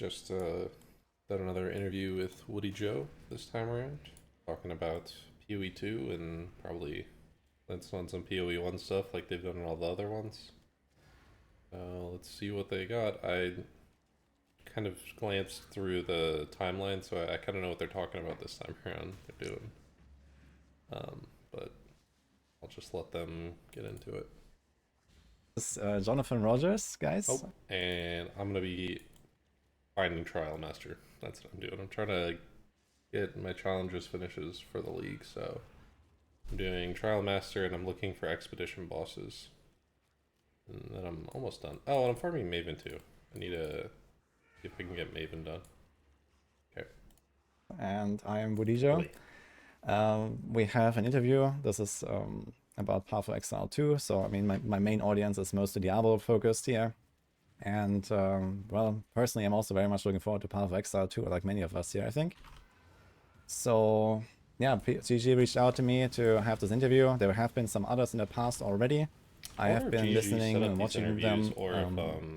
Just done another interview with Wudijo this time around, talking about PoE2 and probably let's on some PoE1 stuff like they've done in all the other ones. Let's see what they got. I kind of glanced through the timeline, so I kind of know what they're talking about this time around. They're doing, but I'll just let them get into it. This is Jonathan Rogers, guys. Oh, and I'm gonna be finding Trial Master. That's what I'm doing. I'm trying to get my challenges finishes for the league, so I'm doing Trial Master and I'm looking for Expedition bosses. And then I'm almost done. Oh, and I'm farming Maven too. I need to see if I can get Maven done. Okay. And I am Wudijo. We have an interview. This is about Path of Exile 2. So, I mean, my main audience is mostly Diablo focused here. And, well, personally, I'm also very much looking forward to Path of Exile 2, like many of us here, I think. So, yeah, GGG reached out to me to have this interview. There have been some others in the past already. I have been listening and watching them,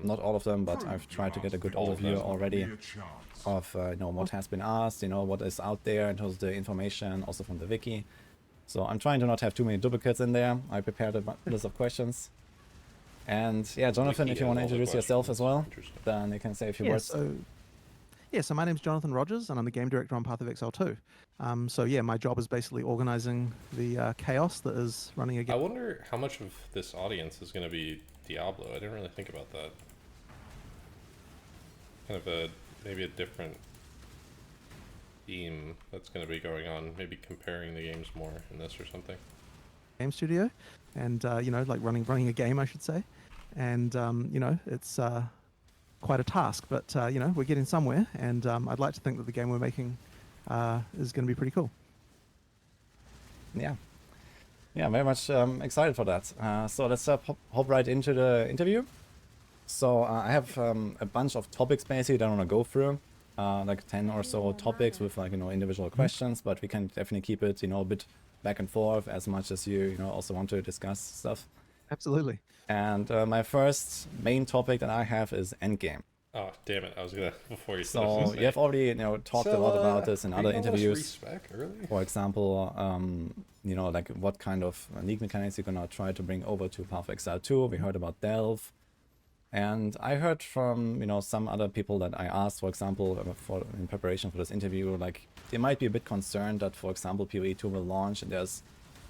not all of them, but I've tried to get a good overview already of you know, what has been asked, you know, what is out there in terms of the information, also from the wiki. So I'm trying to not have too many duplicates in there. I prepared a list of questions. And yeah, Jonathan, if you want to introduce yourself as well, then you can say a few words. So my name's Jonathan Rogers, and I'm the game director on Path of Exile 2. So yeah, my job is basically organizing the chaos that is running a game. I wonder how much of this audience is going to be Diablo. I didn't really think about that. Kind of maybe a different theme that's going to be going on. Maybe comparing the games more in this or something. Game studio, and you know, like running a game, I should say. And you know, it's quite a task, but you know, we're getting somewhere, and I'd like to think that the game we're making is going to be pretty cool. Yeah, very much excited for that. So let's hop right into the interview. So I have a bunch of topics basically that I want to go through, like 10 or so topics with, like, you know, individual questions, but we can definitely keep it, you know, a bit back and forth as much as you know, also want to discuss stuff. Absolutely. And my first main topic that I have is endgame. Oh, damn it. I was going to, before you said So you have already, you know, talked a lot about this in other interviews. For example, you know, like what kind of league mechanics you're gonna try to bring over to Path of Exile 2. We heard about Delve. And I heard from, you know, some other people that I asked, for example, in preparation for this interview, like they might be a bit concerned that, for example, PoE2 will launch and there's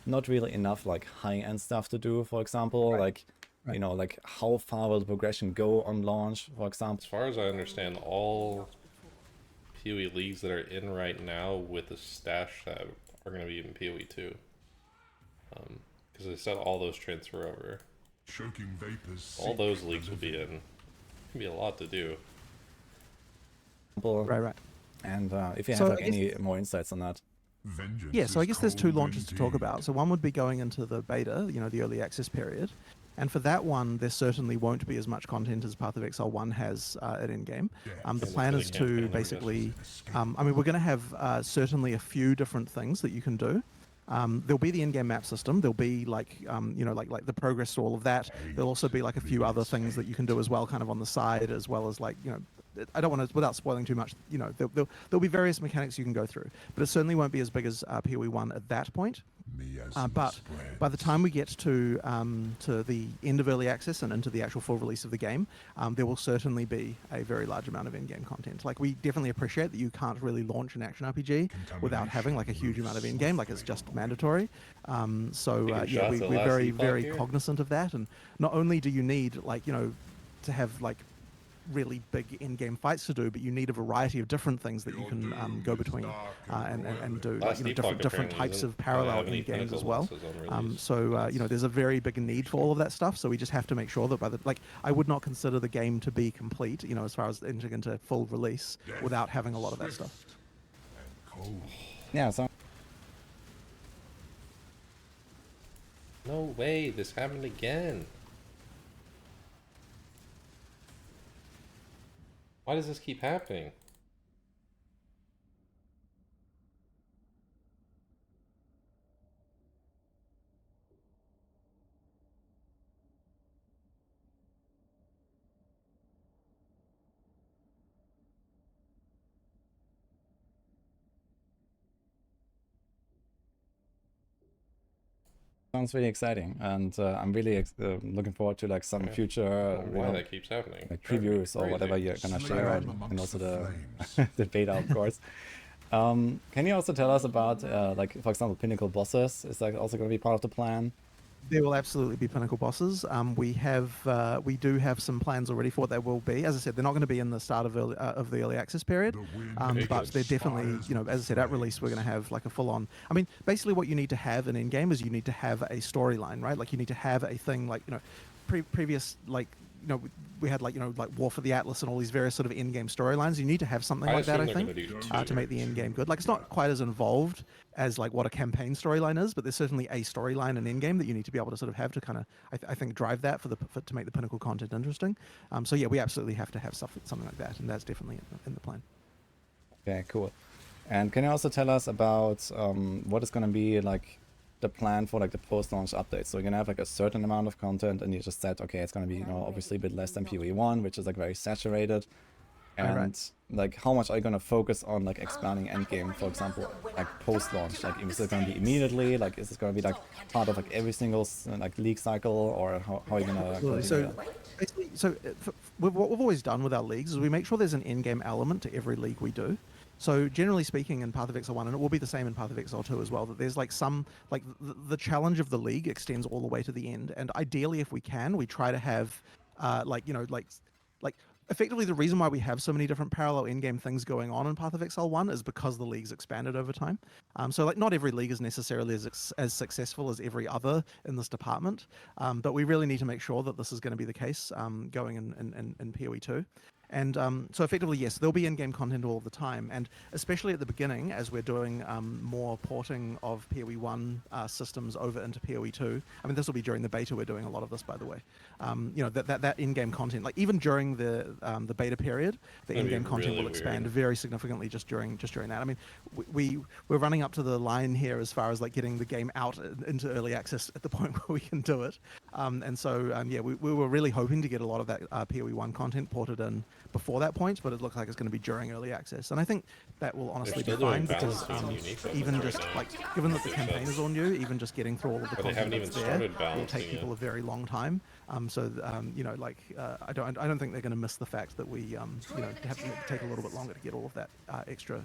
not really enough like high-end stuff to do, for example, like, you know, like how far will the progression go on launch, for example. As far as I understand, all PoE leagues that are in right now with the stash that are going to be in PoE2. Because they said all those transfer over. Choking vapors. All those leagues will be in. It'll be a lot to do. Right. And if you have like any more insights on that. Yeah, so I guess there's two launches to talk about. So one would be going into the beta, you know, the early access period. And for that one, there certainly won't be as much content as Path of Exile 1 has at in-game. The plan is to basically, I mean, we're going to have certainly a few different things that you can do. There'll be the in-game map system. There'll be like, you know, like the progress to all of that. There'll also be like a few other things that you can do as well, kind of on the side, as well as like, you know, I don't want to, without spoiling too much, you know, there'll be various mechanics you can go through, but it certainly won't be as big as PoE1 at that point. But by the time we get to the end of early access and into the actual full release of the game, there will certainly be a very large amount of in-game content. Like, we definitely appreciate that you can't really launch an action RPG without having like a huge amount of in-game, like it's just mandatory. Yeah, we're very, very cognizant of that. And not only do you need, like, you know, to have like really big in-game fights to do, but you need a variety of different things that you can go between and do, like, you know, different types of parallel in-games as well. You know, there's a very big need for all of that stuff, so we just have to make sure that by the, like, I would not consider the game to be complete, you know, as far as entering into full release without having a lot of that stuff. Yeah, so No way, this happened again. Why does this keep happening? Sounds really exciting, and I'm really looking forward to like some Yeah. I future don't know why that keeps happening. like Driving me previews or crazy. whatever you're gonna Slain share, amongst and also the the flames. the beta, of course. Can you also tell us about like, for example, pinnacle bosses? Is that also going to be part of the plan? There will absolutely be pinnacle bosses. We do have some plans already for what they will be. As I said, they're not going to be in the start of the early access period, The wind but they're definitely, inspires you know, as I said, at release we're going to have like a full-on. I mean, basically what you need to have in in-game is you need to have a storyline, right? Like you need to have a thing like, you know, previous like, you know, we had like, you know, like War for the Atlas and all these various sort of in-game storylines. You need to have something like that, I assume they're think, gonna do to make the in-game good. Like it's not quite as involved as like what a campaign storyline is, but there's certainly a storyline in in-game that you need to be able to sort of have to kind of, I think, drive that to make the pinnacle content interesting. So yeah, we absolutely have to have something like that, and that's definitely in the plan. Okay, cool. And can you also tell us about what is going to be like the plan for like the post-launch updates? So you're gonna have like a certain amount of content, and you just said, okay, it's going to be, you know, obviously a bit less than PoE1, which is like very saturated. And Right. like, how much are you going to focus on like expanding endgame, for example, like post-launch? Like, is it going to be immediately? Like, is it going to be like part of like every single like league cycle, or how are you going to Absolutely. continue So that? basically, what we've always done with our leagues is we make sure there's an in-game element to every league we do. So generally speaking, in Path of Exile 1, and it will be the same in Path of Exile 2 as well, that there's like some, like the challenge of the league extends all the way to the end. And ideally, if we can, we try to have, like, you know, like effectively the reason why we have so many different parallel in-game things going on in Path of Exile 1 is because the league's expanded over time. So like not every league is necessarily as successful as every other in this department, but we really need to make sure that this is going to be the case going in PoE2. And so effectively, yes, there'll be in-game content all the time, and especially at the beginning, as we're doing more porting of PoE1 systems over into PoE2. I mean, this will be during the beta. We're doing a lot of this, by the way. You know, that in-game content, like even during the beta period, the That'd be in-game content really will expand weird. very significantly just during that. I mean, we're running up to the line here as far as like getting the game out into early access at the point where we can do it. And so yeah, we were really hoping to get a lot of that PoE1 content ported in before that point, but it looks like it's going to be during early access, and I think that will honestly be still doing fine because balancing and unique weapons even right just now. like given that the It campaign is says. all new, even just getting through all of the But they content haven't even that's there started will balancing take people yet. a very long time. So you know, like I don't think they're going to miss the fact that we you know have to take a little bit longer to get all of that extra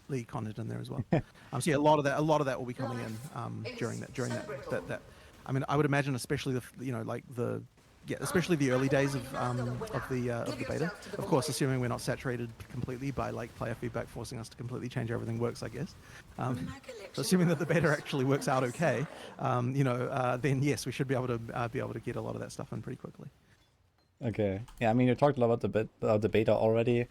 league content in there as well. So yeah, a lot of that will be coming in during that. I mean, I would imagine, especially you know, like especially the early days of the beta. Of course, assuming we're not saturated completely by like player feedback forcing us to completely change how everything works, I guess. So assuming that the beta actually works out okay, you know, then yes, we should be able to get a lot of that stuff in pretty quickly. Okay. Yeah, I mean, you talked a lot about the beta already,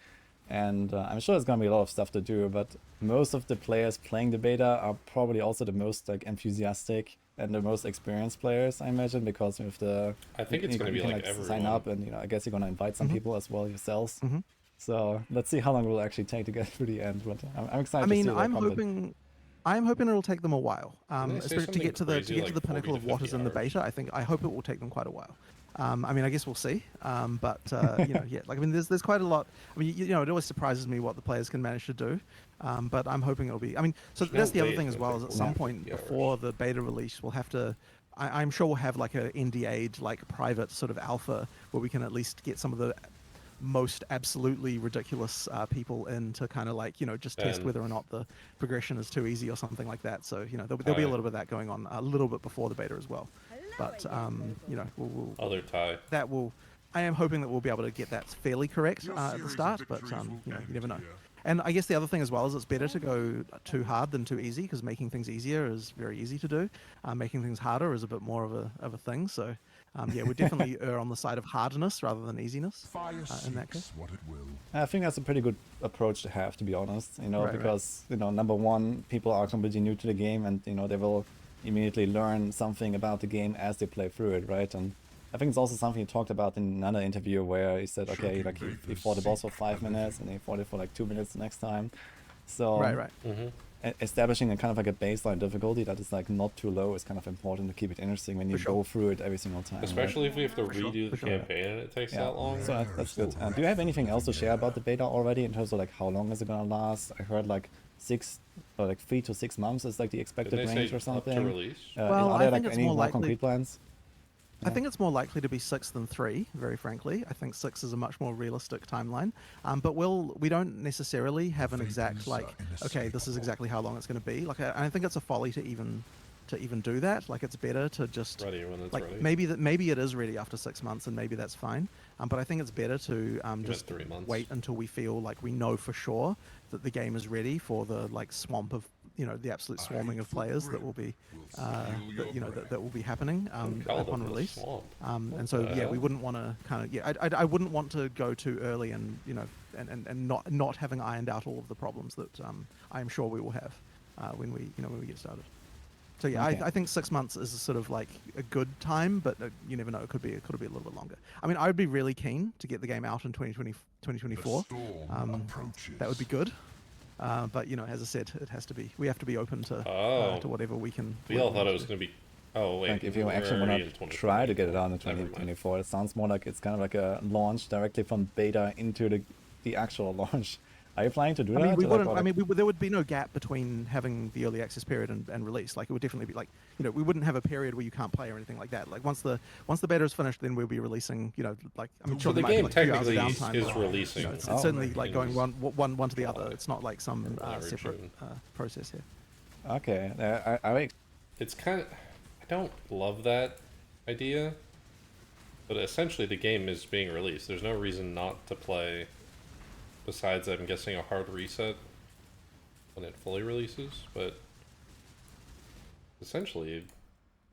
and I'm sure there's gonna be a lot of stuff to do, but most of the players playing the beta are probably also the most like enthusiastic and the most experienced players, I imagine, because with the I think it's gonna you be can like sign everyone. up, and you know, I guess you're gonna invite some people as well yourselves. Mhm. So let's see how long it will actually take to get through the end. But I'm excited I mean, to see I'm that content. hoping it'll take them a while, Didn't they say especially to get to something crazy, the like 40 pinnacle to of what 50 is in the hours? beta. I hope it will take them quite a while. I mean, I guess we'll see. But you know, yeah, like I mean, there's quite a lot. I mean, you know, it always surprises me what the players can manage to do. But I'm hoping it'll be. I mean, so There's no that's the other way thing it's as gonna well. Is take at some 40 point hours. before the beta release, we'll have to. I'm sure we'll have like a NDA'd like private sort of alpha where we can at least get some of the most absolutely ridiculous people in to kind of like, you know, just test And- whether or not the progression is too easy or something like that. So you know, there'll be Hi. a little bit of that going on a little bit before the beta as well. But you know, Other tie. that will. I am hoping that we'll be able to get that fairly correct at the start, but you know, you never know. And I guess the other thing as well is it's better to go too hard than too easy, because making things easier is very easy to do. Making things harder is a bit more of a thing. So yeah, we're definitely err on the side of hardness rather than easiness Fire in that case. seeks what it will. I think that's a pretty good approach to have, to be honest. You know, Right, right. because you know, number one, people are completely new to the game, and you know, they will immediately learn something about the game as they play through it, right? And I think it's also something he talked about in another interview where he said, okay, like he fought the boss for 5 minutes and he fought it for like 2 minutes the next time. So Right. Mm-hmm. establishing a kind of like a baseline difficulty that is like not too low is kind of important to keep it interesting when you go through it every single time. Especially if we have to For sure, redo the for sure. campaign and it takes that long. So that's good. Do you have anything else to share about the beta already in terms of like how long is it gonna last? I heard like 3 to 6 months is like the expected Didn't they range say or up something. to release? Well, are there I like think it's any more more likely- concrete plans? I think it's more likely to be 6 than 3, very frankly. I think 6 is a much more realistic timeline. But we don't necessarily have an exact like, okay, this is exactly how long it's going to be. Like, I think it's a folly to even do that. Like, it's better to just Ready when it's like ready. maybe it is ready after 6 months, and maybe that's fine. But I think it's better to just 3 months. wait until we feel like we know for sure that the game is ready for the like swamp of the absolute swarming of players that will be that will be happening Call upon them the release. swamp. And so the yeah, we hell? wouldn't want to kind of I wouldn't want to go too early and and not having ironed out all of the problems that I am sure we will have when we get started. So yeah, Okay. I think 6 months is sort of like a good time, but you never know. It could be a little bit longer. I mean, I would be really keen to get the game out in 2024. That would be good. But as I said, we have to be open to whatever we can. We all whatever we thought it can was do. going to be. Oh wait, Like if you we're actually already want in to try to get it out in 2024. Never mind. 2024, it sounds more like it's kind of like a launch directly from beta into the actual launch. Are you planning to do I that? mean, we Like, wouldn't. or I like- mean, there would be no gap between having the early access period and release. Like, it would definitely be like, we wouldn't have a period where you can't play or anything like that. Like, once the beta is finished, then we'll be releasing. Like, I mean, So sure, the there might game be, like, a few hours of technically downtime, is but, releasing. it's Oh. certainly like going in one to the other. It's not like some Whatever, separate June. process here. okay, I It's kind of. I don't love that idea, but essentially the game is being released. There's no reason not to play. Besides, I'm guessing a hard reset when it fully releases, but essentially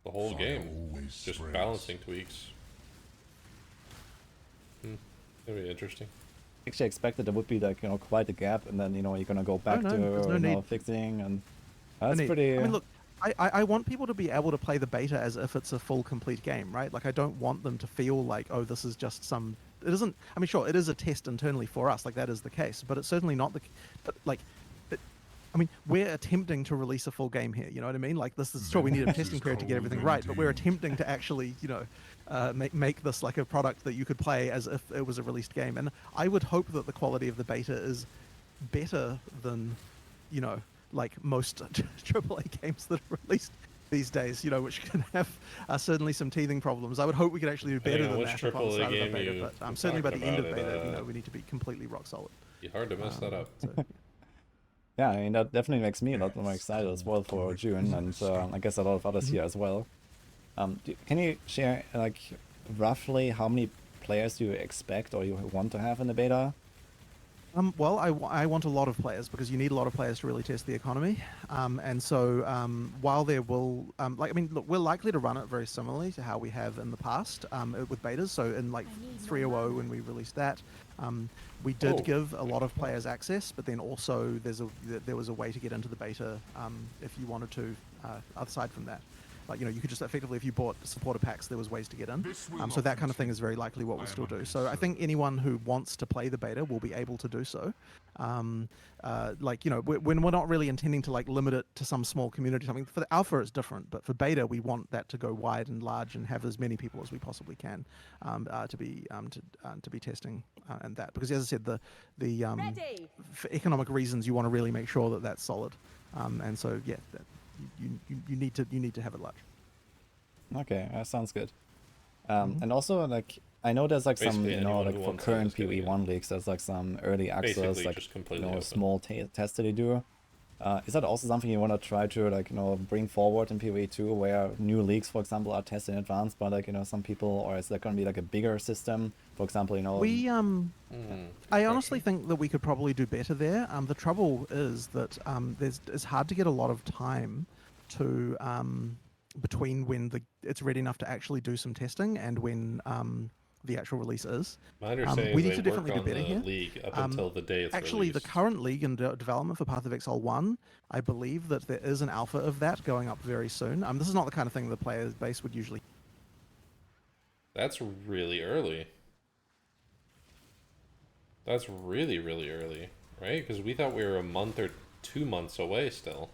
the whole Fire game, always just spreads. balancing tweaks. That'd be interesting. actually expected there would be like quite a gap, and then you're gonna go back no, there's no to need. fixing, and No that's need. pretty. I mean, look, I want people to be able to play the beta as if it's a full, complete game, right? Like, I don't want them to feel like, oh, this is just some. It isn't. I mean, sure, it is a test internally for us, like that is the case, but it's certainly not the. But like, I mean, we're attempting to release a full game here. You know what I mean? Like, this is sure we need a testing period to get everything right, but we're attempting to actually, make this like a product that you could play as if it was a released game. And I would hope that the quality of the beta is better than, like most AAA games that are released these days, which can have certainly some teething problems. I would hope we could actually do better Depending on than which that upon the AAA start of the game beta, you but are certainly by the talking end of about, beta, we need to be completely rock solid. Be hard to mess that up. So, Yeah, I mean that definitely makes me a lot more excited as well for June, and I guess a lot of others here as well. Can you share like roughly how many players do you expect or you want to have in the beta? Well, I want a lot of players because you need a lot of players to really test the economy. And so while there will, look, we're likely to run it very similarly to how we have in the past with betas. So in like 3.0 when we released that, we did give a lot of players access, but then also there was a way to get into the beta if you wanted to, aside from that. Like, you could just effectively, if you bought supporter packs, there was ways to get in. So that kind of thing is very likely what we'll still do. So I think anyone who wants to play the beta will be able to do so. When we're not really intending to like limit it to some small community, something for the alpha it's different, but for beta we want that to go wide and large and have as many people as we possibly can to be testing and that, because as I said, for economic reasons you want to really make sure that that's solid, and so yeah. You need to have it large. Okay, that sounds good. And also, like, I know there's like some, Basically anyone like who for wants it current is getting PoE1 leagues, there's like some early access, Basically like just completely open. small tests that they do. Is that also something you want to try to like bring forward in PoE2, where new leagues, for example, are tested in advance by like some people, or is that going to be like a bigger system? For example, We I honestly think that we could probably do better there. The trouble is that it's hard to get a lot of time to between when it's ready enough to actually do some testing and when the actual release is. My understanding We is need they to definitely work do on better the here. league up until the day it's Actually, the released. current league in development for Path of Exile 1, I believe that there is an alpha of that going up very soon. This is not the kind of thing the player base would usually. That's really early. That's really, really early, right? Because we thought we were a month or 2 months away still.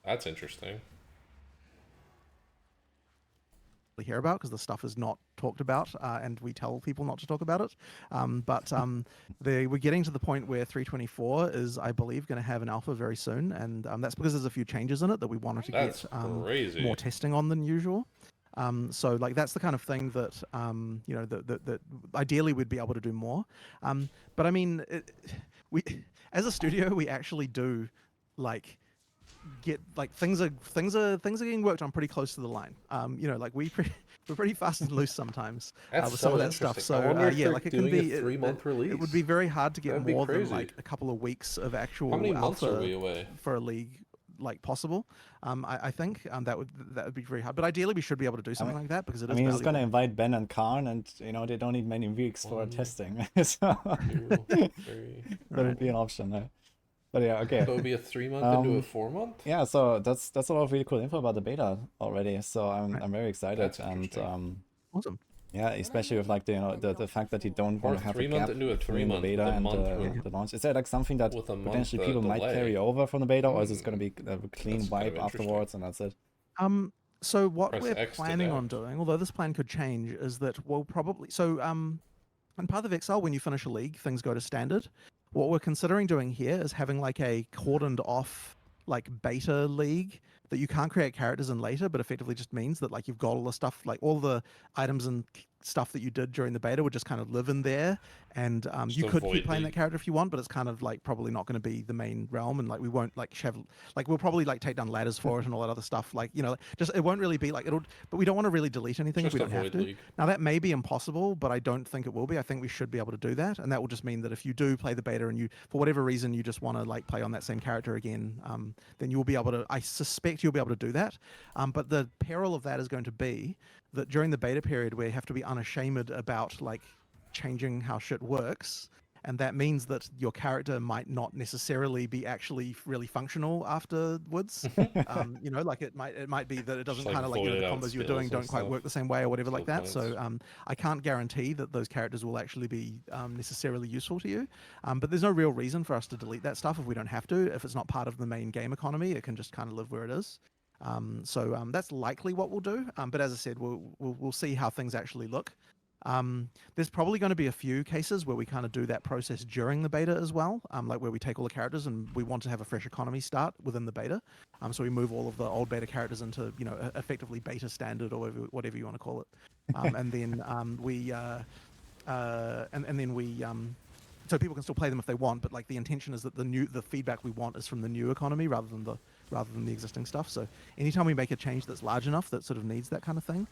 That's interesting. Hear about because the stuff is not talked about, and we tell people not to talk about it. But we're getting to the point where 324 is, I believe, going to have an alpha very soon, and that's because there's a few changes in it that we wanted to That's get crazy. more testing on than usual. So like that's the kind of thing that you know that ideally we'd be able to do more. But I mean, we as a studio we actually do like get like things are getting worked on pretty close to the line. You know, like we're pretty fast and loose sometimes That's with so some of that stuff. interesting. I So wonder if yeah, they're like it can doing be a 3-month release. It would be very hard to get That'd be more than crazy. like a couple of weeks of actual How many months alpha are we away? for a league like possible. I think that would be very hard. But ideally we should be able to do something like that because it is I mean, he's valuable. gonna invite Ben and Karn, and you know they don't need many weeks for 1, testing, so 2, 3. that would be an option. But yeah, okay. So it would be a 3-month into a 4-month? Yeah, so that's a lot of really cool info about the beta already. So I'm very excited, That's and interesting. Awesome. yeah, especially with like the fact that you don't want Or to have a 3 month gap into a between the 3-month beta with a and month the launch. Is that like something that with a month potentially people might delay. carry over from the beta, or is this going to be a clean That's kind of wipe interesting. afterwards and that's it? So what Press we're X to planning on adapt. doing, although this plan could change, is that we'll probably in Path of Exile, when you finish a league, things go to standard. What we're considering doing here is having like a cordoned off like beta league that you can't create characters in later, but effectively just means that like you've got all the stuff, like all the items and stuff that you did during the beta would just kind of live in there, and Just you a could void keep playing league. that character if you want, but it's kind of like probably not going to be the main realm, and like we won't like have like we'll probably like take down ladders for it and all that other stuff, like you know, just it won't really be like it'll, but we don't want to really delete anything if we Just a don't have void to. league. Now that may be impossible, but I don't think it will be. I think we should be able to do that, and that will just mean that if you do play the beta and you, for whatever reason, you just want to like play on that same character again, then you'll be able to. I suspect you'll be able to do that. But the peril of that is going to be that during the beta period, we have to be unashamed about like changing how shit works. And that means that your character might not necessarily be actually really functional afterwards. You know, like it might be that it doesn't like kind of like, you know, the voided out combos you're skills doing and don't quite stuff. work the same way or whatever like Skill that. So I can't guarantee that those characters will actually be necessarily useful to you. But there's no real reason for us to delete that stuff if we don't have to. If it's not part of the main game economy, it can just kind of live where it is. So that's likely what we'll do. But as I said, we'll see how things actually look. There's probably going to be a few cases where we kind of do that process during the beta as well, like where we take all the characters and we want to have a fresh economy start within the beta. So we move all of the old beta characters into, you know, effectively beta standard or whatever you want to call it. And then so people can still play them if they want, but like the intention is that the feedback we want is from the new economy rather than the existing stuff. So anytime we make a change that's large enough that sort of needs that kind of thing,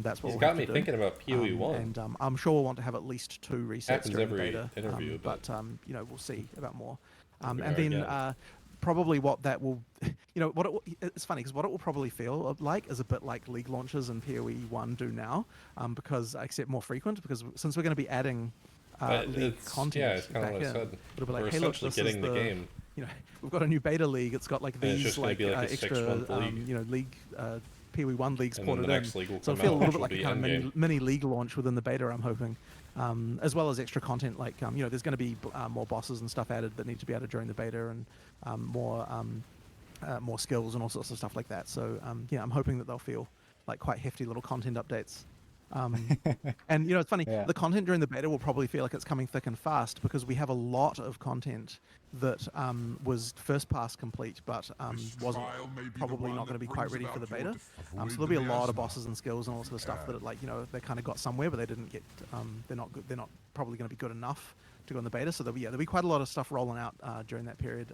that's what He's we'll got have me to do. thinking about PoE1. And I'm sure we'll want to have at least 2 resets Happens during every beta. interview, but you know, we'll see about more. we And are then again. probably what that will, you know, it's funny because what it will probably feel like is a bit like league launches and PoE1 do now, because except more frequent, because since we're going to be adding league content yeah, it's kind back of what I in, said. it'll be like, We're hey, look, essentially this is getting the game. you know, we've got a new beta league. It's got like And it's these just gonna like be like a extra 6-month league. you know, league PoE1 leagues And then ported the in. next league will So come it'll feel a out, little which bit will like a be kind of endgame. mini league launch within the beta, I'm hoping, as well as extra content like you know, there's going to be more bosses and stuff added that need to be added during the beta, and more skills and all sorts of stuff like that. So yeah, I'm hoping that they'll feel like quite hefty little content updates. And you know, it's funny, Yeah. the content during the beta will probably feel like it's coming thick and fast because we have a lot of content that was first pass complete, but wasn't probably not going to be quite ready for the beta. So there'll be a lot of bosses and skills and all sort of stuff that, like, you know, they kind of got somewhere, but they didn't get. They're not good. They're not probably going to be good enough to go in the beta. So there'll be quite a lot of stuff rolling out during that period.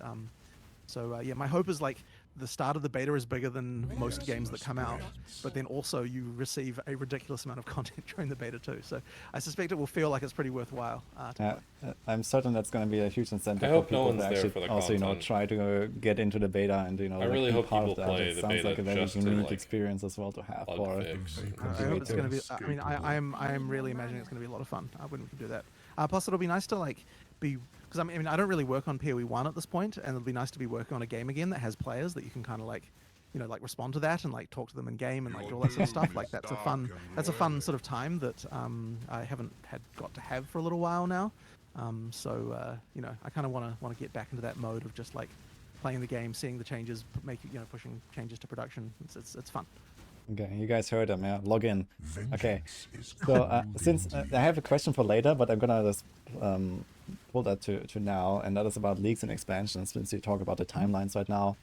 So yeah, my hope is like the start of the beta is bigger than most games that come out, but then also you receive a ridiculous amount of content during the beta too. So I suspect it will feel like it's pretty worthwhile. To play. I'm certain that's going to be a huge incentive I for hope no people one's to there actually for the also, you know, content. try to get into the beta and, you know, I like, really be hope part people of that. play It the sounds beta like a very just to, unique like, experience as well to have bug for fix and I hope it's going to be. I mean, I Inescapable. am really imagining it's going to be a lot of fun when we can do that. Plus, it'll be nice to like be, because I mean I don't really work on PoE1 at this point, and it'll be nice to be working on a game again that has players that you can kind of like like respond to that and like talk to them in game and like do all that sort of stuff. Like that's a fun sort of time that I haven't got to have for a little while now. So I kind of want to get back into that mode of just like playing the game, seeing the changes, pushing changes to production. It's fun. Okay, you guys heard him, yeah? Log in. Okay, Vengeance is so cruel since indeed. I have a question for later, but I'm gonna just pull that to now, and that is about leagues and expansions, since you talk about the timelines right now.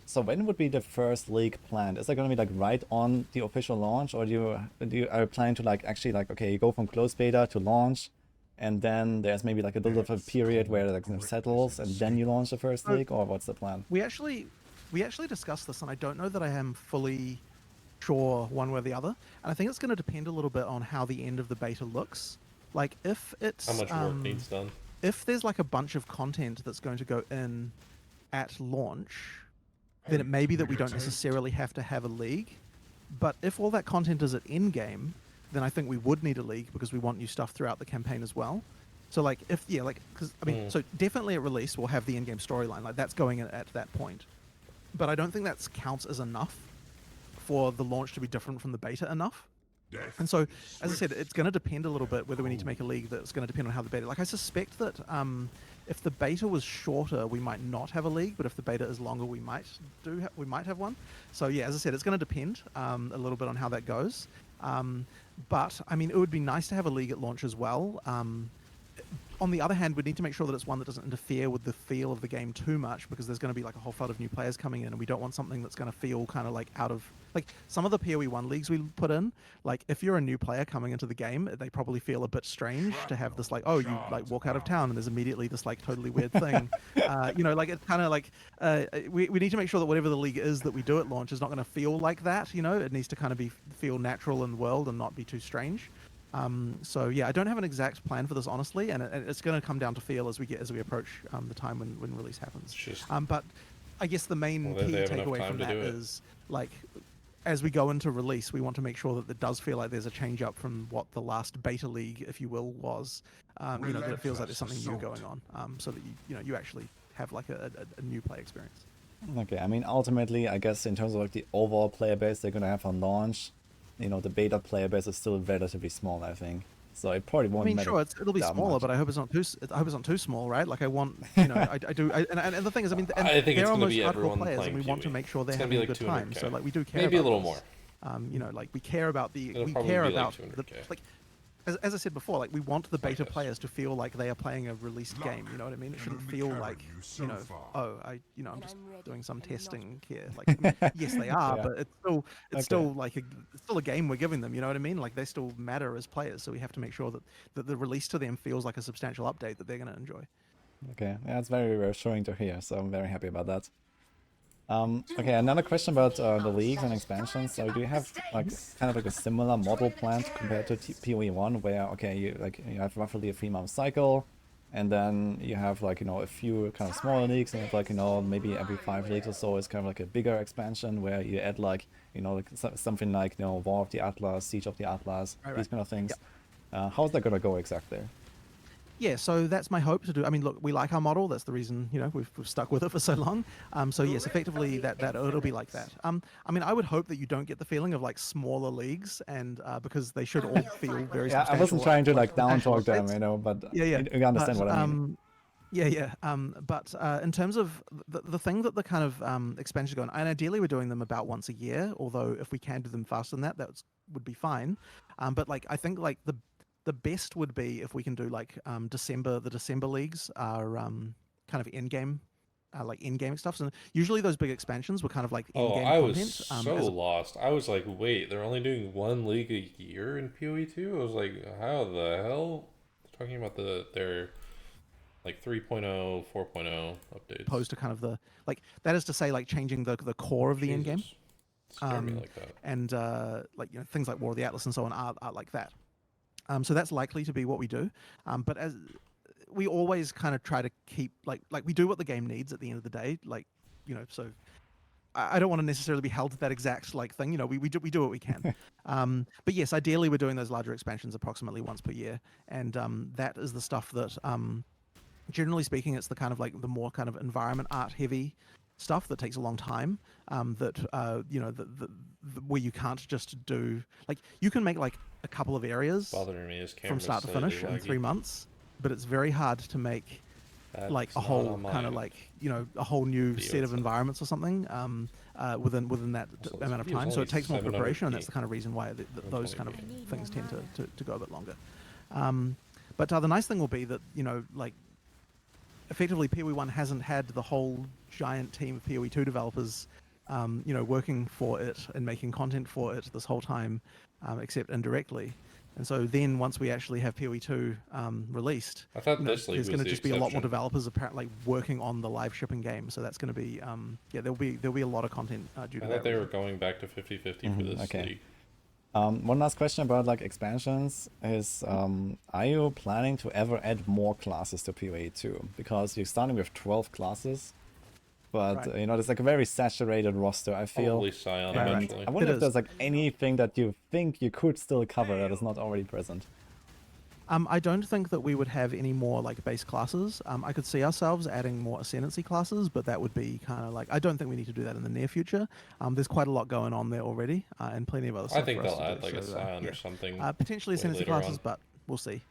So when would be the first league planned? Is that gonna be like right on the official launch, or are you planning to like actually like, okay, you go from closed beta to launch, and then there's maybe like a little bit of a period where it like settles, and then you launch the first So- league, or what's the plan? We actually discussed this, and I don't know that I am fully sure one way or the other. And I think it's going to depend a little bit on how the end of the beta looks. Like if it's How much work needs done? if there's like a bunch of content that's going to go in at launch, then it may be that we don't necessarily have to have a league. But if all that content is at end game, then I think we would need a league because we want new stuff throughout the campaign as well. So like because I mean, so definitely at release we'll have the in game storyline, like that's going in at that point. But I don't think that counts as enough for the launch to be different from the beta enough. Death And so, is as I said, swift. it's going to depend a little bit whether we need to make a league. That's going to depend on how the beta. Like I suspect that if the beta was shorter, we might not have a league. But if the beta is longer, we might have one. So yeah, as I said, it's going to depend a little bit on how that goes. But I mean, it would be nice to have a league at launch as well. On the other hand, we need to make sure that it's one that doesn't interfere with the feel of the game too much, because there's going to be like a whole flood of new players coming in, and we don't want something that's going to feel kind of like out of like some of the PoE1 leagues we put in. Like if you're a new player coming into the game, they probably feel a bit strange to have this like, oh, you like walk out of town and there's immediately this like totally weird thing. Like it's kind of like we need to make sure that whatever the league is that we do at launch is not going to feel like that. It needs to kind of feel natural in the world and not be too strange. So yeah, I don't have an exact plan for this honestly, and it's going to come down to feel as we approach the time when release happens. It's just But I guess the main Well, key they have enough takeaway time from to that do it. is like as we go into release, we want to make sure that it does feel like there's a change up from what the last beta league, if you will, was. That it feels like there's something new going on, so that you actually have like a new play experience. Okay, I mean, ultimately, I guess in terms of like the overall player base they're gonna have on launch, the beta player base is still relatively small, I think. So it probably won't I mean, matter sure, it'll be that smaller, much. but I hope it's not too small, right? Like I want, I do, and the thing is, I mean, and I think they're it's going to almost be hardcore everyone players, playing and we want to PoE. make sure they're It's gonna be having like a good time. 200K. So like we do care, Maybe a about little this. more. Like we care about It'll we probably care be like about the 200K. like. As I said before, like we want the beta guess. players to feel like they are playing a released game. You know what I mean? It shouldn't only feel carried like you so far. I'm just doing some testing here. Like, I mean, yes, they are, Yeah. but it's Okay. still like it's still a game we're giving them. You know what I mean? Like they still matter as players, so we have to make sure that the release to them feels like a substantial update that they're going to enjoy. Okay, yeah, it's very reassuring to hear, so I'm very happy about that. Okay, another question about the leagues and expansions. So do you have like kind of like a similar model plan compared to PoE1, where okay, you have roughly a 3-month cycle, and then you have like a few kind of smaller leagues, and you have like maybe every 5 leagues or so is kind of like a bigger expansion where you add like something like War of the Atlas, Siege of the Atlas, Right, these right. kind of things. How's that gonna go exactly? Yeah, so that's my hope to do. I mean, look, we like our model. That's the reason we've stuck with it for so long. So yes, effectively that it'll be like that. I mean, I would hope that you don't get the feeling of like smaller leagues, and because they should all feel very Yeah, I substantial. wasn't trying to like down substantial talk them, updates. but Yeah, yeah. you understand But, what I mean. Yeah. But in terms of the thing that the kind of expansions go on, and ideally we're doing them about once a year. Although if we can do them faster than that, would be fine. But like I think like the best would be if we can do like December. The December leagues are kind of end game. Like in-game stuff. So usually those big expansions were kind of like Oh, in-game I content. was so lost. I was like, wait, they're only doing one league a year in PoE2? I was like, how the hell? They're talking about their like 3.0, 4.0 updates. Opposed to kind of the like that is to say like changing the core of the end game. Jesus. Scare me like that. And like things like War of the Atlas and so on are like that. So that's likely to be what we do. But as we always kind of try to keep like we do what the game needs at the end of the day. Like so I don't want to necessarily be held to that exact like thing. We do what we can. But yes, ideally we're doing those larger expansions approximately once per year, and that is the stuff that generally speaking, it's the kind of like the more kind of environment art heavy stuff that takes a long time. That where you can't just do like you can make like a couple of areas Bothering me is camera from start to finish in 3 months, but it's very hard to make like a whole kind of like a whole new set of environments or something within that amount of time. So it takes more preparation, and that's the kind of reason why those kind of things tend to go a bit longer. But the nice thing will be that like effectively PoE1 hasn't had the whole giant team of PoE2 developers working for it and making content for it this whole time, except indirectly. And so then once we actually have PoE2 released, I thought this league there's going to was just the be a lot more exception. developers apparently working on the live shipping game. So that's going to be there'll be a lot of content due to I that. thought they were going back to 50-50 for this okay. league. One last question about like expansions is, are you planning to ever add more classes to PoE2? Because you're starting with 12 classes, but Right. there's like a very saturated roster, I feel. Probably Scion Right, right. eventually. I wonder It if there's is. like anything that you think you could still cover that is not already present. I don't think that we would have any more like base classes. I could see ourselves adding more ascendancy classes, but that would be kind of like I don't think we need to do that in the near future. There's quite a lot going on there already, and plenty of other stuff. I think for us they'll to add do. like a So, Scion yeah. or something. Potentially way ascendancy later classes, on. but we'll see.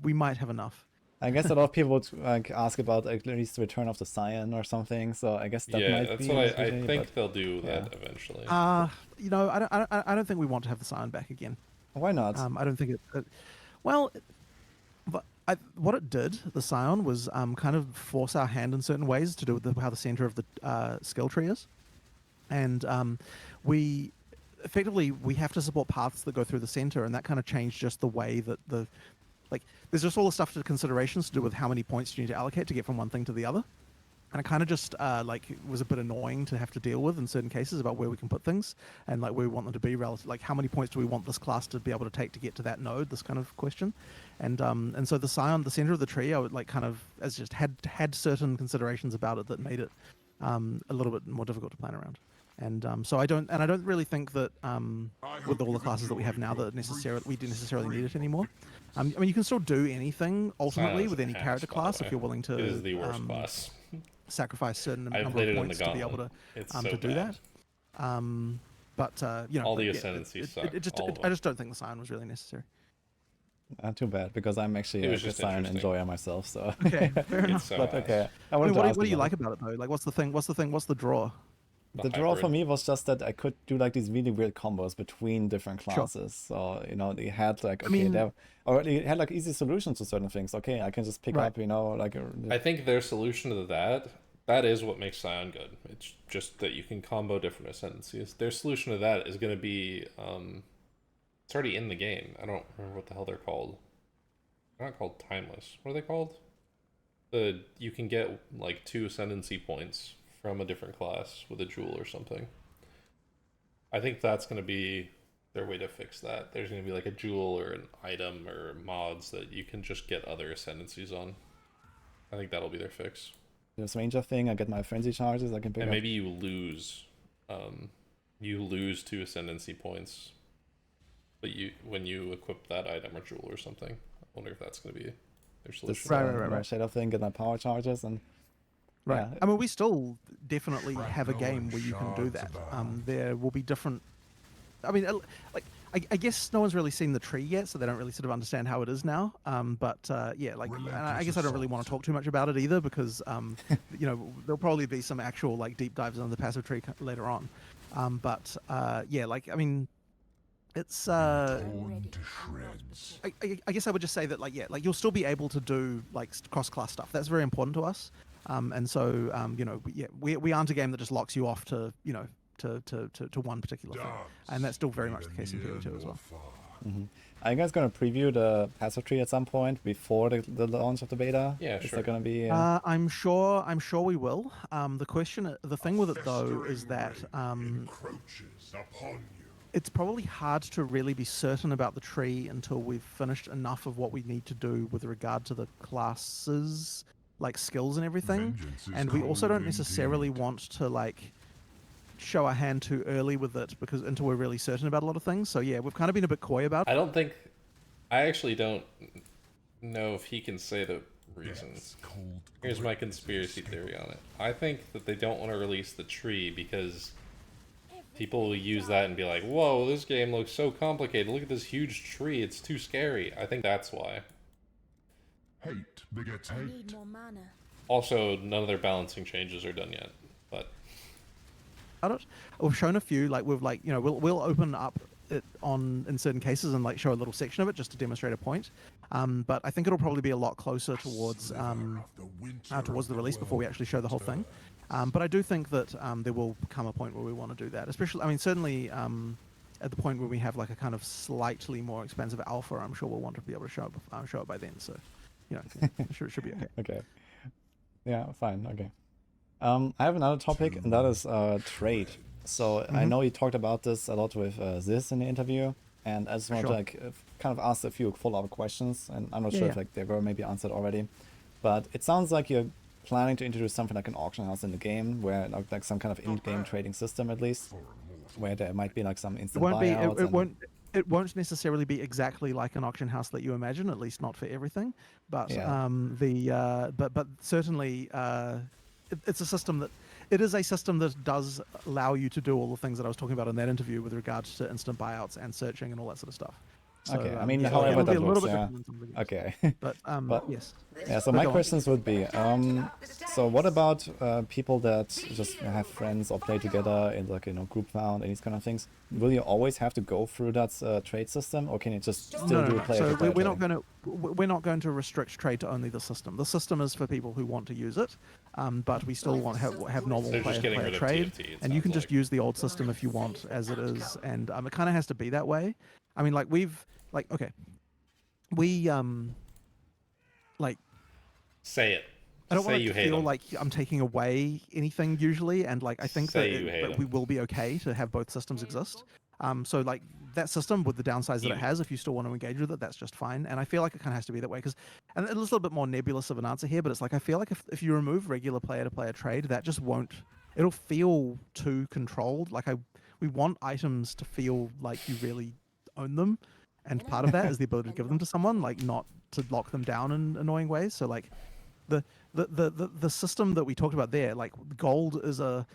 We might have enough. I guess a lot of people would like ask about at least the return of the Scion or something, so I guess that Yeah, might that's be what an I opportunity, think but they'll do that yeah. eventually. I don't think we want to have the Scion back again. Why not? I don't think well, but what it did, the Scion, was kind of force our hand in certain ways to do with how the center of the skill tree is. And we have to support paths that go through the center, and that kind of changed just the way that there's just all the stuff to considerations to do with how many points you need to allocate to get from one thing to the other. And it kind of just was a bit annoying to have to deal with in certain cases about where we can put things and like where we want them to be relative. Like how many points do we want this class to be able to take to get to that node? This kind of question, and so the Scion, the center of the tree, I would like kind of as just had certain considerations about it that made it a little bit more difficult to plan around. And so I don't really think that with all the classes that we have now that we do necessarily need it anymore. I mean, you can still do anything ultimately Scion's with any ass, character by the class way. if you're willing to. It is the worst class. Sacrifice certain I number played of it in the points to be able gauntlet. to It's so to do bad. that. But All the yeah, ascendancies suck. All of I them. just don't think the Scion was really necessary. Too bad, because I'm actually It a was just Scion interesting. enjoyer myself, so. Okay, fair enough. It's so But ass. okay, I I wanted mean, to what ask do you about like it. about it though? Like, what's the thing? What's the draw? The draw for hybrid. me was just that I could do like these really weird combos between different Sure. classes. So, they had like, okay, mean- they already had like easy solutions to certain things. Okay, I can just pick Right. up, like I think their solution to that is what makes Scion good. It's just that you can combo different ascendancies. Their solution to that is going to be, it's already in the game. I don't remember what the hell they're called. They're not called Timeless. What are they called? You can get like 2 ascendancy points from a different class with a jewel or something. I think that's going to be their way to fix that. There's going to be like a jewel or an item or mods that you can just get other ascendancies on. I think that'll be their fix. this ranger thing, I get my frenzy charges, I can pick And up. maybe you lose 2 ascendancy points, but when you equip that item or jewel or something. I wonder if that's going to be their This solution. Right. shadow thing, get my power charges, and Right. yeah. I mean, we still definitely Fragile have a game where you can do shards that. abound. There will be different. I mean, like I guess no one's really seen the tree yet, so they don't really sort of understand how it is now. But yeah, like and I guess I don't really want to talk too much about it either because there'll probably be some actual like deep dives on the passive tree later on. But yeah, like I mean, it's Torn to shreds. I guess I would just say that like you'll still be able to do like cross class stuff. That's very important to us. And so we aren't a game that just locks you off to to one particular thing, and that's still very much the case in PoE2 as well. Are you guys gonna preview the passive tree at some point before the launch of the beta? Yeah, Is sure. there gonna be? I'm sure we will. The thing with it though is that Encroaches upon you. it's probably hard to really be certain about the tree until we've finished enough of what we need to do with regard to the classes, like skills and everything. Vengeance is And we also cold don't necessarily indeed. want to like show our hand too early with it because until we're really certain about a lot of things. So yeah, we've kind of been a bit coy about it. I actually don't know if he can say that reasons. Cold Here's my conspiracy theory on it. I think that they don't want to release the tree because people will use that and be like, whoa, this game looks so complicated. Look at this huge tree. It's too scary. I think that's why. hate begets I hate. need more mana. Also, none of their balancing changes are done yet. But About it. We've shown a few, like we've like, you know, we'll open up it on in certain cases and like show a little section of it just to demonstrate a point. But I think it'll probably be a lot closer towards the release before we actually show the whole thing. But I do think that there will come a point where we want to do that, especially, I mean, certainly at the point where we have like a kind of slightly more expensive alpha, I'm sure we'll want to be able to show it by then. So, you know, it should be okay. Okay. Yeah, fine. Okay. I have another topic, and that is trade. So I know you talked about this a lot with Ziz in the interview, and I just want to like kind of ask a few follow-up questions, and I'm not sure if like they were maybe answered already, but it sounds like you're planning to introduce something like an auction house in the game, where like some kind of in-game trading system at least, where there might be like some instant buyouts. It won't necessarily be exactly like an auction house that you imagine, at least not for everything. But but certainly it's a system that does allow you to do all the things that I was talking about in that interview with regards to instant buyouts and searching and all that sort of stuff. So, okay, I mean, yeah, however it'll be that a little works, bit yeah. different than some of the games. Okay. But yes. Yeah, so But my go on. questions would be, so what about people that just have friends or play together in like, you know, group found and these kind of things? Will you always have to go through that trade system, or can you just still do player So to player we're not trading? we're not going to restrict trade to only the system. The system is for people who want to use it, but we still want to have normal they're just getting player rid of trade, TFT, it and you sounds can just like. use the old system if you want as it is, and it kind of has to be that way. I mean, like we like Say it. I don't Say want you it to hate feel them. like I'm taking away anything usually, and like I think Say you hate that we will be okay to have both systems exist. So like that system with the downsides that it has, if you still want to engage with it, that's just fine. And I feel like it kind of has to be that way because, and it's a little bit more nebulous of an answer here, but it's like I feel like if you remove regular player-to-player trade, that just won't. It'll feel too controlled. Like we want items to feel like you really own them, and part of that is the ability to give them to someone, like not to lock them down in annoying ways. So like the system that we talked about there, like gold is the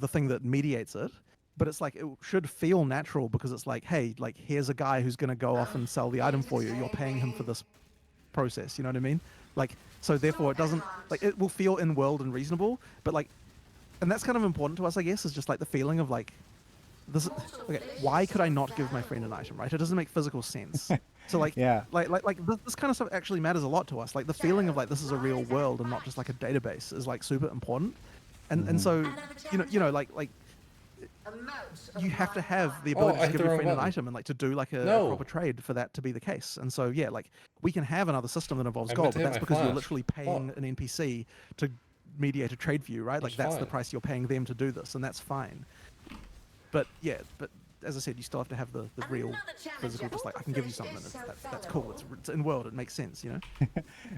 thing that mediates it, but it's like it should feel natural because it's like, hey, like here's a guy who's going to go off and sell the item for you. You're paying him for this process. You know what I mean? Like, so therefore it doesn't, like, it will feel in world and reasonable, but like, and that's kind of important to us, I guess, is just like the feeling of like this. Okay, why could I not give my friend an item? Right? It doesn't make physical sense. So like, Yeah. like this kind of stuff actually matters a lot to us. Like the feeling of like this is a real world and not just like a database is like super important. And so you know like you have to have the ability I to hit give the your wrong friend an button. item and like to do like a No. proper trade for that to be the case. And so yeah, like we can have another system that involves I gold, meant to but hit that's my because you're flash. literally paying an NPC to mediate a trade for you, right? Like That's that's the fine. price you're paying them to do this, and that's fine. But yeah, but as I said, you still have to have the real physical, just like I can give you something. That's cool. It's in world. It makes sense, you know.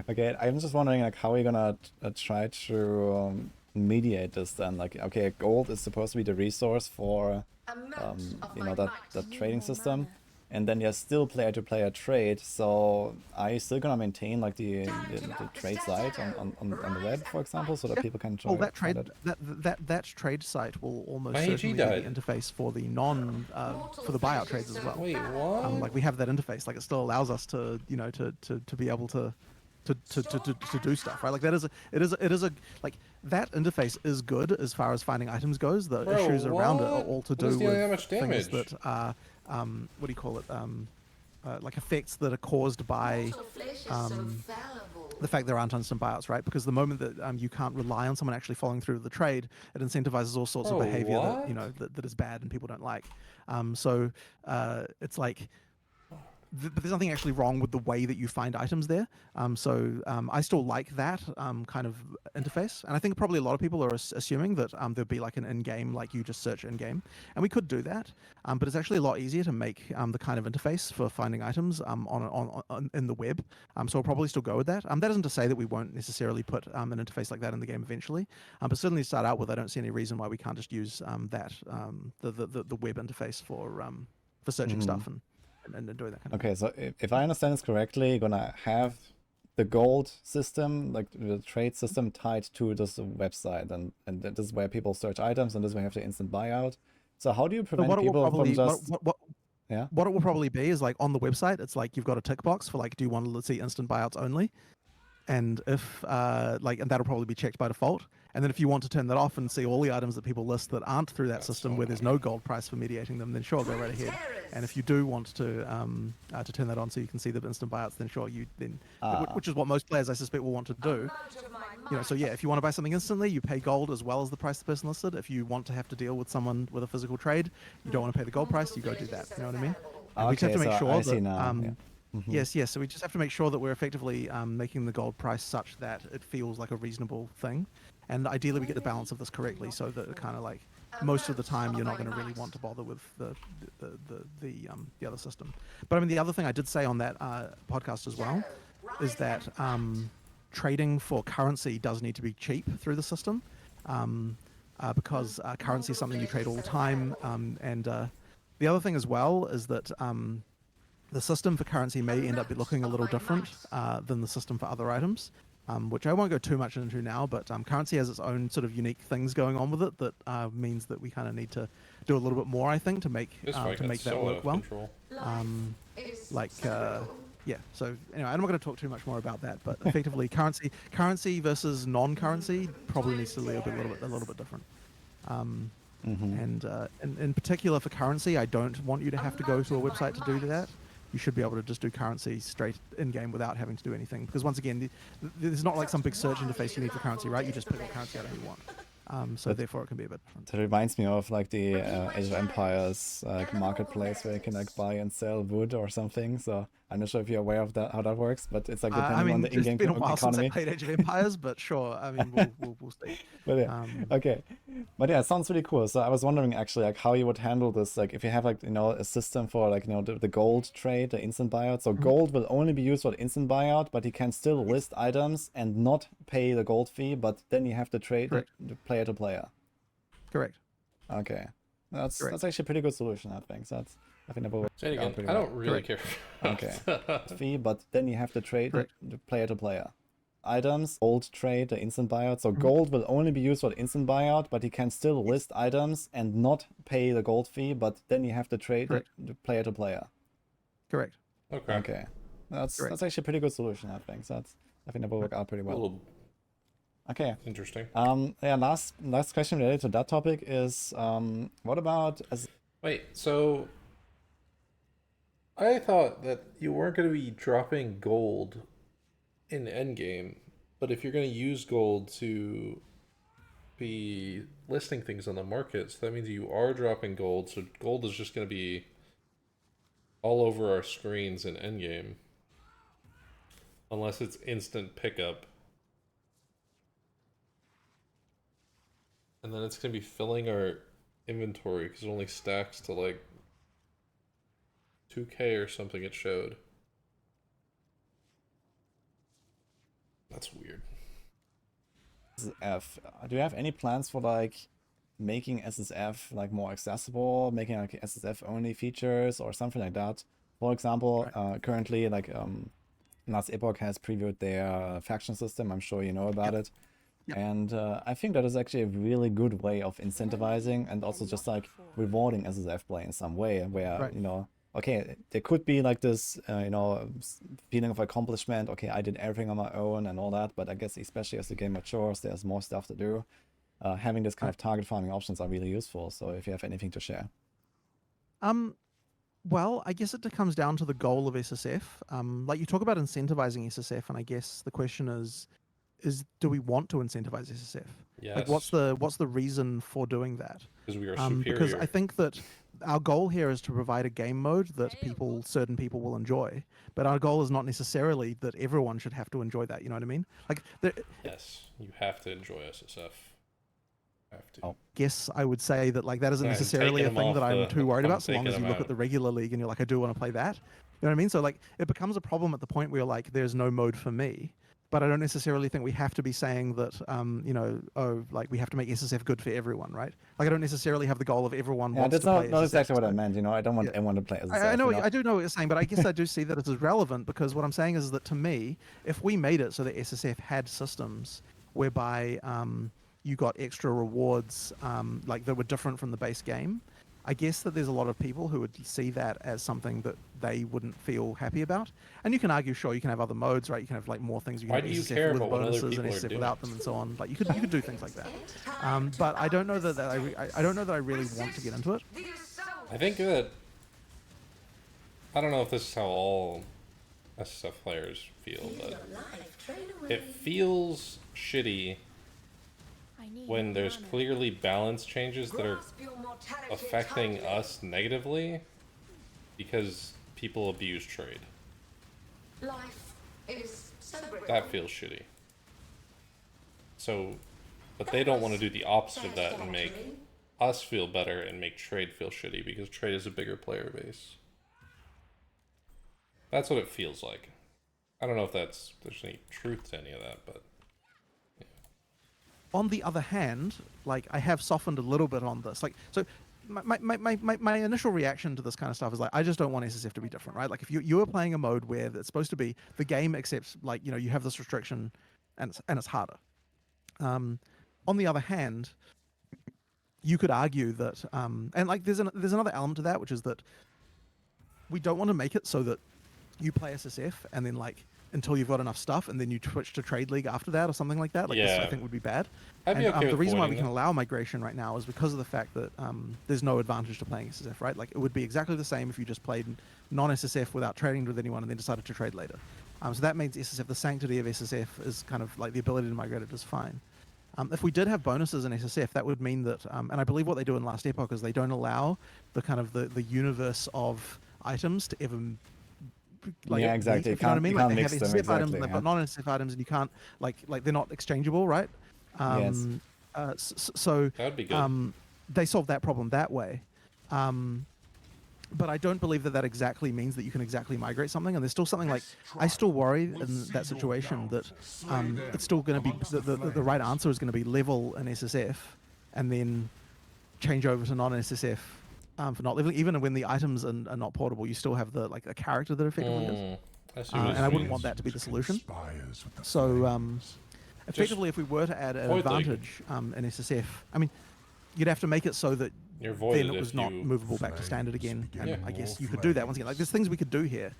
Okay, I'm just wondering, like, how are you gonna try to mediate this then? Like, okay, gold is supposed to be the resource for, you know, that trading system, and then there's still player-to-player trade. So are you still gonna maintain like the trade site on the web, for example, so that people can try? Well, that find trade it? that trade site will almost My AG certainly be died. the interface for the for the buyout trades as well. Wait, what? Like we have that interface. Like it still allows us to to be able to do stuff, right? Like it is a like that interface is good as far as finding items goes. The Bro, issues around it are what? all to What do is dealing with that much things damage? that are what do you call it? Like effects that are caused by the fact there aren't instant buyouts, right? Because the moment that you can't rely on someone actually following through with the trade, it incentivizes all sorts of Oh, behavior that what? that is bad and people don't like. So it's like. But there's nothing actually wrong with the way that you find items there. So I still like that kind of interface. And I think probably a lot of people are assuming that there'll be like an in-game, like you just search in-game. And we could do that. But it's actually a lot easier to make the kind of interface for finding items on in the web. So we'll probably still go with that. That isn't to say that we won't necessarily put an interface like that in the game eventually. But certainly to start out with, I don't see any reason why we can't just use that, the web interface for searching stuff and doing that kind of Okay, so if I understand this correctly, you're gonna have the gold system, like the trade system, tied to this website, and this is where people search items, and this is where you have the instant buyout. So how do you So prevent what it will people probably from just yeah? what it will probably be is like on the website, it's like you've got a tick box for like, do you want to see instant buyouts only? And if and that'll probably be checked by default. And then if you want to turn that off and see all the items that people list that aren't through that That's system so where there's no gold price for mediating them, then sure, go right ahead. And if you do want to turn that on so you can see the instant buyouts, then sure, which is what most players I suspect will want to do. So yeah, if you want to buy something instantly, you pay gold as well as the price the person listed. If you want to have to deal with someone with a physical trade, you don't want to pay the gold price, you go do that. You know what I mean? And we just have to make sure I see that now. Yeah. Yes. So we just have to make sure that we're effectively making the gold price such that it feels like a reasonable thing, and ideally we get the balance of this correctly, so that it kind of like most of the time you're not going to really want to bother with the other system. But I mean, the other thing I did say on that podcast as well is that trading for currency does need to be cheap through the system, because currency is something you trade all the time, and the other thing as well is that the system for currency may end up looking a little different than the system for other items, which I won't go too much into now, but currency has its own sort of unique things going on with it that means that we kind of need to do a little bit more, I think, to make that work well. Yeah, so anyway, I'm not going to talk too much more about that, but effectively currency versus non-currency probably needs to be a little bit different. And in particular for currency, I don't want you to have to go to a website to do that. You should be able to just do currency straight in game without having to do anything. Because once again, there's not like some big search interface you need for currency, right? You just pick what currency item you want. So therefore, it can be a bit different. That reminds me of like the Age of Empires marketplace where you can like buy and sell wood or something. So I'm not sure if you're aware of that, how that works, but it's like depending on the in-game it's been a while economy. since I played Age of Empires, but sure. I mean, we'll see. But yeah, okay. But yeah, it sounds really cool. So I was wondering actually like how you would handle this, like if you have like a system for like the gold trade, the instant buyout. So gold will only be used for the instant buyout, but you can still list items and not pay the gold fee, but then you have to trade the player to player. Correct. Okay, that's actually a pretty good solution, I think. So I think that will work. Say it again. I don't really care. Okay, fee, but then you have to trade the player to player. Items, gold trade, the instant buyout. So gold will only be used for the instant buyout, but you can still list items and not pay the gold fee, but then you have to trade the player to player. Correct. Okay. Okay, that's actually a pretty good solution, I think. So I think that will work out pretty well. Okay. Interesting. Yeah. Last question related to that topic is what about Wait, so I thought that you weren't going to be dropping gold in endgame, but if you're going to use gold to be listing things on the markets, that means you are dropping gold, so gold is just going to be all over our screens in endgame. Unless it's instant pickup. And then it's going to be filling our inventory because it only stacks to like 2K or something it showed. That's weird. SSF. Do you have any plans for like making SSF like more accessible, making like SSF only features or something like that? For example, currently like Last Epoch has previewed their faction system. I'm sure you know about it. And I think that is actually a really good way of incentivizing and also just like rewarding SSF play in some way where, okay, there could be like this, feeling of accomplishment. Okay, I did everything on my own and all that. But I guess especially as the game matures, there's more stuff to do. Having this kind of target farming options are really useful. So if you have anything to share. Well, I guess it comes down to the goal of SSF. Like you talk about incentivizing SSF, and I guess the question is do we want to incentivize SSF? Yes. Like what's the reason for doing that? Because we are superior. Because I think that our goal here is to provide a game mode that certain people will enjoy, but our goal is not necessarily that everyone should have to enjoy that. You know what I mean? Like, yes, you have to enjoy SSF. Have to. Guess I would say that like that isn't necessarily a thing that I'm too worried about. So long as you look at the regular league and you're like, I do want to play that. You know what I mean? So like, it becomes a problem at the point where you're like, there's no mode for me. but I don't necessarily think we have to be saying that, you know, oh, like we have to make SSF good for everyone, right? Like I don't necessarily have the goal of everyone Yeah, wants that's to play not SSF. exactly what I so- meant. You know, I don't want Yeah. everyone to play as I know, I do know what you're saying, but I guess I do see that as relevant because what I'm saying is that to me, if we made it so that SSF had systems whereby you got extra rewards like that were different from the base game, I guess that there's a lot of people who would see that as something that they wouldn't feel happy about. And you can argue, sure, you can have other modes, right? You can have like more things. You can Why have do you SSF care with about what other bonuses and people are SSF doing? without them, and so on. Like you could do things like that. But I don't know that I don't know that I really want to get into it. I think that I don't know if this is how all SSF players feel, but it feels shitty when there's clearly balance changes that are affecting us negatively because people abuse trade. That feels shitty. So, but they don't want to do the opposite of that and make us feel better and make trade feel shitty because trade is a bigger player base. That's what it feels like. I don't know if there's any truth to any of that, but On the other hand, like I have softened a little bit on this. Like so my initial reaction to this kind of stuff is like I just don't want SSF to be different, right? Like if you are playing a mode where it's supposed to be the game accepts like, you know, you have this restriction and it's harder. On the other hand, you could argue that and like there's another element to that, which is that we don't want to make it so that you play SSF and then like until you've got enough stuff and then you switch to Trade League after that or something like that. Like this Yeah. I think would be bad. I'd be And, okay the with reason why we voiding can it. allow migration right now is because of the fact that there's no advantage to playing SSF, right? Like it would be exactly the same if you just played non-SSF without trading with anyone and then decided to trade later. So that means SSF, the sanctity of SSF is kind of like the ability to migrate it is fine. If we did have bonuses in SSF, that would mean that, and I believe what they do in Last Epoch is they don't allow the kind of the universe of items to ever like Yeah, exactly. if you know what I mean, You like can't they have mix them, SSF items exactly, and they've yeah. got non-SSF items, and you can't like they're not exchangeable, right? Yes. So That would be good. they solve that problem that way. But I don't believe that exactly means that you can exactly migrate something. And there's still something like I still worry in that situation that it's still going to be the right answer is going to be level an SSF and then change over to non-SSF for not leveling. Even when the items are not portable, you still have the like a character that effectively is. I see what And I you wouldn't mean. want that to be the solution. Conspires with the So flames. effectively, if we were to add an void league. advantage in SSF, I mean, you'd have to make it so that You're voided then it was if not you movable back to standard again. And Yeah. I guess you could do that once again. Like there's things we could do here.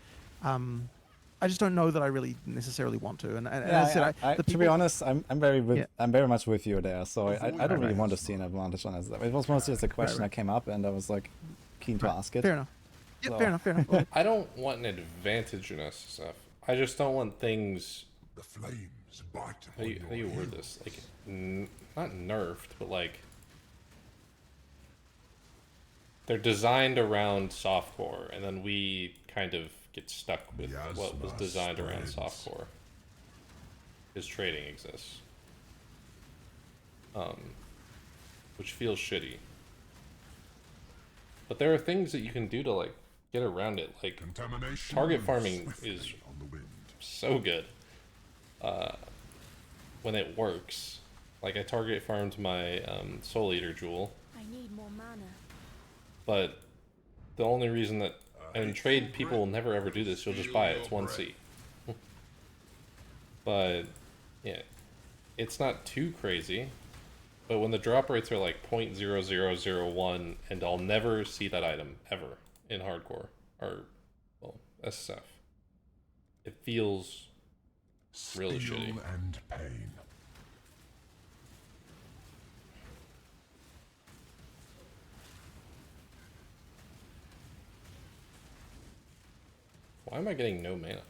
I just don't know that I really necessarily want to. And Yeah, as I said, I, the to be people- honest, I'm very Yeah. I'm very much with you there. So I don't really right. want to see an advantage on it. It was mostly just a question right. that came up, and I was like keen to ask it. Fair enough. Yeah, So- fair enough. Fair enough. Well, I don't want an advantage in SSF. I just don't want things. The flames bite How upon do you your word heel. this? Like, not nerfed, but like they're designed around softcore, and then we kind of get stuck with what was designed around softcore. Because trading exists, which feels shitty. But there are things that you can do to like get around it, like Contamination target moves farming swiftly is on the wind. so good when it works. Like I target farmed my Soul Eater Jewel, I need more mana. but the only reason that and in trade people will never ever do this. You'll just buy it. It's 1C. But yeah, it's not too crazy. But when the drop rates are like 0.0001, and I'll never see that item ever in hardcore or well SSF, it feels really Steel shitty. and pain. Why am I getting no mana?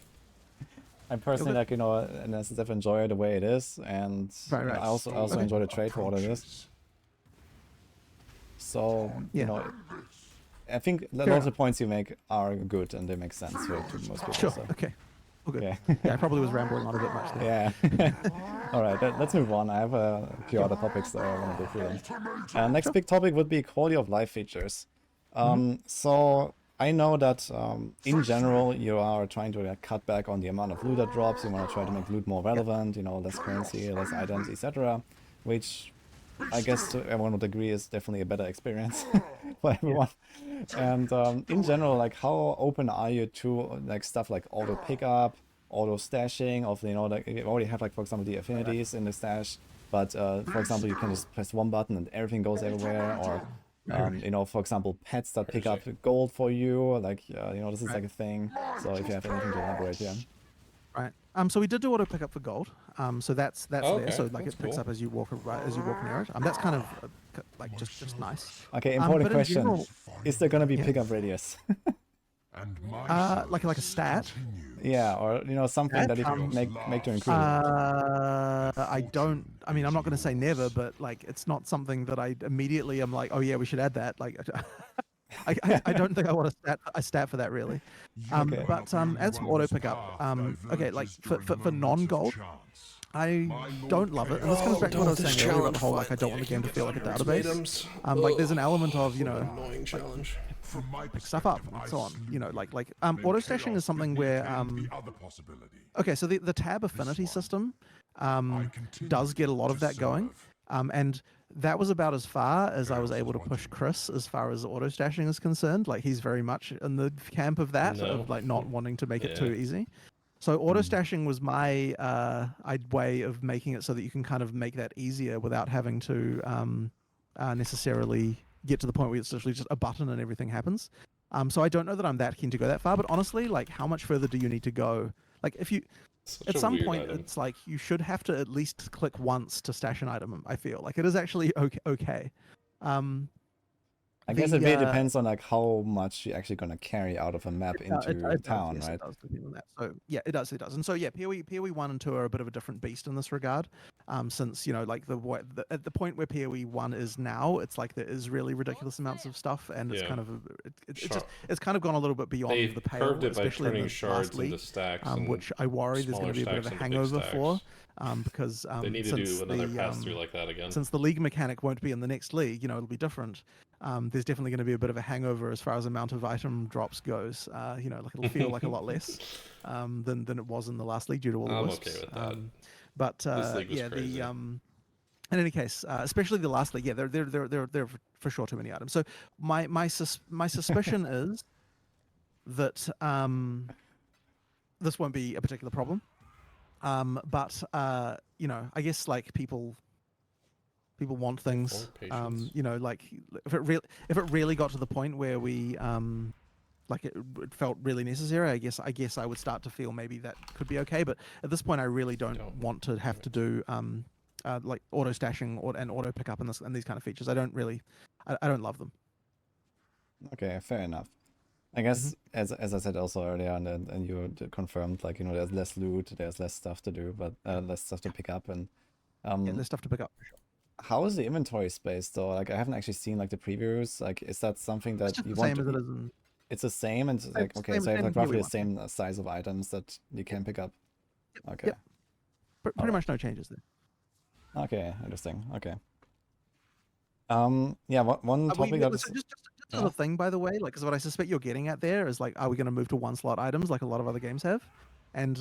I personally like in SSF enjoy it the way it is, and Right, right. I also Okay. enjoy the trade for what it is. Approaches. So Yeah. you know, I think a lot Fair of the points you make are good and they make sense to most people. sure. So. Okay. Okay. Yeah. Yeah, I probably was rambling on a bit much there. Yeah. All right, let's move on. I have a few other topics that I want to go through. Them. Next big topic would be quality of life features. So I know that in general you are trying to cut back on the amount of loot that drops. You want to try to make loot more relevant, you know, less currency, less items, etc. Which I guess everyone would agree is definitely a better experience for everyone. And in general, like how open are you to like stuff like auto pickup, auto stashing of, you know, like you already have like, for example, the affinities in the stash, but for example, you can just press one button and everything goes everywhere, or you know, for example, pets that pick up gold for you, like you know, this is like a thing. So if you have anything to elaborate here. Right. So we did do auto pickup for gold. So that's Oh, there. okay. So like That's it picks cool. up as you walk near it. That's kind of like just nice. Okay, important But in question: general, is there gonna be yeah. pickup radius? And my like a stat. Yeah, or you know, something that you can make to include. I don't. I mean, I'm not going to say never, but like, it's not something that I immediately am like, oh yeah, we should add that. Like, I don't think I want a stat for that really. Okay. But as for auto pickup, okay, like for non-gold, I don't love it, and this comes back to what I was saying earlier about the whole like I don't want the game to feel like a database. Like there's an element of, you know, annoying challenge. pick stuff up and so on. You know, like auto stashing is something where okay, so the tab affinity system does get a lot of that going, and that was about as far as I was able to push Chris as far as auto stashing is concerned. Like he's very much in the camp of that, No. of like not wanting to make it Yeah. too easy. So auto stashing was my way of making it so that you can kind of make that easier without having to necessarily get to the point where it's literally just a button and everything happens. So I don't know that I'm that keen to go that far, but honestly, like how much further do you need to go? Like if you Such at a some weird point item. it's like you should have to at least click once to stash an item. I feel like it is actually okay. I guess it really The, depends on like how much you're actually gonna carry out of a map into it town, does, yes, right? It does depend on that. So yeah, it does. And so yeah, PoE 1 and 2 are a bit of a different beast in this regard. Since you know, like at the point where PoE 1 is now, it's like there is really ridiculous amounts of stuff, and it's Yeah. kind of it's kind of gone a little bit beyond They the pale, curved it by especially in turning the shards last league, into stacks, and which I worry there's going to be a bit of a stacks into big hangover for, stacks. because They need to since do another the, pass through like that again. since the league mechanic won't be in the next league, you know, it'll be different. There's definitely going to be a bit of a hangover as far as amount of item drops goes. You know, like it'll feel like a lot less than it was in the last league due to all the I'm wisps. okay with that. But This league was yeah, crazy. in any case, especially the last league, yeah, there for sure too many items. So my suspicion is that this won't be a particular problem. But you know, I guess like people want things. patience. You know, like if it really got to the point where we like it felt really necessary, I guess I would start to feel maybe that could be okay. But at this point, I really don't want to have to do like auto stashing and auto pickup and these kind of features. I don't love them. Okay, fair enough. I guess as I said also earlier, and you confirmed, like, you know, there's less loot, there's less stuff to do, but less stuff to pick up, and Yeah, there's stuff to pick up for sure. how is the inventory space though? Like, I haven't actually seen like the previews. Like, is that something It's that just you the want same to? as it is in. It's the same, and it's like, It's okay, same- so you have same like roughly PoE the 1. same size of items that you can pick up. Okay. Yep. Pretty Alright. much no changes there. Okay, interesting. Okay. Yeah, one topic that is Just another thing, by the way, like, because what I suspect you're getting at there is like, are we going to move to one slot items like a lot of other games have? And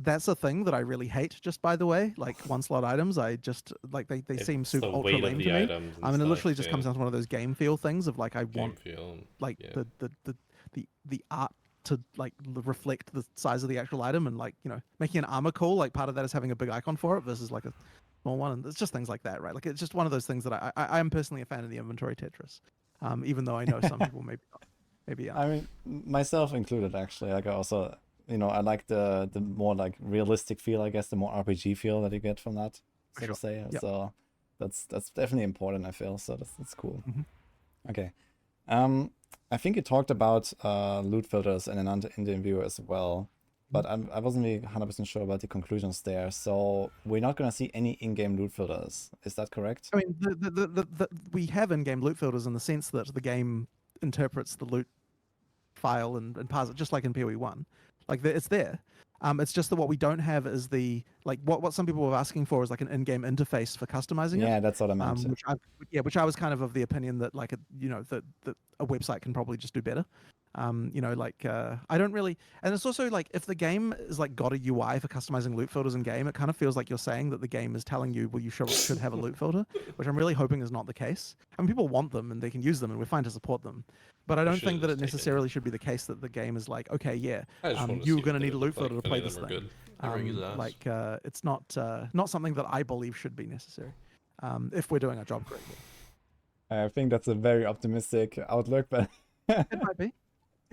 that's a thing that I really hate. Just by the way, like one slot items, I just like they seem It's super the ultra weight lame of to the me. items. I mean, it literally just comes down to one of those game feel things of like I want feel. like Yeah. the art to like reflect the size of the actual item, and like, you know, making an armor cool, like part of that is having a big icon for it versus like a small one, and it's just things like that, right? Like it's just one of those things that I am personally a fan of the inventory Tetris, even though I know some people maybe not. Maybe I mean, myself included, actually. Like, I also, you know, I like the more like realistic feel, I guess, the more RPG feel that you get from that, so to say. Yep. So that's definitely important, I feel. So that's cool. Mhm. Okay. I think you talked about loot filters in an interview as well, but I wasn't really 100% sure about the conclusions there. So we're not gonna see any in-game loot filters. Is that correct? I mean, we have in-game loot filters in the sense that the game interprets the loot file and parse it just like in PoE 1. Like it's there. It's just that what we don't have is the like what some people were asking for is like an in-game interface for customizing it. Yeah, that's what I meant. Which I was kind of the opinion that like that a website can probably just do better. I don't really, and it's also like if the game is like got a UI for customizing loot filters in game, it kind of feels like you're saying that the game is telling you, well, you should have a loot filter, which I'm really hoping is not the case. I mean, people want them and they can use them, and we're fine to support them, but I don't think that it necessarily should be the case that the game is like, okay, yeah, you're going to need a loot filter to play this thing. It's not something that I believe should be necessary if we're doing our job correctly. I think that's a very optimistic outlook, but it might be.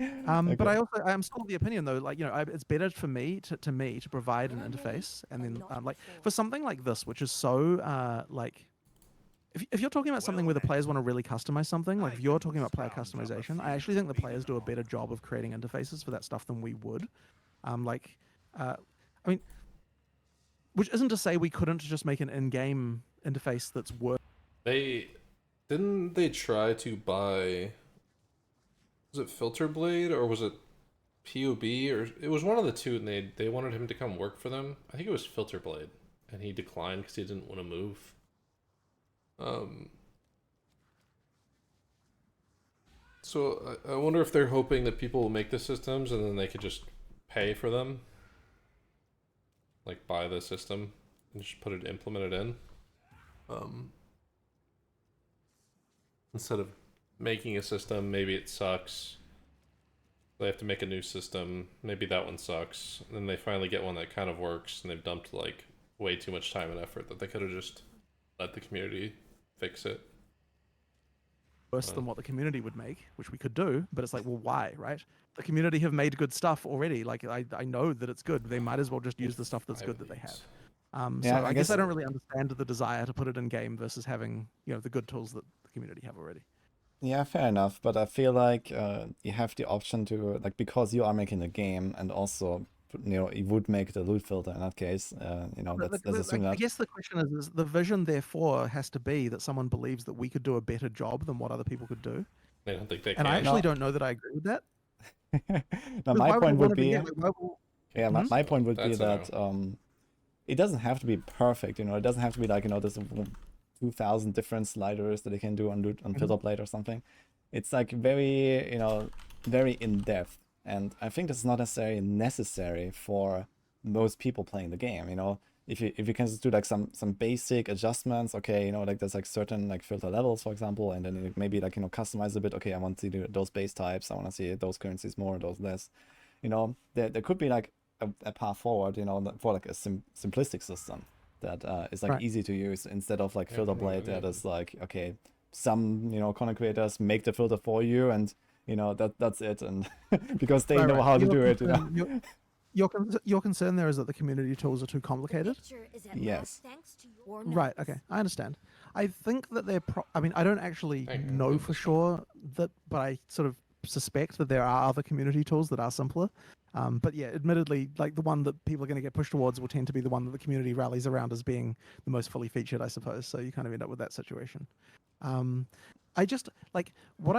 Okay. But I am still of the opinion though, like, it's better for me to provide an interface, and then like for something like this, which is so like, if you're talking about something where the players want to really customize something, like if you're talking about player customization, I actually think the players do a better job of creating interfaces for that stuff than we would. I mean, which isn't to say we couldn't just make an in-game interface that's worth. Didn't they try to buy? Was it Filter Blade or was it POB, or it was one of the two, and they wanted him to come work for them. I think it was Filter Blade, and he declined because he didn't want to move. So I wonder if they're hoping that people will make the systems and then they could just pay for them, like buy the system and just implement it in, instead of making a system. Maybe it sucks, they have to make a new system, maybe that one sucks, and then they finally get one that kind of works, and they've dumped like way too much time and effort that they could have just let the community fix it. Worse than what the community would make, which we could do, but it's like, well, why, right? The community have made good stuff already. Like, I know that it's good. They might as well just use the stuff that's good that they have. So I guess I don't really understand the desire to put it in game versus having, the good tools that the community have already. Yeah, fair enough. But I feel like you have the option to, like, because you are making the game, and also, you would make the loot filter in that case. That's assuming I guess the question is the vision, therefore, has to be that someone believes that we could do a better job than what other people could do. I don't think they can. And I actually don't know that I agree with that. Now, my point would be, my point would be that it doesn't have to be perfect. It doesn't have to be like, there's 2,000 different sliders that you can do on Filter Blade or something. It's like very, very in depth. And I think that's not necessary for most people playing the game. If you can just do like some basic adjustments, okay, like there's like certain like filter levels, for example, and then maybe like customize a bit. Okay, I want to see those base types. I want to see those currencies more, those less. There could be like a path forward, for like a simplistic system that is like easy to use, instead of like Filter Blade that is like, okay, some content creators make the filter for you, and that's it, and because they know how to do it. Your concern there is that the community tools are too complicated. Yes. Right. Okay, I understand. I think that they're. I don't actually know for sure that, but I sort of suspect that there are other community tools that are simpler. But yeah, admittedly, like the one that people are going to get pushed towards will tend to be the one that the community rallies around as being the most fully featured, I suppose. So you kind of end up with that situation. I just like what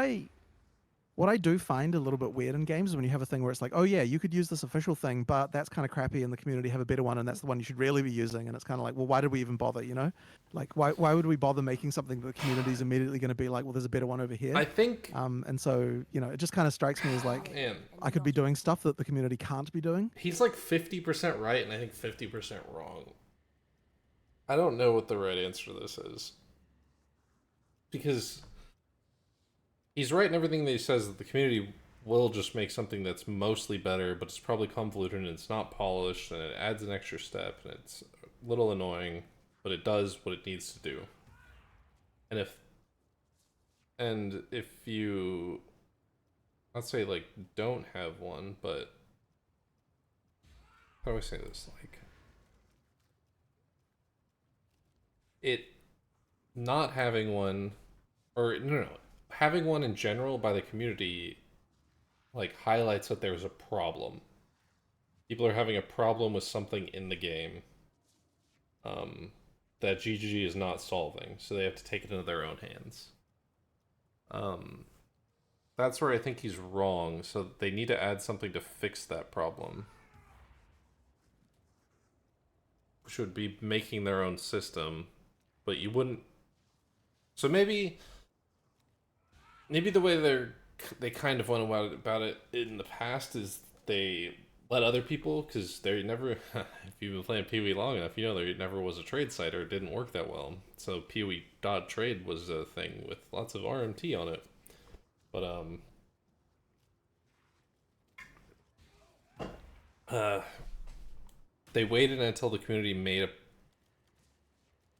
I do find a little bit weird in games is when you have a thing where it's like, oh yeah, you could use this official thing, but that's kind of crappy, and the community have a better one, and that's the one you should really be using. And it's kind of like, well, why did we even bother? Like why would we bother making something that the community is immediately going to be like, well, there's a better one over here. I think. And so it just kind of strikes me as like, man, I could be doing stuff that the community can't be doing. He's like 50% right, and I think 50% wrong. I don't know what the right answer to this is, because he's right in everything that he says, that the community will just make something that's mostly better, but it's probably convoluted and it's not polished, and it adds an extra step, and it's a little annoying, but it does what it needs to do. And if you, let's say, like, don't have one, but how do I say this? Like, it not having one, or no, having one in general by the community, like, highlights that there's a problem. People are having a problem with something in the game that GGG is not solving, so they have to take it into their own hands. That's where I think he's wrong, so they need to add something to fix that problem. should be making their own system, but you wouldn't. So maybe the way they kind of went about it in the past is they let other people, because they never. If you've been playing PoE long enough, you know there never was a trade site, or it didn't work that well. So PoE.trade was a thing with lots of RMT on it, but they waited until the community made a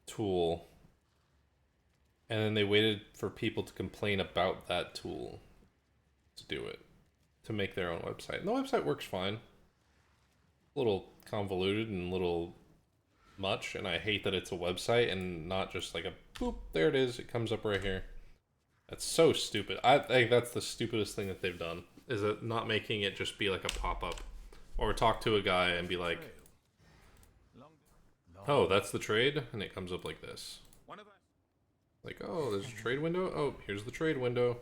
tool, and then they waited for people to complain about that tool to do it, to make their own website. And the website works fine. A little convoluted and a little much, and I hate that it's a website and not just like a boop, there it is, it comes up right here. That's so stupid. I think that's the stupidest thing that they've done, is it not making it just be like a pop-up. Or talk to a guy and be like, oh, that's the trade? And it comes up like this. Like, oh, there's a trade window? Oh, here's the trade window.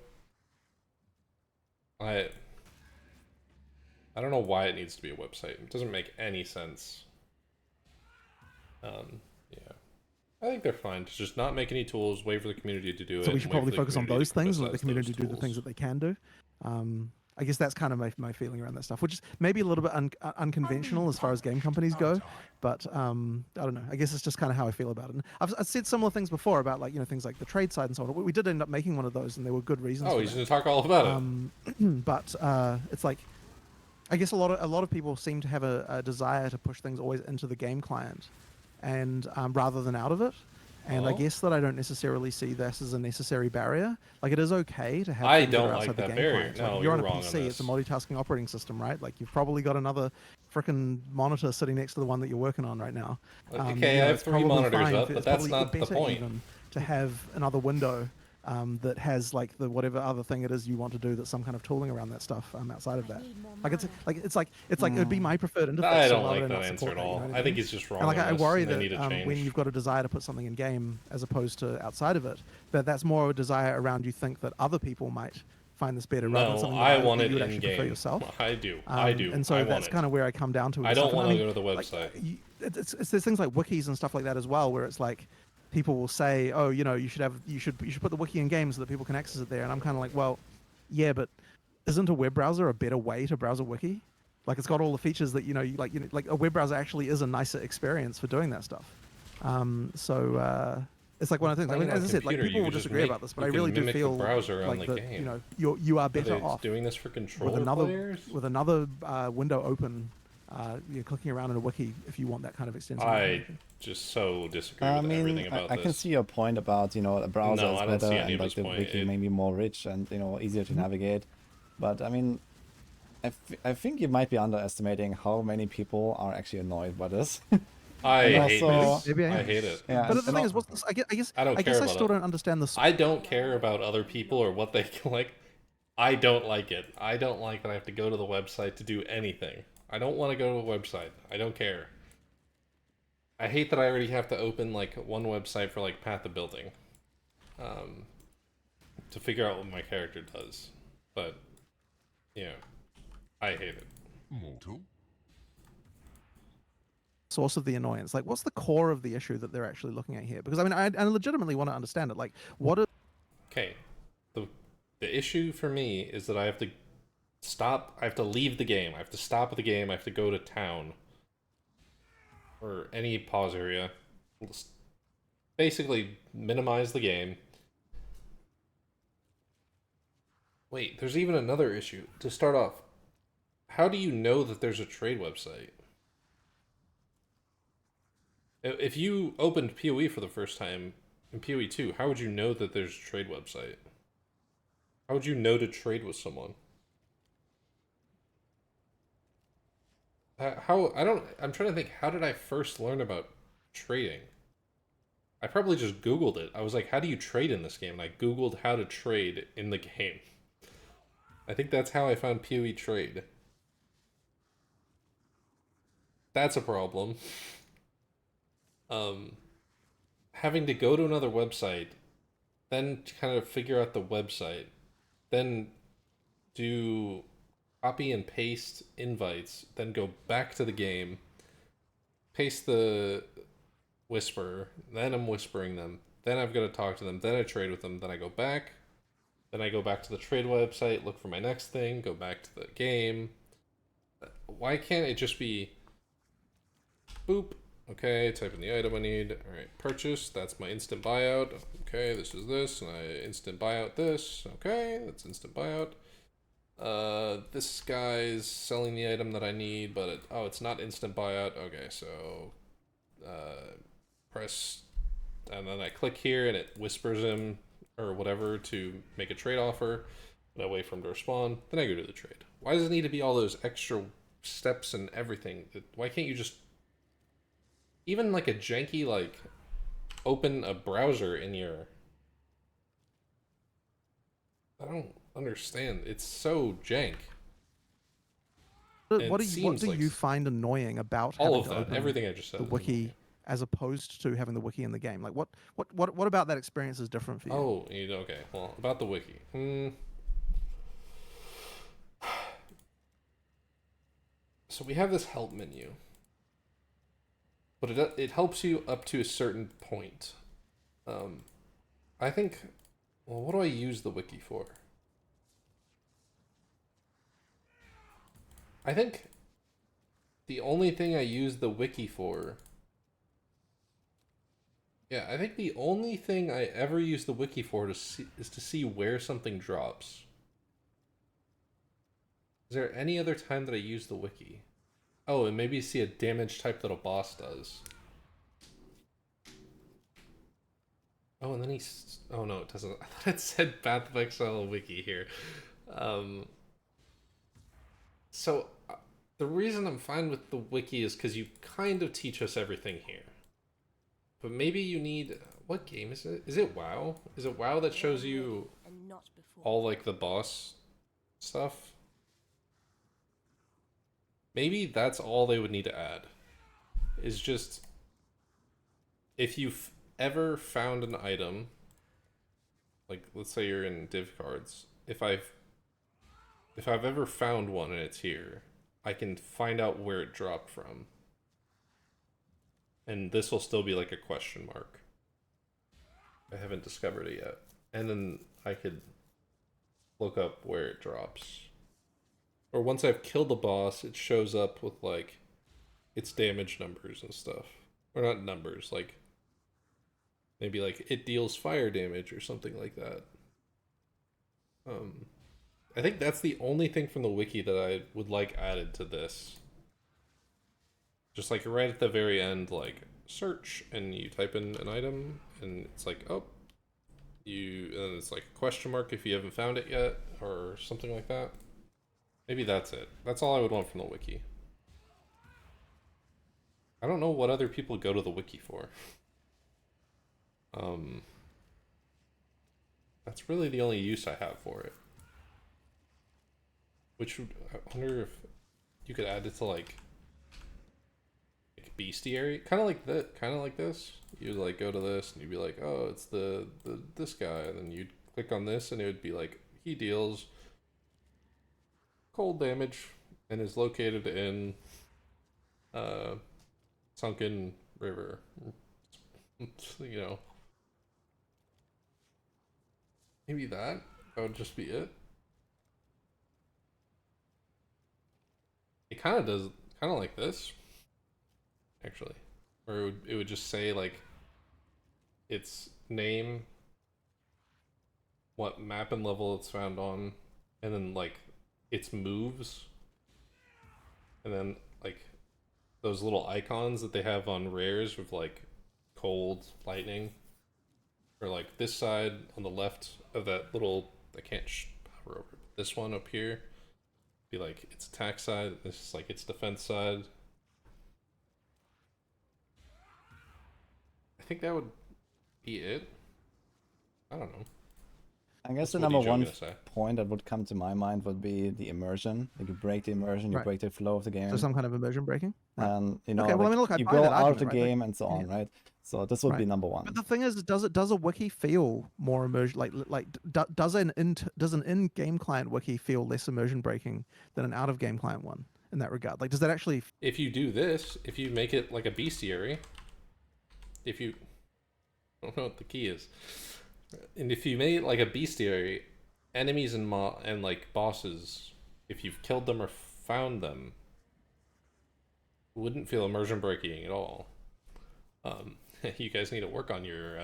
I don't know why it needs to be a website. It doesn't make any sense. Yeah. I think they're fine. Just not make any tools, wait for the community to do it. So we should probably focus on those things, and let the community do the tools. things that they can do. I guess that's kind of my feeling around that stuff, which is maybe a little bit unconventional as far as game companies go, but I don't know. I guess it's just kind of how I feel about it. And I've said similar things before about, like, you know, things like the trade side and so on. We did end up making one of those, and there were good reasons. Oh, he's going to talk all about it. But it's like, I guess a lot of people seem to have a desire to push things always into the game client, and rather than out of it. And I guess that I don't necessarily see this as a necessary barrier. Like, it is okay to have I things that don't are like outside the that game barrier. client. No, Like, you're you're on a wrong on PC, it's a this. multitasking operating system, right? Like, you've probably got another freaking monitor sitting next to the one that you're working on right now. Okay, you know, I have it's 3 probably monitors fine up, if- but it's that's probably not the better point. even to have another window that has, like, the whatever other thing it is you want to do, that's some kind of tooling around that stuff outside of that. Like, it's like it'd be my preferred interface. I so don't why would like not that answer support at that, you all. know what I think mean? he's just wrong And like, on I this, worry and they that need to change. when you've got a desire to put something in game as opposed to outside of it, that's more a desire around you think that other people might find this better rather than No, something I that want you it would in actually prefer game. yourself. I do. I do. And so I want that's it. kind of where I come down to it. I don't want to mean, go to the like, website. there's things like wikis and stuff like that as well, where it's like people will say, oh, you know, you should put the wiki in game so that people can access it there. And I'm kind of like, well, yeah, but isn't a web browser a better way to browse a wiki? Like, it's got all the features that, like a web browser actually is a nicer experience for doing that stuff. It's like one of the things. I mean, Playing on as I a said, like, computer, people you will could just disagree make- about this, but you I can really do mimic the feel browser on like the that, game. you are Are better they off doing this for with controller another players? window open. You're clicking around in a wiki if you want that kind of extensive I information. just so disagree I with everything mean, about I this. can see your point about, a browser No, is I don't better see any and of like his the point. wiki maybe more rich and, easier to navigate. But I mean, I think you might be underestimating how many people are actually annoyed by this. I And hate also- this. Maybe I I am. hate it. Yeah, But and- the thing and is, what's this? I guess I don't I care guess I about still it. don't understand this. I don't care about other people or what they like. I don't like it. I don't like that I have to go to the website to do anything. I don't want to go to a website. I don't care. I hate that I already have to open like one website for like Path of Building, to figure out what my character does. But yeah, I hate it. Mortal. Source of the annoyance. Like, what's the core of the issue that they're actually looking at here? Because I mean, I legitimately want to understand it. Like, what is Okay, the issue for me is that I have to stop. I have to leave the game. I have to stop the game. I have to go to town or any pause area. Basically, minimize the game. Wait, there's even another issue. To start off, how do you know that there's a trade website? If you opened PoE for the first time in PoE2, how would you know that there's a trade website? How would you know to trade with someone? I'm trying to think, how did I first learn about trading? I probably just Googled it. I was like, how do you trade in this game? And I Googled how to trade in the game. I think that's how I found PoE trade. That's a problem. Having to go to another website, then kind of figure out the website, then do copy and paste invites, then go back to the game, paste the whisper, then I'm whispering them, then I've got to talk to them, then I trade with them, then I go back, then I go back to the trade website, look for my next thing, go back to the game. Why can't it just be boop? Okay, type in the item I need. All right, purchase. That's my instant buyout. Okay, this is this, and I instant buyout this. Okay, that's instant buyout. This guy's selling the item that I need, but it's not instant buyout. Okay, so press, and then I click here, and it whispers him or whatever to make a trade offer. And I wait for him to respond. Then I go to the trade. Why does it need to be all those extra steps and everything? Why can't you just even like a janky like open a browser in your? I don't understand. It's so jank. What It do you seems like find annoying about all having of to that, open everything I just said. the is wiki annoying. as opposed to having the wiki in the game? Like what about that experience is different for you? Oh, okay. Well, about the wiki. So we have this help menu, but it helps you up to a certain point. I think. Well, what do I use the wiki for? I think the only thing I use the wiki for. Yeah, I think the only thing I ever use the wiki for is to see where something drops. Is there any other time that I use the wiki? Oh, and maybe see a damage type that a boss does. Oh, and then he's... Oh, no, it doesn't. I thought it said Path of Exile wiki here. So, the reason I'm fine with the wiki is because you kind of teach us everything here. But maybe you need... What game is it? Is it WoW? Is it WoW that shows you all, like, the boss stuff? Maybe that's all they would need to add. Is just... If you've ever found an item... Like, let's say you're in div cards. If I've ever found one and it's here, I can find out where it dropped from. And this will still be like a question mark. I haven't discovered it yet. And then I could look up where it drops. Or once I've killed the boss, it shows up with like its damage numbers and stuff. Or not numbers, like maybe like it deals fire damage or something like that. I think that's the only thing from the wiki that I would like added to this. Just like right at the very end, like search, and you type in an item, and it's like, oh, and it's like a question mark if you haven't found it yet, or something like that. Maybe that's it. That's all I would want from the wiki. I don't know what other people go to the wiki for. That's really the only use I have for it. Which I wonder if you could add it to like bestiary, kind of like that, kind of like this. You'd like go to this and you'd be like, oh, it's the this guy, and then you'd click on this and it would be like he deals cold damage and is located in Sunken River. You know, maybe that would just be it. It kind of does, kind of like this, actually, or it would just say like its name, what map and level it's found on, and then like its moves, and then like those little icons that they have on rares with like cold, lightning, or like this side on the left of that little, I can't hover over, this one up here, be like its attack side, this is like its defense side. I think that would be it. I don't know. I guess What's the number Wudijo one gonna say? point that would come to my mind would be the immersion. Like you break the immersion, you Right. break the flow of the game. So some kind of immersion breaking. Right. And you know, Okay, well, I mean, look, I you buy go that out of the argument, right? game and so on, right? So this would be Right. number one. But the thing is, does a wiki feel more immersion? Does an in-game client wiki feel less immersion breaking than an out-of-game client one in that regard? Like, does that actually? If you do this, if you make it like a bestiary, if you I don't know what the key is, and if you made like a bestiary, enemies and like bosses, if you've killed them or found them, wouldn't feel immersion breaking at all. You guys need to work on your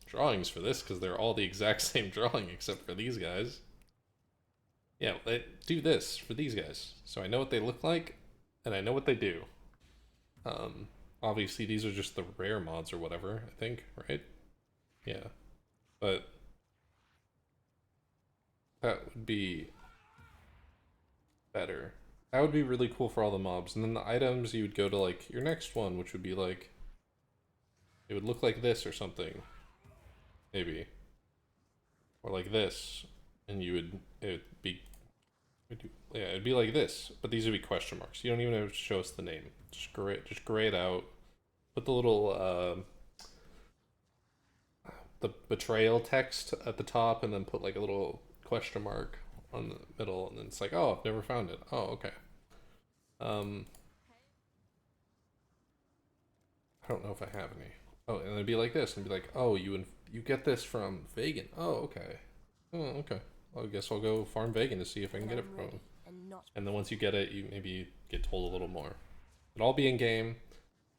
drawings for this because they're all the exact same drawing except for these guys. Yeah, do this for these guys, so I know what they look like, and I know what they do. Obviously these are just the rare mods or whatever, I think, right? Yeah. But that would be better. That would be really cool for all the mobs. And then the items, you would go to like your next one, which would be like, it would look like this or something. Maybe. Or like this. And it'd be like this, but these would be question marks. You don't even have to show us the name. Just gray it out. Put the little the betrayal text at the top, and then put like a little question mark on the middle, and then it's like, oh, I've never found it. Oh, okay. I don't know if I have any. Oh, and it'd be like this, and be like, oh, you get this from Vegan. Oh, okay. Oh, okay. Well, I guess I'll go farm Vegan to see if I can get it from him. And then once you get it, you maybe get told a little more. It'd all be in game.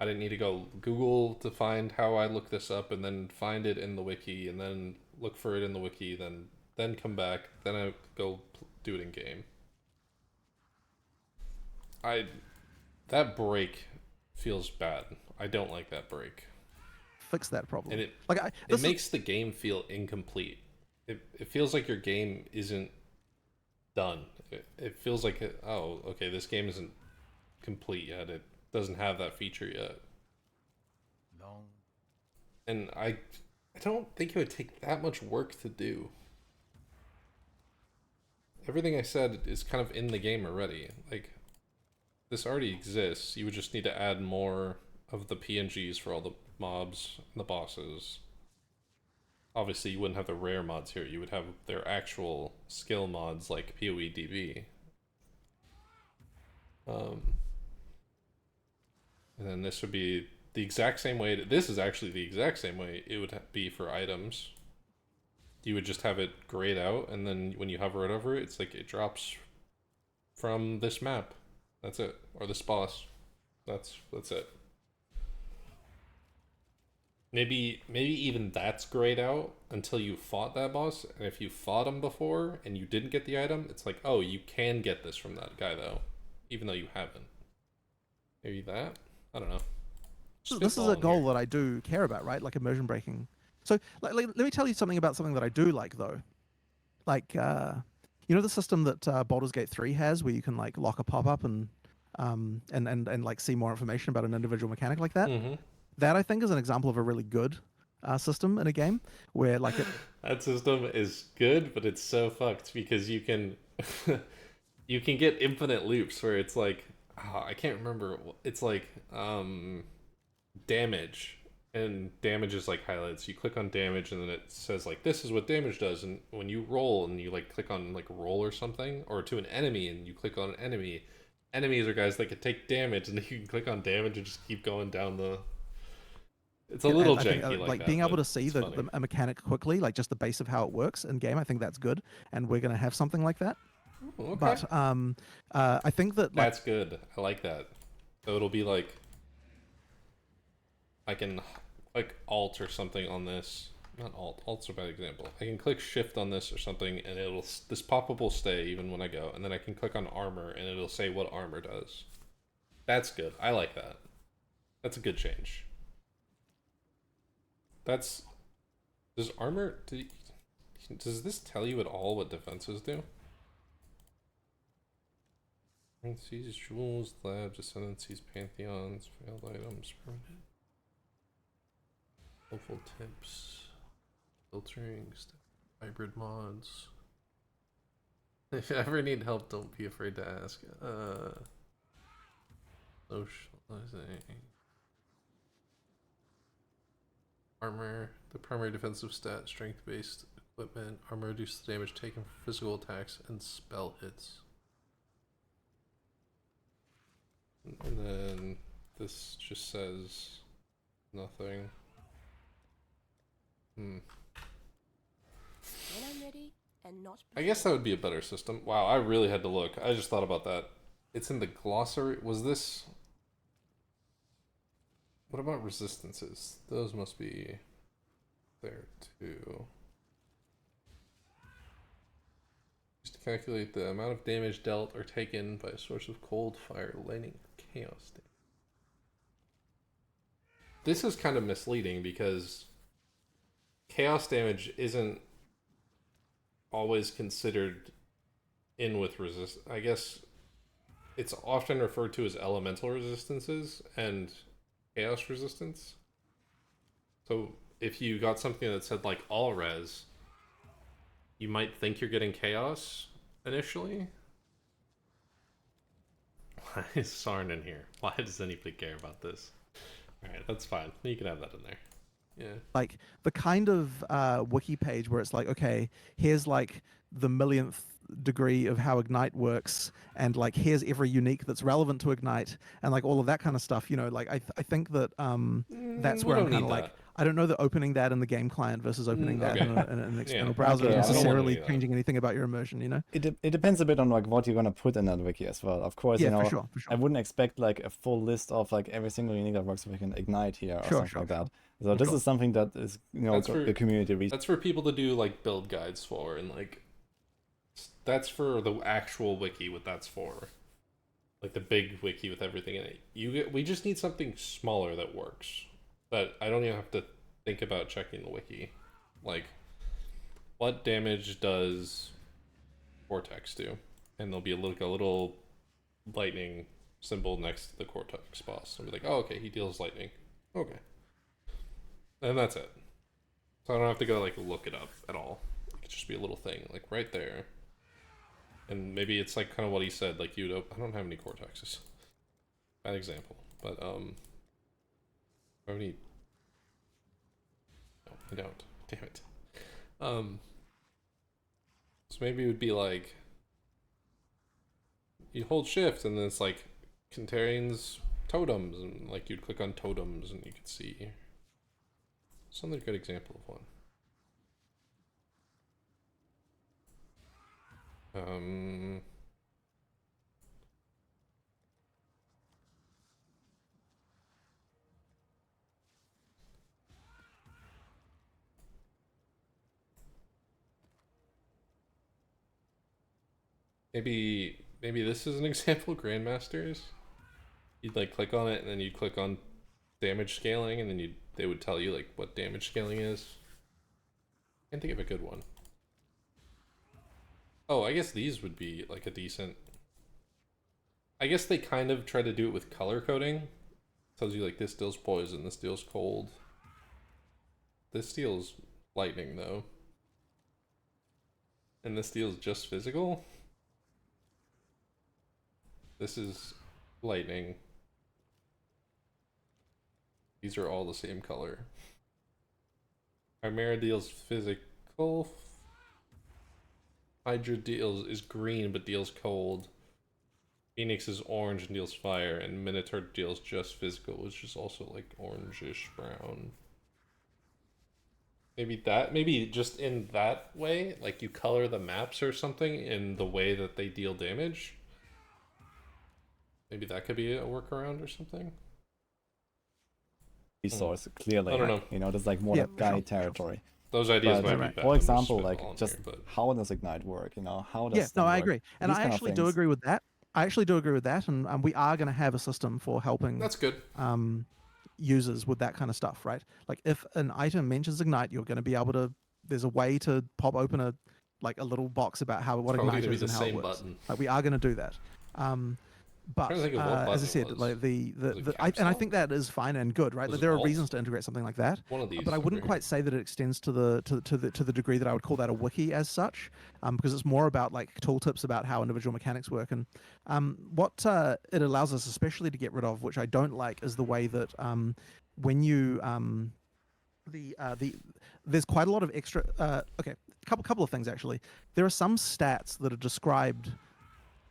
I didn't need to go Google to find how I look this up, and then find it in the wiki, and then look for it in the wiki, then come back, then I go do it in game. That break feels bad. I don't like that break. Fix that problem. And it makes the game feel incomplete. It feels like your game isn't done. It feels like, oh, okay, this game isn't complete yet. It doesn't have that feature yet. Long. And I don't think it would take that much work to do. Everything I said is kind of in the game already. Like, this already exists. You would just need to add more of the PNGs for all the mobs and the bosses. Obviously, you wouldn't have the rare mods here. You would have their actual skill mods like PoE2. And then this would be the exact same way. This is actually the exact same way it would be for items. You would just have it grayed out, and then when you hover it over it, it's like it drops from this map. That's it. Or this boss. That's it. Maybe even that's grayed out until you fought that boss, and if you fought him before and you didn't get the item, it's like, oh, you can get this from that guy though, even though you haven't. Maybe that? I don't know. This is a goal that I do care about, right? Like immersion breaking. So let me tell you something about something that I do like though. Like you know the system that Baldur's Gate 3 has, where you can like lock a pop-up and like see more information about an individual mechanic like that. Mm-hmm. That I think is an example of a really good system in a game where like that system is good, but it's so fucked because you can you can get infinite loops where it's like, oh, I can't remember. It's like damage, and damage is like highlights. You click on damage, and then it says like, this is what damage does. And when you roll and you like click on like roll or something, or to an enemy, and you click on an enemy, enemies are guys that can take damage, and then you can click on damage and just keep going down the. It's a little janky, think, like that, being able to see a mechanic quickly, like just the base of how it works in game. I think that's good, and we're gonna have something like that. Ooh, okay. But I think that that's good. I like that. So it'll be like I can like alt or something on this. Not alt. Alt's a bad example. I can click shift on this or something, and this pop-up will stay even when I go, and then I can click on armor, and it'll say what armor does. That's good. I like that. That's a good change. Does armor, does this tell you at all what defenses do? Currencies, jewels, labs, ascendancies, pantheons, failed items, permanent. Helpful tips, filtering, hybrid mods. If you ever need help, don't be afraid to ask. Socializing. Armor, the primary defensive stat, strength-based equipment. Armor reduces the damage taken from physical attacks and spell hits. And then this just says Nothing. When I'm ready and not. I guess that would be a better system. Wow, I really had to look. I just thought about that. It's in the glossary. Was this... What about resistances? Those must be there too. Just to calculate the amount of damage dealt or taken by a source of cold, fire, lightning, or chaos. This is kind of misleading because chaos damage isn't always considered in with resist. I guess it's often referred to as elemental resistances and chaos resistance. So if you got something that said like all res, you might think you're getting chaos initially. Why is Sarn in here? Why does anybody care about this? Alright, that's fine. You can have that in there. Yeah. Like the kind of wiki page where it's like, okay, here's like the millionth degree of how Ignite works, and like here's every unique that's relevant to Ignite, and like all of that kind of stuff. You know, like I think that that's We where I'm don't kind need of like, that. I don't know that opening that in the game client versus opening that okay. in an external Yeah. browser Okay, I is don't necessarily need that. changing anything about your immersion. You know? It depends a bit on like what you're gonna put in that wiki as well. Of course, Yeah, you know, for sure, for sure. I wouldn't expect like a full list of like every single unique that works with an Ignite here or Sure, something sure, like that. sure. So this Sure. is something that is, you know, That's for- the community research. That's for people to do like build guides for, and like that's for the actual wiki. What that's for, like the big wiki with everything in it. We just need something smaller that works. That I don't even have to think about checking the wiki. Like, what damage does Vortex do? And there'll be a little lightning symbol next to the Cortex boss. I'll be like, oh, okay, he deals lightning. Okay. And that's it. So I don't have to go like look it up at all. It could just be a little thing like right there. And maybe it's like kind of what he said, like I don't have any Cortexes. Bad example. But I need. No, I don't. Damn it. So maybe it would be like you hold shift and then it's like contains totems, and like you'd click on totems and you could see something good example of one. Maybe this is an example, Grandmasters. You'd like click on it and then you'd click on damage scaling and then they would tell you like what damage scaling is. Can't think of a good one. Oh, I guess these would be like a decent. I guess they kind of try to do it with color coding. Tells you like this deals poison, this deals cold. This deals lightning though. And this deals just physical. This is lightning. These are all the same color. Chimera deals physical. Hydra is green but deals cold. Phoenix is orange and deals fire, and Minotaur deals just physical, which is also like orangish brown. Maybe just in that way, like you color the maps or something in the way that they deal damage. Maybe that could be a workaround or something. Resource clearly. I don't know. You know, there's like more Yeah, like guide sure. territory. Those ideas But, might be bad. for I'm just example, like spitballing just here, but how does Ignite work? You know, how does Yeah, no, Stem I work? agree, and These I kind of actually do things. agree with that. I actually do agree with that, and we are going to have a system for helping that's good. users with that kind of stuff, right? Like if an item mentions Ignite, you're going to be able to. There's a way to pop open a little box about what Probably Ignite gonna be is the and how it same works. button. Like we are going to do that. But trying to think of what as I button it said, was. like Was it and I caps think lock? that is fine and good, right? Was Like it there are alt? reasons to integrate something like that. One of these. But I wouldn't over quite say that it extends to the degree that I would call that a wiki as such, because it's more about like tooltips about how individual mechanics work. And what it allows us especially to get rid of, which I don't like, is the way that when you there's quite a lot of extra. Okay, couple of things actually. There are some stats that are described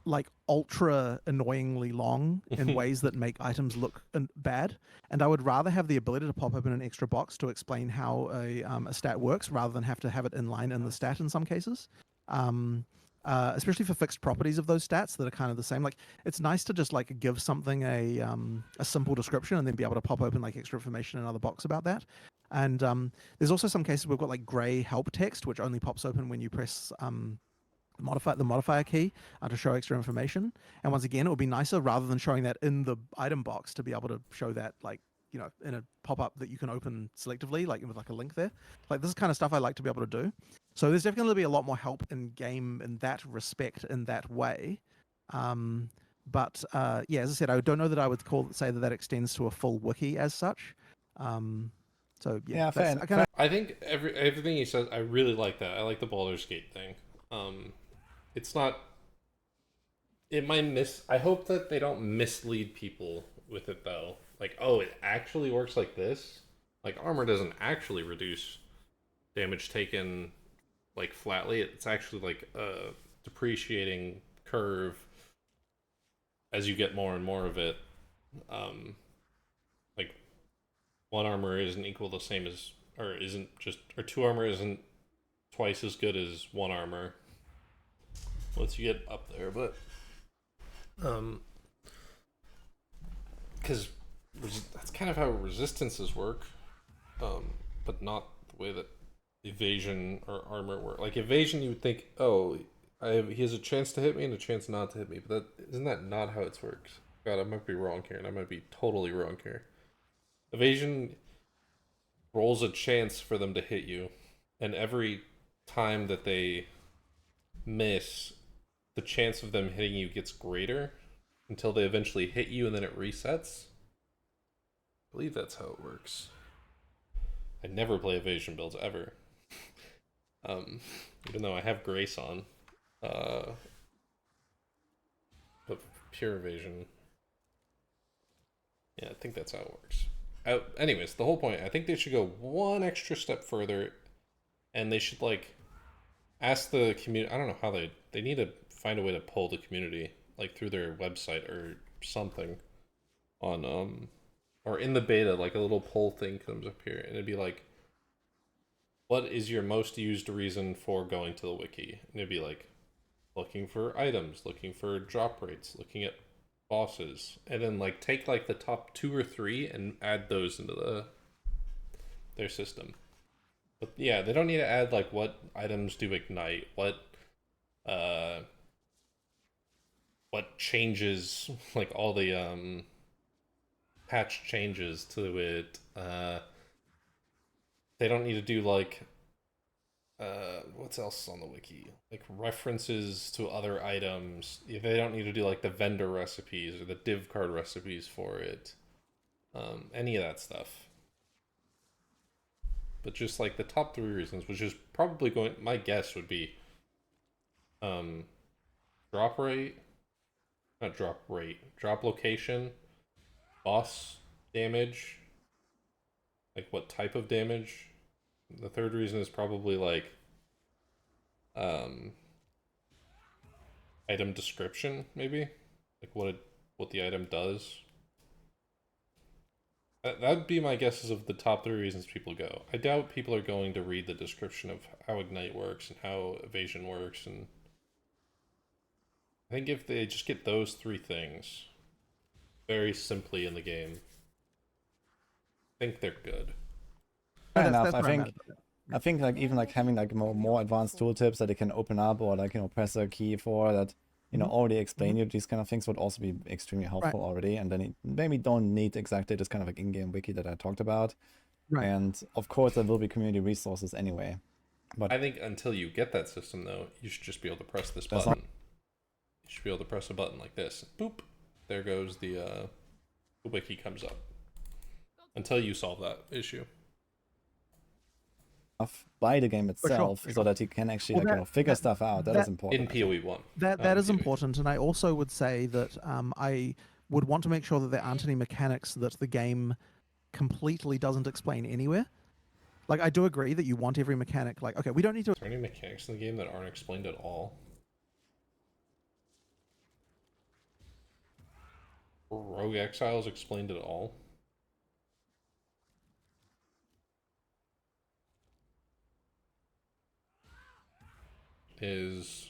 like ultra annoyingly long in ways that make items look bad, and I would rather have the ability to pop open an extra box to explain how a stat works rather than have to have it inline in the stat in some cases. Especially for fixed properties of those stats that are kind of the same. Like it's nice to just like give something a simple description and then be able to pop open like extra information in another box about that. And there's also some cases we've got like gray help text, which only pops open when you press the modifier key to show extra information. And once again, it would be nicer rather than showing that in the item box to be able to show that like, you know, in a pop-up that you can open selectively, like with like a link there. Like this is kind of stuff I like to be able to do. So there's definitely be a lot more help in game in that respect, in that way. But yeah, as I said, I don't know that I would say that extends to a full wiki as such. So yeah, fair. I think everything he says, I really like that. I like the Baldur's Gate thing. It's not. It might I hope that they don't mislead people with it though. Like, oh, it actually works like this. Like armor doesn't actually reduce damage taken like flatly. It's actually like a depreciating curve as you get more and more of it. Like one armor isn't equal the same as, or isn't just, or two armor isn't twice as good as one armor once you get up there, but because that's kind of how resistances work, but not the way that evasion or armor work. Like evasion, you would think, oh, he has a chance to hit me and a chance not to hit me, but isn't that not how it works? God, I might be wrong here, and I might be totally wrong here. Evasion rolls a chance for them to hit you, and every time that they miss, the chance of them hitting you gets greater until they eventually hit you and then it resets. I believe that's how it works. I never play evasion builds ever. Even though I have Grace on. But pure evasion. Yeah, I think that's how it works. Anyways, the whole point, I think they should go one extra step further, and they should like ask the community. I don't know how they need to find a way to poll the community, like through their website or something, on or in the beta, like a little poll thing comes up here, and it'd be like, what is your most used reason for going to the wiki? And it'd be like, looking for items, looking for drop rates, looking at bosses, and then like take like the top 2 or 3 and add those into their system. But yeah, they don't need to add like what items do ignite, what changes, like all the patch changes to it. They don't need to do like what's else on the wiki? Like references to other items. They don't need to do like the vendor recipes or the div card recipes for it. Any of that stuff. But just like the top 3 reasons, which is probably going, my guess would be drop rate, not drop rate, drop location, boss damage, like what type of damage. The 3rd reason is probably like item description, maybe, like what the item does. That would be my guesses of the top 3 reasons people go. I doubt people are going to read the description of how Ignite works and how evasion works, and I think if they just get those 3 things very simply in the game, I think they're good. Fair enough. I think like even like having like more advanced tooltips that they can open up, or like, you know, press a key for that, you know, already explain you these kind of things would also be extremely helpful already. And then maybe don't need exactly this kind of like in-game wiki that I talked about. Right. And of course there will be community resources anyway. But I think until you get that system though, you should just be able to press this button. You should be able to press a button like this. Boop. There goes the wiki comes up. Until you solve that issue. By the game itself, so that you can actually like, you know, figure stuff out. That is important. In PoE1. That is important, and I also would say that I would want to make sure that there aren't any mechanics that the game completely doesn't explain anywhere. Like, I do agree that you want every mechanic, like, okay, we don't need to... Is there any mechanics in the game that aren't explained at all? Rogue Exiles explained it all. Is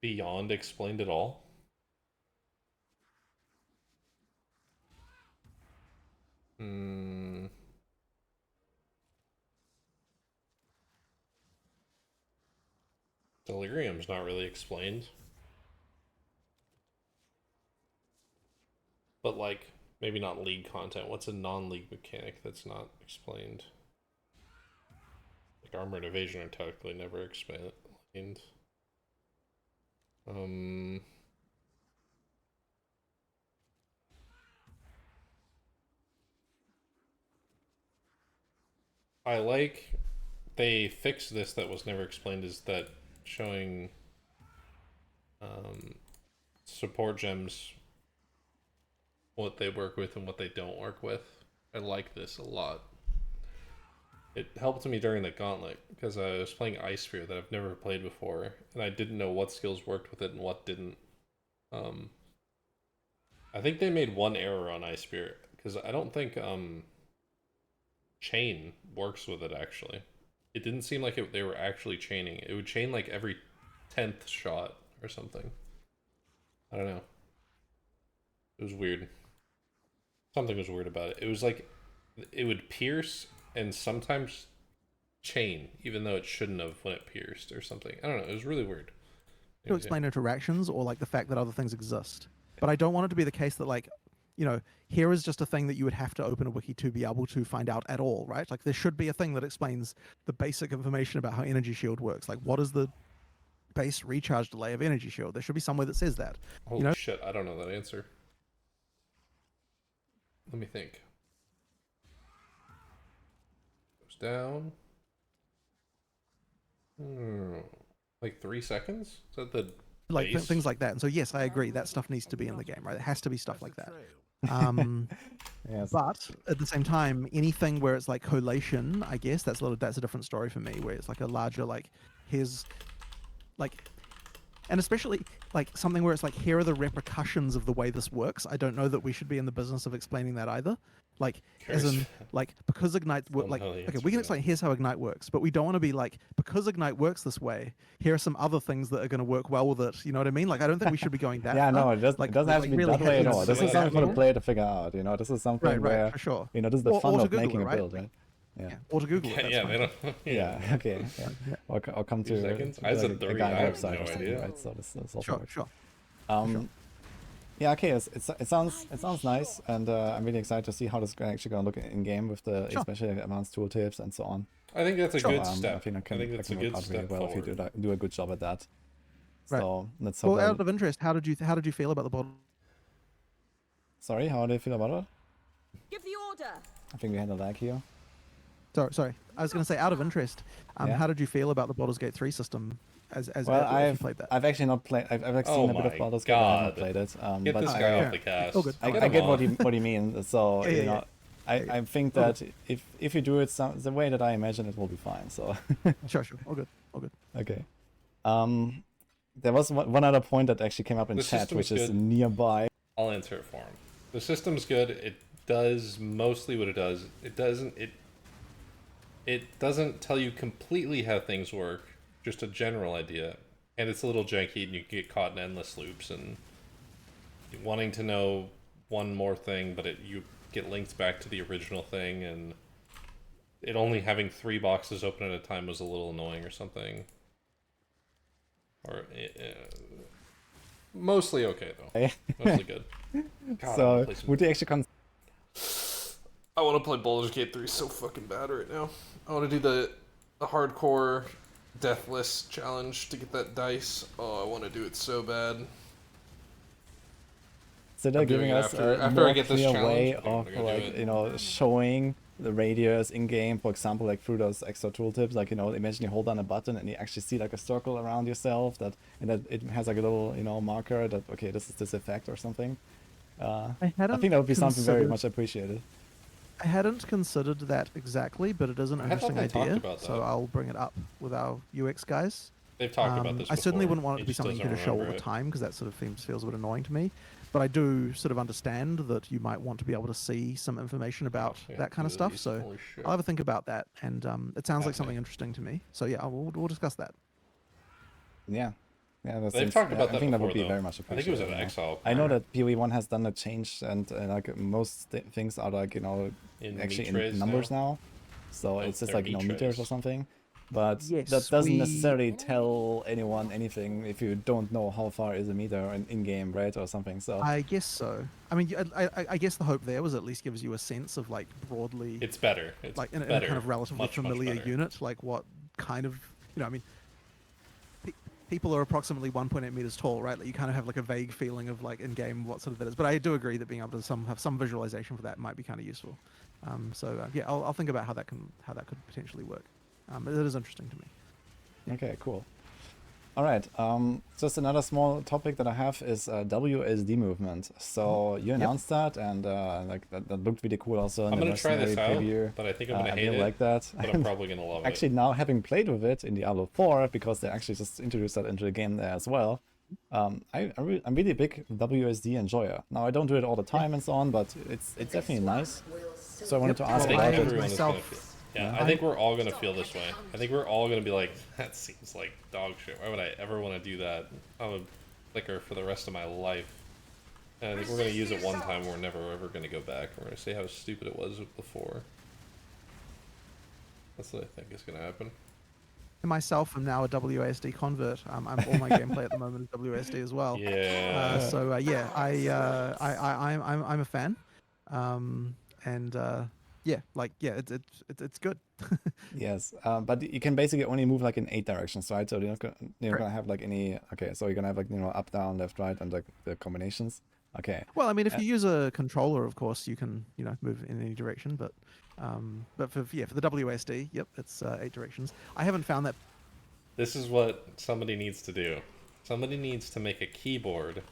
Beyond explained it all? Delirium's not really explained. But like, maybe not league content. What's a non-league mechanic that's not explained? Like armored evasion are technically never explained. I like they fixed this that was never explained, is that showing support gems, what they work with and what they don't work with. I like this a lot. It helped me during the gauntlet because I was playing Ice Sphere that I've never played before, and I didn't know what skills worked with it and what didn't. I think they made one error on Ice Sphere because I don't think chain works with it actually. It didn't seem like they were actually chaining. It would chain like every 10th shot or something. I don't know. It was weird. Something was weird about it. It was like it would pierce and sometimes chain, even though it shouldn't have when it pierced or something. I don't know. It was really weird. To explain interactions or like the fact that other things exist. But I don't want it to be the case that like, you know, here is just a thing that you would have to open a wiki to be able to find out at all, right? Like there should be a thing that explains the basic information about how energy shield works. Like what is the base recharge delay of energy shield? There should be somewhere that says that. Holy you know? shit, I don't know that answer. Let me think. Goes down. Like 3 seconds? Is that the Like base? things like that. And so yes, I agree that stuff needs to be in the game, right? It has to be stuff like that. Yes. But at the same time, anything where it's like collation, I guess that's a different story for me, where it's like a larger like here's like, and especially like something where it's like here are the repercussions of the way this works. I don't know that we should be in the business of explaining that either. Like as in like because Ignite like okay, we can explain here's how Ignite works, but we don't want to be like because Ignite works this way, here are some other things that are going to work well with it. You know what I mean? Like I don't think we should be going that Yeah, far. no, it doesn't, Like, it doesn't have to be really that way at heavy all. This is into something for the that. player to figure out. You know, this is something Right, where for sure. you know this is the Or fun to of Google making it, a right? build, right? Yeah. Or to Google it. That's Yeah, fine. they don't. Yeah. Okay. Yeah. Or come 2 to seconds? to I said a 3. guide I have website no or something, idea. right? So this also Sure, works. sure. Yeah, okay, it sounds nice, and I'm really excited to see how this is actually going to look in game with the especially the advanced tooltips and so on. I think that's a good I step. think I think that's a work good out really step well if you forward. do a good job at that. Right. So let's hope. Well, out of interest, how did you feel about the bottle? Sorry, how do you feel about it? Give the order. I think we had a lag here. Sorry. I was going to say, out of interest, Yeah. how did you feel about the Baldur's Gate 3 system as Well, if you played that? I've actually not played. I've actually Oh seen a bit of my Baldur's Gate. I have not God. played it. Get but this I, guy yeah. off the cast. Oh, good. I Get him get off. what you mean. So Yeah, you yeah, know, I think that if you do it the way that I imagine, it will be fine. So Sure. All good. okay. There was one other point that actually came up in The chat, system's which is good. nearby. I'll answer it for him. The system's good. It does mostly what it does. It doesn't tell you completely how things work, just a general idea. And it's a little janky and you can get caught in endless loops and wanting to know one more thing, but you get linked back to the original thing, and it only having 3 boxes open at a time was a little annoying or something. Or mostly okay though. Mostly good. God, So would you actually I want to play Baldur's Gate 3 so fucking bad right now. I want to do the hardcore deathless challenge to get that dice. Oh, I want to do it so bad. So they're I'm doing giving it us after a I more get this clear challenge, way I'm of gonna do like it. showing the radius in game. For example, like through those extra tooltips, like imagine you hold down a button and you actually see like a circle around yourself that it has like a little marker that okay, this is this effect or something. I think that would be something very much appreciated. I hadn't considered that exactly, but it is an I thought interesting they talked idea. about So that. I'll bring it up with our UX guys. They've talked about this I certainly before. wouldn't want it He to be just something you doesn't could just show all remember the it. time because that sort of feels a bit annoying to me. But I do sort of understand that you might want to be able to see some information about Yeah, that kind of look at stuff. these. So Holy shit. I'll have a think about that, and it sounds like something Fascinating. interesting to me. So yeah, we'll discuss that. Yeah. Yeah, that They've seems, talked yeah, about I that think that before, would be though. very much I think it was appreciated. an You know. Exile. I know that PoE1 has done a change, and like most things are like In actually metrays in numbers now. So Oh, it's just they're like meters or metrays. something. But Yes, that doesn't we- necessarily tell anyone anything if you don't know how far is a meter in game, right, or something. So I guess so. I mean, I guess the hope there was at least gives you a sense of like broadly, It's better. It's like in a better. kind of relatively much familiar better. unit, like what kind of, I mean, people are approximately 1.8 meters tall, right? Like you kind of have like a vague feeling of like in game what sort of that is. But I do agree that being able to have some visualization for that might be kind of useful. Yeah, I'll think about how that could potentially work. It is interesting to me. okay, cool. All right. Just another small topic that I have is WSD movement. So you announced that, and like that looked really cool. Also, in I'm the gonna try this out, mercenary preview. but I think I'm I gonna hate really it. like that. But I'm probably gonna love Actually, now having played with it in Diablo 4, because they actually just introduced that into the game there as well. I'm really a big WSD enjoyer. Now I don't do it all the time and so on, but it's definitely nice. So I wanted to ask Well, about I it. everyone is myself- gonna feel. Yeah, Yeah. I think we're all gonna feel this way. I think we're all gonna be like, that seems like dog shit. Why would I ever want to do that? I'm a flicker for the rest of my life. And I think we're gonna use it one time. We're never ever gonna go back. We're gonna say how stupid it was before. That's what I think is gonna happen. Myself, I'm now a WASD convert. All my gameplay at the moment is WASD as well. Yeah. Yeah, I'm a fan, it's good. Yes, but you can basically only move like in 8 directions, right? So you're not gonna have like any. Okay, so you're gonna have like up, down, left, right, and like the combinations. Okay. Well, I mean, if you use a controller, of course, you can move in any direction. But for the WASD, yep, it's 8 directions. I haven't found that. This is what somebody needs to do. Somebody needs to make a keyboard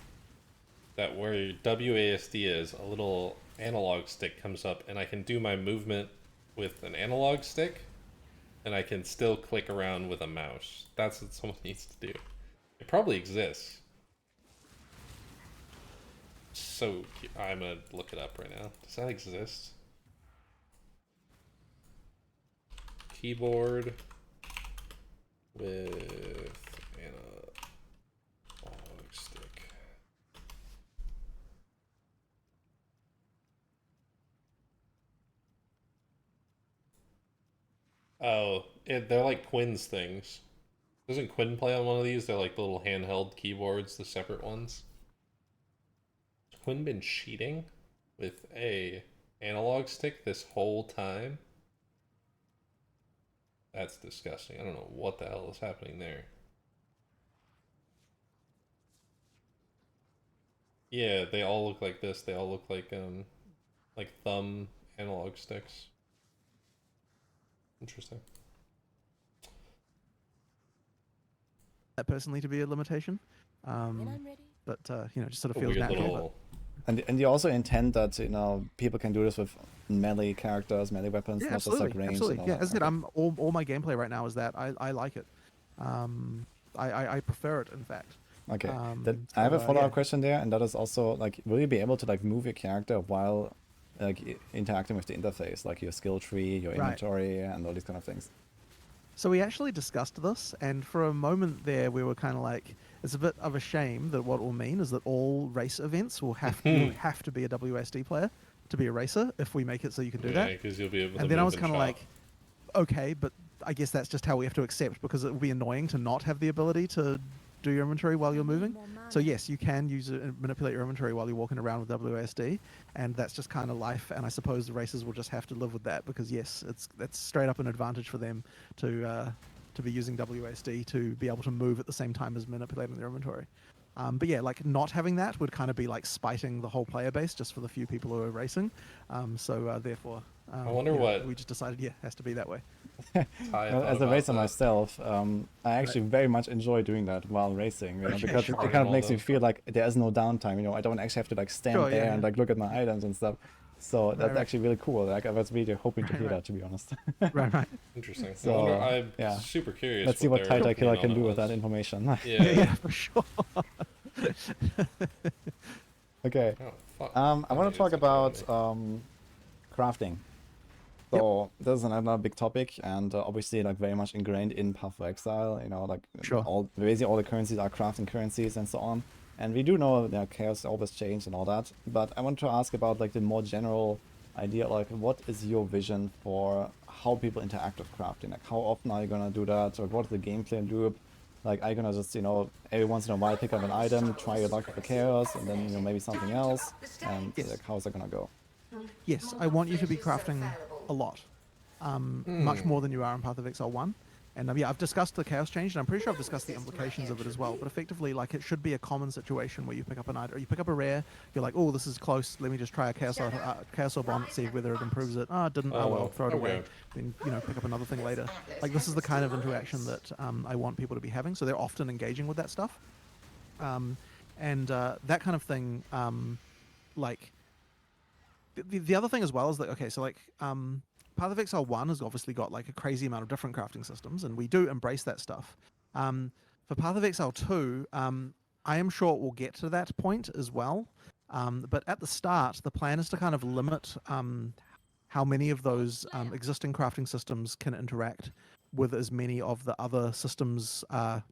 that where your WASD is, a little analog stick comes up, and I can do my movement with an analog stick, and I can still click around with a mouse. That's what someone needs to do. It probably exists. So I'm gonna look it up right now. Does that exist? Keyboard with analog stick. Oh, they're like Quinn's things. Doesn't Quinn play on one of these? They're like the little handheld keyboards, the separate ones. Has Quinn been cheating with a analog stick this whole time? That's disgusting. I don't know what the hell is happening there. Yeah, they all look like this. They all look like thumb analog sticks. Interesting. That personally to be a limitation, but just sort of feels Weird natural. little. And you also intend that people can do this with melee characters, melee weapons, Yeah, not just absolutely, like ranged. absolutely. And all Yeah, that. as I said, Okay. I'm all my gameplay right now is that I like it. I prefer it, in fact. Okay. So, I have a follow-up yeah. question there, and that is also like, will you be able to like move your character while like interacting with the interface, like your skill tree, your Right. inventory, and all these kind of things? So we actually discussed this, and for a moment there, we were kind of like, it's a bit of a shame that what it will mean is that all race events will have you have to be a WSD player to be a racer if we make it so you can do Yeah, that. because you'll be able to. And then I move was and kind of chop. like, okay, but I guess that's just how we have to accept because it will be annoying to not have the ability to do your inventory while you're moving. So yes, you can use it and manipulate your inventory while you're walking around with WASD, and that's just kind of life. And I suppose the racers will just have to live with that because yes, that's straight up an advantage for them to be using WASD to be able to move at the same time as manipulating their inventory. But yeah, like not having that would kind of be like spiting the whole player base just for the few people who are racing. Therefore, I wonder what we just decided. Yeah, it has to be that way. Ty Well, thought as a about racer that. myself, I actually very much enjoy doing that while racing, because sure. it kind of makes me All feel like there is no downtime. I don't actually have to like stand Sure, yeah, there and yeah. like look at my items and stuff. So that's right. actually really cool. Like I was really hoping to Right, hear right. that, to be honest. Right. Interesting. So, I'm yeah. super curious. Let's see what their Tighter Killer opinion can on do it with that was. information. Yeah. For sure. Okay. Oh fuck. I want to talk It's about annoying crafting. So this is another big topic, and obviously like very much ingrained in Path of Exile. You know, like Sure. basically all the currencies are crafting currencies and so on. And we do know that chaos always change and all that. But I want to ask about like the more general idea, like what is your vision for how people interact with crafting? Like how often are you gonna do that, or what's the gameplay loop? Like are you gonna just every once in a while pick up an item, try your luck with the chaos, and then maybe something else, and Yes. like how's that gonna go? Yes, I want you to be crafting a lot. Much more than you are in Path of Exile 1. And yeah, I've discussed the chaos change, and I'm pretty sure I've discussed the implications of it as well. But effectively, like, it should be a common situation where you pick up an item, or you pick up a rare, you're like, oh, this is close, let me just try a chaos orb on it, see whether it improves it. Oh, it didn't, oh well, throw it away. Then, pick up another thing later. Like, this is the kind of interaction that I want people to be having, so they're often engaging with that stuff. And that kind of thing, like, the other thing as well is that, okay, so like, Path of Exile 1 has obviously got like a crazy amount of different crafting systems, and we do embrace that stuff. For Path of Exile 2, I am sure it will get to that point as well. But at the start, the plan is to kind of limit how many of those existing crafting systems can interact with as many of the other systems. Well,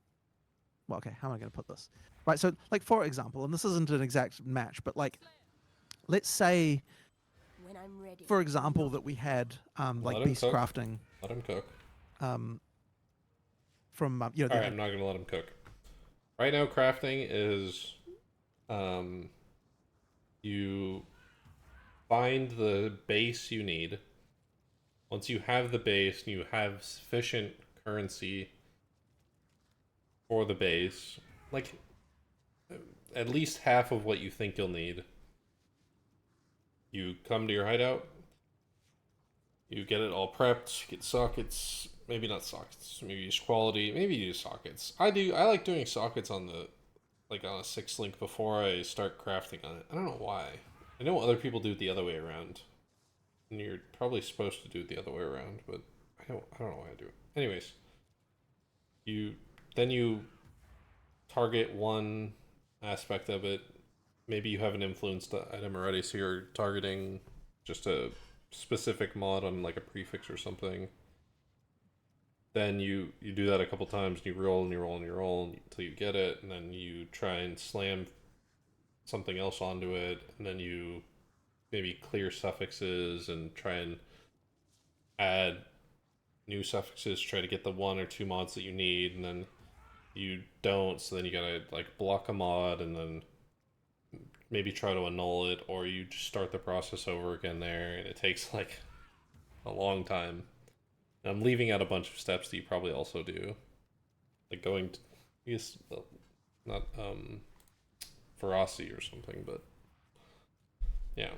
okay, how am I going to put this? Right, so like for example, and this isn't an exact match, but like, let's say, for example, that we had like beast cook. crafting. Let him cook. From All right, I'm not gonna let him cook. Right now, crafting is, you find the base you need. Once you have the base and you have sufficient currency for the base, like at least half of what you think you'll need, you come to your hideout, you get it all prepped, get sockets, maybe not sockets, maybe use quality, maybe use sockets. I like doing sockets on the, like on a 6 link before I start crafting on it. I don't know why. I know other people do it the other way around. And you're probably supposed to do it the other way around, but I don't know why I do it. Anyways, you target one aspect of it. Maybe you have an influenced item already, so you're targeting just a specific mod on like a prefix or something. Then you do that a couple times, and you roll and you roll and you roll until you get it, and then you try and slam something else onto it, and then you maybe clear suffixes and try and add new suffixes, try to get the 1 or 2 mods that you need, and then you don't, so then you gotta like block a mod and then maybe try to annul it, or you just start the process over again there, and it takes like a long time. And I'm leaving out a bunch of steps that you probably also do, like going to, I guess, not ferocity or something, but yeah.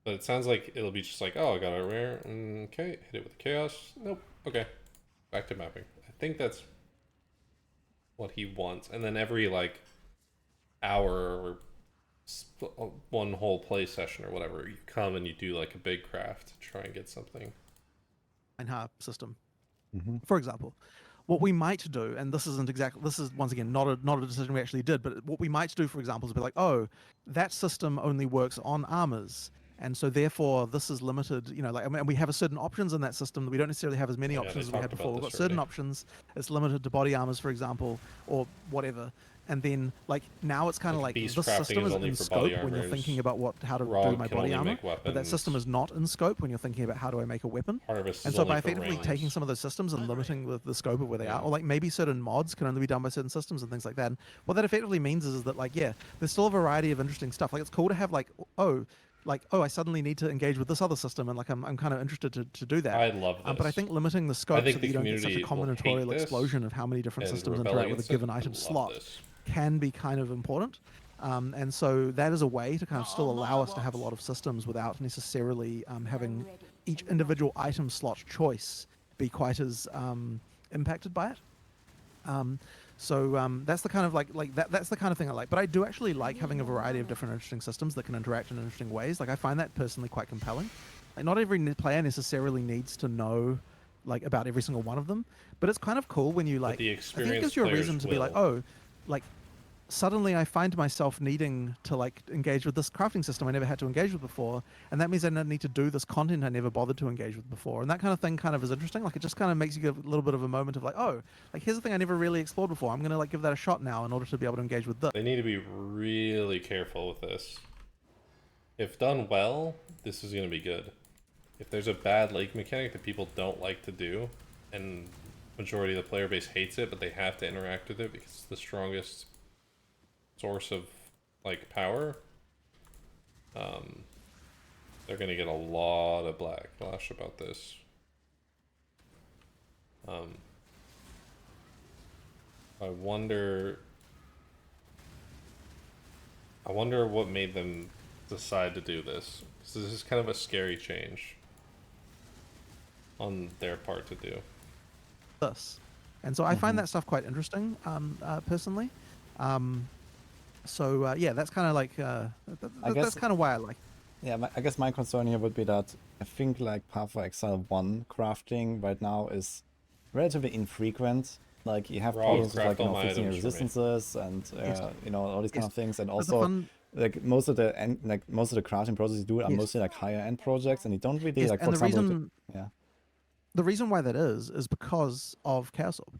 But it sounds like it'll be just like, oh, I got a rare, okay, hit it with the chaos, nope, okay, back to mapping. I think that's what he wants. And then every like hour or one whole play session or whatever, you come and you do like a big craft to try and get something. System, for example. What we might do, and this is once again not a decision we actually did, but what we might do, for example, is be like, oh, that system only works on armors, and so therefore this is limited. Like, and we have certain options in that system that we don't necessarily have as many options as we had before. We've got certain options. It's limited to body armors, for example, or whatever. And then, like, now it's kind of like this system is in scope when you're thinking about how to do my body armor, but that system is not in scope when you're thinking about how do I make a weapon. And so by effectively taking some of those systems and limiting the scope of where they are, or like maybe certain mods can only be done by certain systems and things like that. And what that effectively means is that, like, yeah, there's still a variety of interesting stuff. Like, it's cool to have like, oh, I suddenly need to engage with this other system, and like I'm kind of interested to do that. I love this. But I think limiting the scope so that you don't get such a combinatorial explosion of how many different systems interact with a given item slot can be kind of important. And so that is a way to kind of still allow us to have a lot of systems without necessarily having each individual item slot choice be quite as impacted by it. So that's the kind of that's the kind of thing I like. But I do actually like having a variety of different interesting systems that can interact in interesting ways. Like I find that personally quite compelling. Like not every player necessarily needs to know like about every single one of them, but it's kind of cool when you But like. the I think it experienced gives you a players reason to be like, will. oh, like suddenly I find myself needing to like engage with this crafting system I never had to engage with before, and that means I now need to do this content I never bothered to engage with before, and that kind of thing kind of is interesting. Like it just kind of makes you give a little bit of a moment of like, oh, like here's the thing I never really explored before. I'm gonna like give that a shot now in order to be able to engage with this. They need to be really careful with this. If done well, this is going to be good. If there's a bad lake mechanic that people don't like to do, and majority of the player base hates it, but they have to interact with it because it's the strongest source of like power, they're gonna get a lot of backlash about this. I wonder what made them decide to do this, because this is kind of a scary change on their part to do. And so I find that stuff quite interesting, personally. Yeah, that's kind of like that's kind of why I like. Yeah, I guess my concern here would be that I think like Path of Exile 1 crafting right now is relatively infrequent. Like you have Raw problems with like craft all my fixing your items for me. resistances and you know all these kind of things, and But also fun, like most of the crafting processes you do are Yes. mostly like higher end projects, and you don't really yes, like, for and the example, reason yeah. the reason why that is because of Chaos Orb.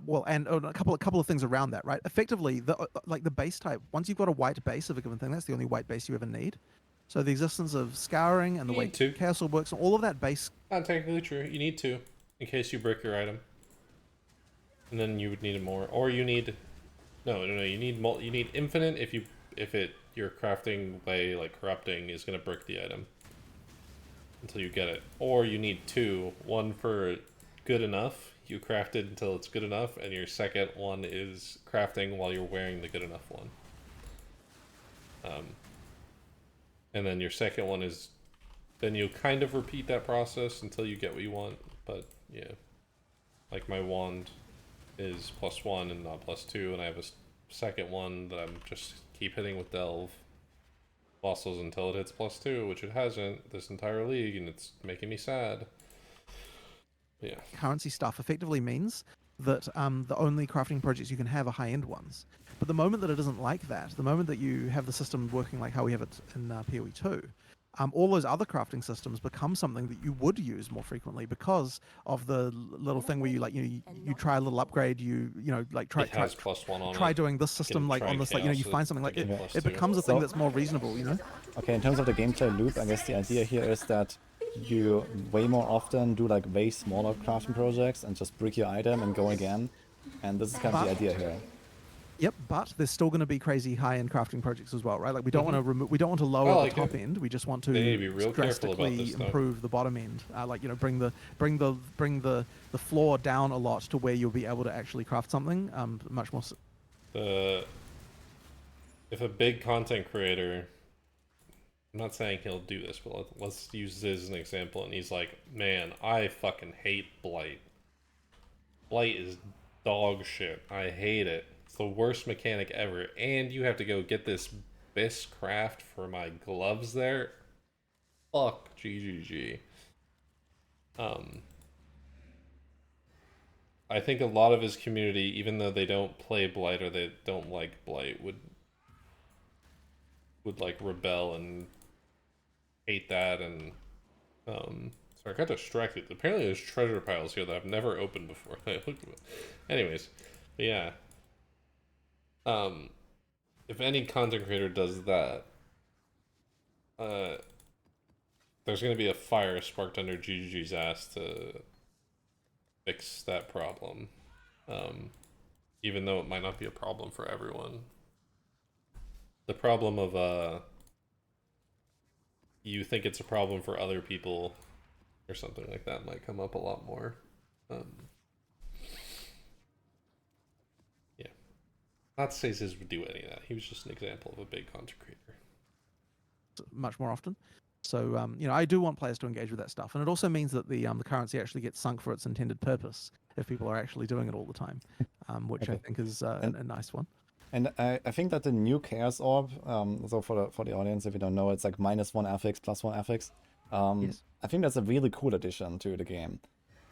Well, and a couple of things around that, right? Effectively, the base type. Once you've got a white base of a given thing, that's the only white base you ever need. So the existence of scouring and the You way need to. Chaos Orb works, and all of that base. Not technically true. You need to, in case you break your item, and then you would need more, or you need, no. You need you need infinite if your crafting way like corrupting is gonna break the item until you get it, or you need two. One for good enough, you craft it until it's good enough, and your second one is crafting while you're wearing the good enough one. And then your second one is, then you kind of repeat that process until you get what you want. But yeah, like my wand is +1 and not +2, and I have a second one that I'm just keep hitting with delve fossils until it hits +2, which it hasn't this entire league, and it's making me sad. Yeah. Currency stuff effectively means that the only crafting projects you can have are high-end ones. But the moment that it isn't like that, the moment that you have the system working like how we have it in PoE2, all those other crafting systems become something that you would use more frequently because of the little thing where you try a little upgrade, you know like try +1 on try it. doing this system like on this, like you find something like it becomes a thing that's more reasonable, Okay, in terms of the gameplay loop, I guess the idea here is that you way more often do like way smaller crafting projects and just brick your item and go again. And this is kind of the idea here. Yep, but there's still going to be crazy high-end crafting projects as well, right? Like we don't want to we don't want to lower the top end. We just want to They need to be real careful about drastically this, though. improve the bottom end. Like bring the floor down a lot to where you'll be able to actually craft something much more. If a big content creator, I'm not saying he'll do this, but let's use this as an example, and he's like, man, I fucking hate Blight. Blight is dog shit. I hate it. It's the worst mechanic ever, and you have to go get this Biss craft for my gloves there. Fuck GGG. I think a lot of his community, even though they don't play Blight or they don't like Blight, would like rebel and hate that. And sorry, I got distracted. Apparently there's treasure piles here that I've never opened before. Anyways, but yeah. If any content creator does that, there's gonna be a fire sparked under GGG's ass to fix that problem. Even though it might not be a problem for everyone. The problem of you think it's a problem for other people or something like that might come up a lot more. Yeah. Not to say Ziz would do any of that. He was just an example of a big content creator. Much more often. So I do want players to engage with that stuff, and it also means that the currency actually gets sunk for its intended purpose. if people are actually doing it all the time, which I Okay. think is a nice one. And I think that the new Chaos Orb, so for the audience, if you don't know, it's like -1 affix, +1 affix. Yes. I think that's a really cool addition to the game.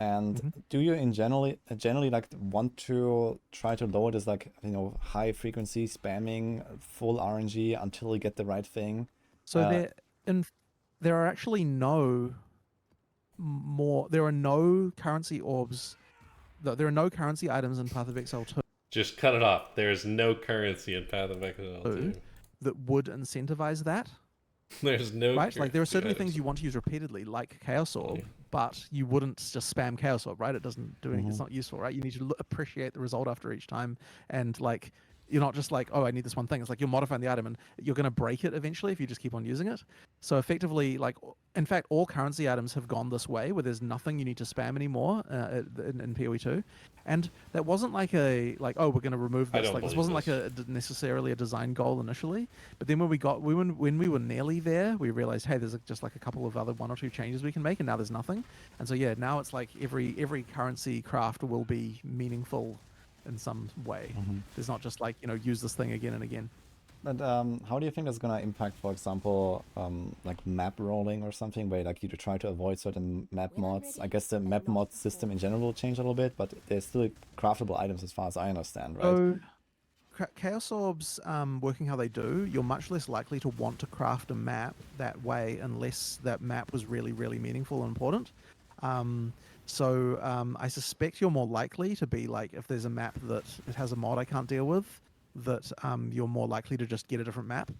And Mhm. do you generally like want to try to load this like high frequency spamming full RNG until you get the right thing? So there are actually there are no currency orbs. There are no currency items in Path of Exile 2 Just cut it off. There's no currency in Path of Exile 2. that would incentivize that. There's no Right? Like there are currency certainly items. things you want to use repeatedly, like Chaos Orb, Yeah. but you wouldn't just spam Chaos Orb, right? It doesn't do anything. It's Mhm. not useful, right? You need to appreciate the result after each time, and like you're not just like, oh, I need this one thing. It's like you're modifying the item, and you're going to break it eventually if you just keep on using it. So effectively, like in fact, all currency items have gone this way, where there's nothing you need to spam anymore in PoE2, and that wasn't like oh, we're going to remove I this. don't Like this believe wasn't this. like necessarily a design goal initially, but then when we were nearly there, we realized, hey, there's just like a couple of other 1 or 2 changes we can make, and now there's nothing. And so yeah, now it's like every currency craft will be meaningful in some way. Mhm. There's not just like use this thing again and again. But how do you think that's gonna impact, for example, like map rolling or something, where like you try to avoid certain map mods? I guess the map mod system in general will change a little bit, but there's still craftable items as far as I understand, right? So Chaos Orbs, working how they do, you're much less likely to want to craft a map that way unless that map was really, really meaningful and important. I suspect you're more likely to be like, if there's a map that it has a mod I can't deal with, that you're more likely to just get a different map.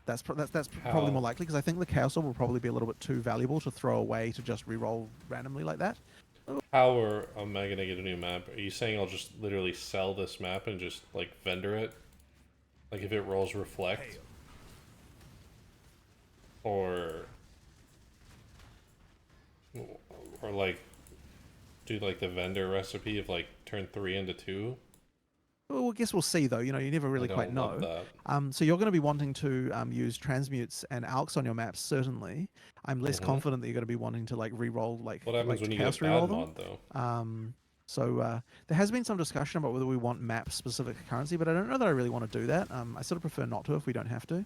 That's probably more likely, because I think the Chaos Orb will probably be a little bit too valuable to throw away to just reroll randomly like that. How am I gonna get a new map? Are you saying I'll just literally sell this map and just like vendor it? Like if it rolls reflect? Or like do like the vendor recipe of like turn 3 into 2? Well, I guess we'll see though. You never really I quite don't love know. that. So you're going to be wanting to use transmutes and alks on your maps, certainly. I'm less Mhm. confident that you're going to be wanting to like re-roll What happens when you chaos get a re-roll bad them. mod though? There has been some discussion about whether we want map specific currency, but I don't know that I really want to do that. I sort of prefer not to if we don't have to.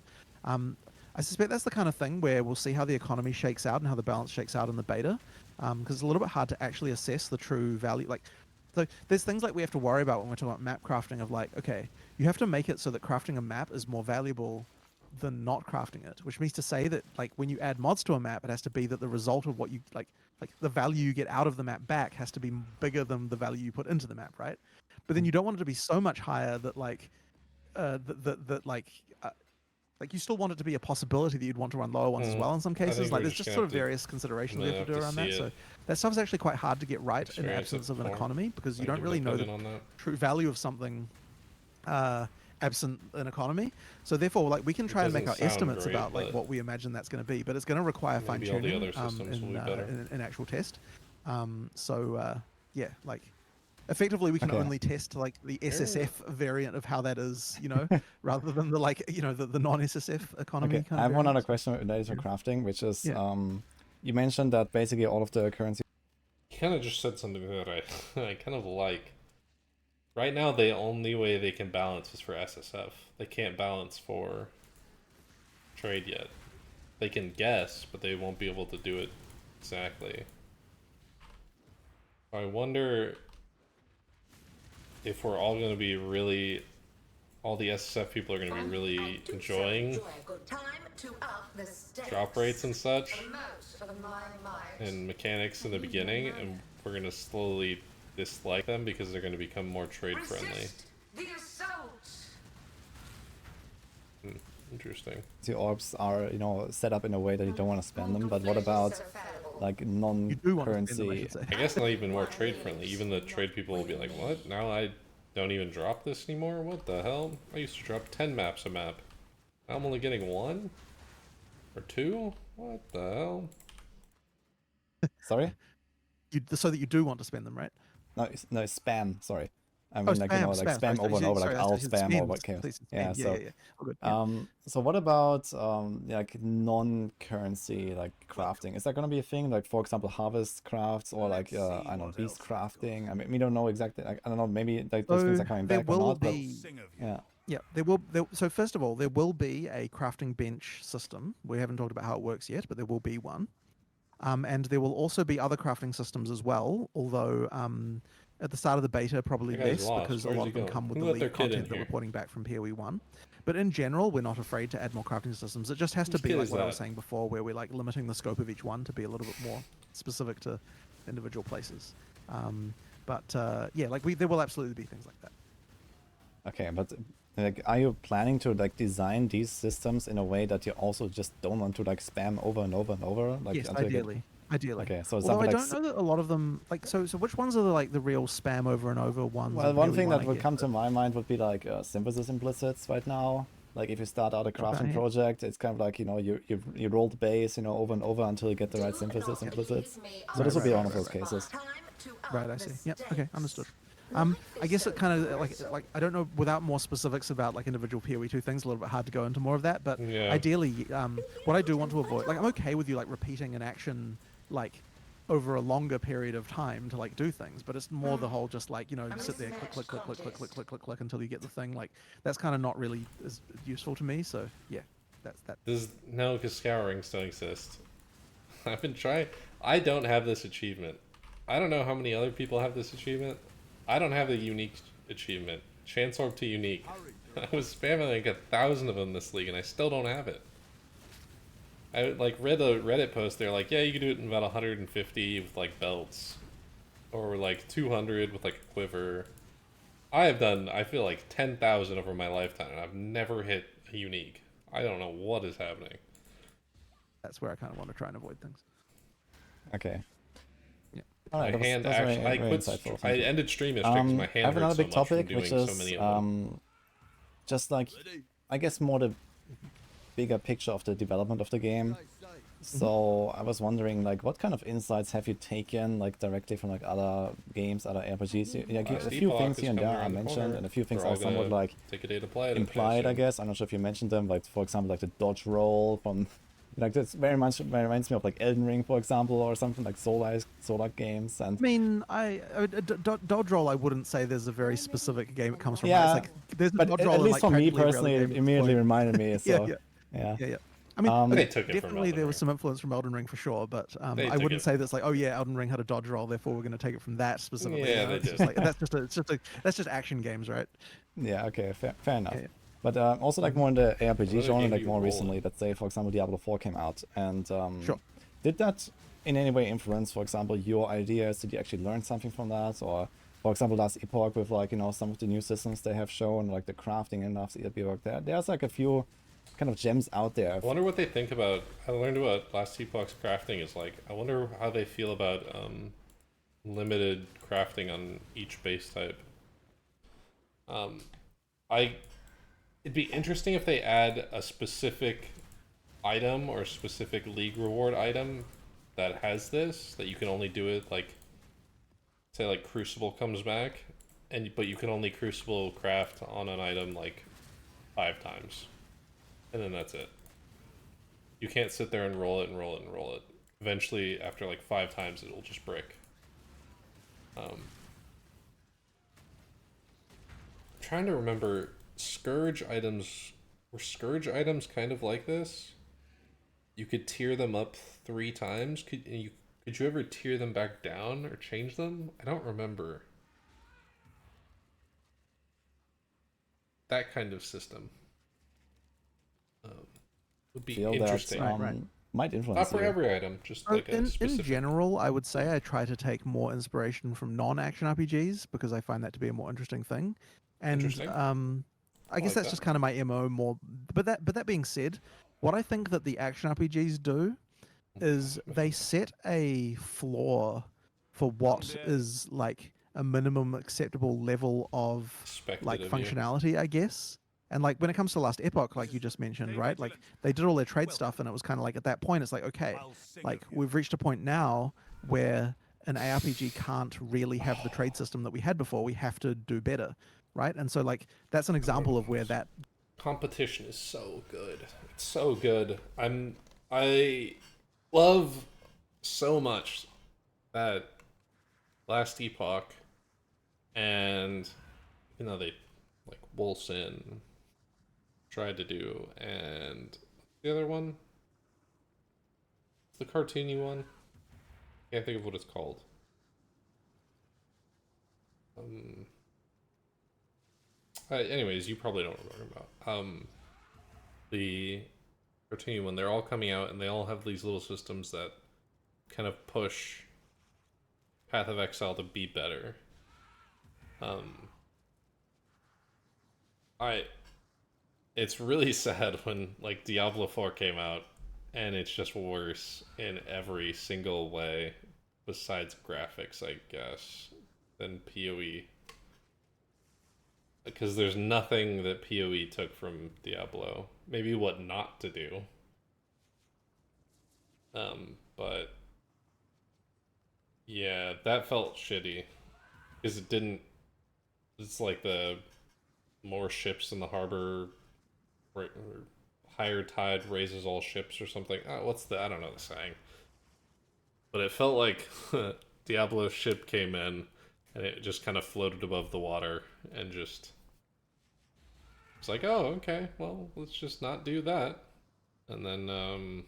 I suspect that's the kind of thing where we'll see how the economy shakes out and how the balance shakes out in the beta, because it's a little bit hard to actually assess the true value. So there's things like we have to worry about when we're talking about map crafting of like, okay, you have to make it so that crafting a map is more valuable than not crafting it, which means to say that like when you add mods to a map, it has to be that the result of what you like the value you get out of the map back has to be bigger than the value you put into the map, right? But then you don't want it to be so much higher that like you still want it to be a possibility that you'd want to run lower ones as well in some I cases. think Like we're there's just just gonna sort of have to- various considerations I'm we gonna have to do have to around that. see So it. that stuff's actually quite hard to get right in Experience it absence of an before. economy, because you Like, don't give really an know the opinion on that. true value of something absent an economy. So therefore, like we can try and make our doesn't sound estimates great, about like but what we imagine that's going to be, but it's going to require fine maybe all the tuning other systems will be better. in actual test. Yeah, like effectively we can Okay. only test like the SSF variant of how that is, rather than the the non-SSF economy Okay, kind I of have one other variants. question related to crafting, which is Yeah. you mentioned that basically all of the currency. He kind of just said something that I kind of like. Right now, the only way they can balance is for SSF. They can't balance for trade yet. They can guess, but they won't be able to do it exactly. I wonder if we're all going to be really... All the SSF people are going to be really enjoying drop rates and such and mechanics in the beginning, and we're going to slowly dislike them because they're going to become more trade friendly. Interesting. The orbs are set up in a way that you don't want to spend them, but what about like You do want to spend them, I non-currency? should say. I guess not even more trade friendly. Even the trade people will be like, what? Now I don't even drop this anymore? What the hell? I used to drop 10 maps a map. Now I'm only getting 1? Or 2? What the hell? Sorry? So that you do want to spend them, right? No, no, spam. Sorry. I mean, like, you know, like spam over and over, like sorry, I'll I said spam or spams, what case. please, Yeah, spam. so Yeah. Oh, good. Yeah. so what about like non-currency like crafting? Is that gonna be a thing? Like, for example, harvest crafts or like I don't know, beast crafting. I mean, we don't know exactly. Like, I don't know. Maybe like those things So are coming there back or will not. But be. yeah. Yeah, there will. So first of all, there will be a crafting bench system. We haven't talked about how it works yet, but there will be one. And there will also be other crafting systems as well, although at the start of the beta, probably That guy's less lost. because a Where's lot he of them going? come with Who the let their leaked kid in content that we're here? porting back from PoE 1. But in general, we're not afraid to add more crafting systems. It just has to Whose be kid like is what I was that? saying before, where we're like limiting the scope of each one to be a little bit more specific to individual places. Yeah, like there will absolutely be things like that. Okay, but like, are you planning to like design these systems in a way that you also just don't want to like spam over and over and over? Like, Yes, until you get... ideally. Okay, so Although I something like don't know that a lot of them like. So which ones are the real spam over and over ones? Well, in one PoE thing 1, that I would guess, come to but- my mind would be like synthesis implicits right now. Like, if you start out a crafting Okay. project, it's kind of like, you know, you roll the base, you know, over and over until you get the right synthesis implicits. So this would be one of those cases. Right, I see. Yep. Okay, understood. I guess it kind of like I don't know without more specifics about like individual PoE2 things. A little bit hard to go into more of that, but Yeah. ideally, what I do want to avoid, like I'm okay with you like repeating an action like over a longer period of time to like do things, but it's more the whole just like, you know, sit there click until you get the thing. Like that's kind of not really as useful to me. So yeah, that's that. No, because scourings don't exist. I've been trying. I don't have this achievement. I don't know how many other people have this achievement. I don't have the unique achievement. Chance orb to unique. I was spamming like 1,000 of them this league, and I still don't have it. I like read a Reddit post. They're like, yeah, you can do it in about 150 with like belts, or like 200 with like a quiver. I have done, I feel like 10,000 over my lifetime, and I've never hit a unique. I don't know what is happening. That's where I kind of want to try and avoid things. Okay. Yeah. All right, My hand that's actually, very, I very quit. insightful. I Thank you. ended stream yesterday because my hand I have hurt another so big much from topic, doing which is so many of them. just like, I guess, more the bigger picture of the development of the game. So I was wondering, like, what kind of insights have you taken, like, directly from like other games, other RPGs? A few things here and there are mentioned, and a few things are somewhat like take a day to play it, implied, I guess. I'm not sure if you mentioned them. Like, for example, like the dodge roll from, like, this very much reminds me of like Elden Ring, for example, or something like Soul-like games. And I mean, dodge roll. I wouldn't say there's a very specific game it comes from. yeah, Right? It's like there's a but dodge at roll in, least like, for me practically every personally, other it game immediately at this reminded me. So point. yeah. Yeah. I mean, They took it from definitely Elden there was Ring. some influence from Elden Ring for sure, but They I took wouldn't it. say that's like, oh yeah, Elden Ring had a dodge roll, therefore we're going to take it from that specifically. Yeah, you know? they It's did. just like that's just action games, right? Yeah, okay, fair enough. Yeah. But also, like, more in the ARPG What genre, game like you more roll recently, in? let's say, for example, Diablo 4 came out, and Sure. did that in any way influence, for example, your ideas? Did you actually learn something from that? Or, for example, last Epoch with, like, you know, some of the new systems they have shown, like the crafting and last Epoch, there's like a few kind of gems out there. I wonder what they think about. I learned about last Epoch's crafting is like. I wonder how they feel about limited crafting on each base type. It'd be interesting if they add a specific item or a specific league reward item that has this, that you can only do it like, say like Crucible comes back, but you can only Crucible craft on an item like 5 times, and then that's it. You can't sit there and roll it and roll it and roll it. Eventually, after like 5 times, it will just brick. I'm trying to remember, Scourge items, were Scourge items kind of like this? You could tier them up 3 times. Could you ever tier them back down or change them? I don't remember. That kind of system would be feel interesting. that Right. might influence Not for you. every item, just So like a in specific. general, I would say I try to take more inspiration from non-action RPGs because I find that to be a more interesting thing. And Interesting. I guess like that's that. just kind of my MO more. But that being said, what I think that the action RPGs do is they set a floor for what is like a minimum acceptable level of Expected like of you. functionality, I guess. And like when it comes to Last Epoch, like you just mentioned, right? Like they did all their trade stuff, and it was kind of like at that point, it's like, okay, like we've reached a point now where an ARPG can't really have the trade system that we had before. We have to do better, right? And so like that's an example of where that competition is so good. It's so good. I love so much that last epoch, and they like Wolfson tried to do, and the other one, the cartoony one. Can't think of what it's called. Anyways, you probably don't know what I'm talking about. The cartoony one, they're all coming out, and they all have these little systems that kind of push Path of Exile to be better. It's really sad when like Diablo 4 came out, and it's just worse in every single way, besides graphics, I guess, than PoE. Because there's nothing that PoE took from Diablo. Maybe what not to do. But yeah, that felt shitty. Because it didn't... It's like the more ships in the harbor, or higher tide raises all ships or something. I don't know the saying. But it felt like Diablo's ship came in, and it just kind of floated above the water, and just... It's like, oh, okay, well, let's just not do that. And then,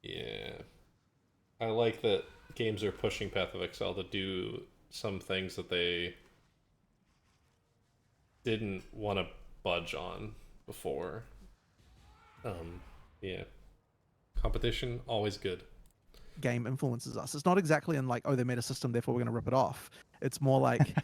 yeah. I like that games are pushing Path of Exile to do some things that they didn't want to budge on before. Yeah. Competition, always good. game influences us. It's not exactly in like, oh, they made a system, therefore we're going to rip it off. It's more like,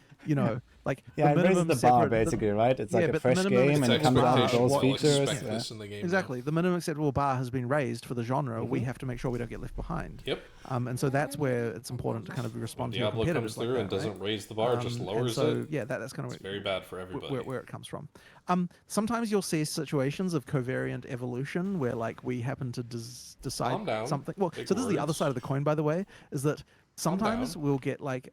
like Yeah, the it raises minimum the bar separate, basically, right? It's like a but the fresh minimum game and it comes out with expectation, those what- features. Expect Yeah. this in the game Exactly. The minimum acceptable bar has been raised for the genre. We Mhm. have to make sure we don't get left behind. Yep. And so that's where it's important to kind of respond to your Diablo competitors comes like through that, and right? doesn't raise the bar, just And lowers so, it. yeah, that's kind of It's very bad for everybody. where it comes from. Sometimes you'll see situations of covariant evolution where like we happen to decide Calm down. something. Well, Big so this is the other words. side of the coin, by the way, is that sometimes down. we'll get like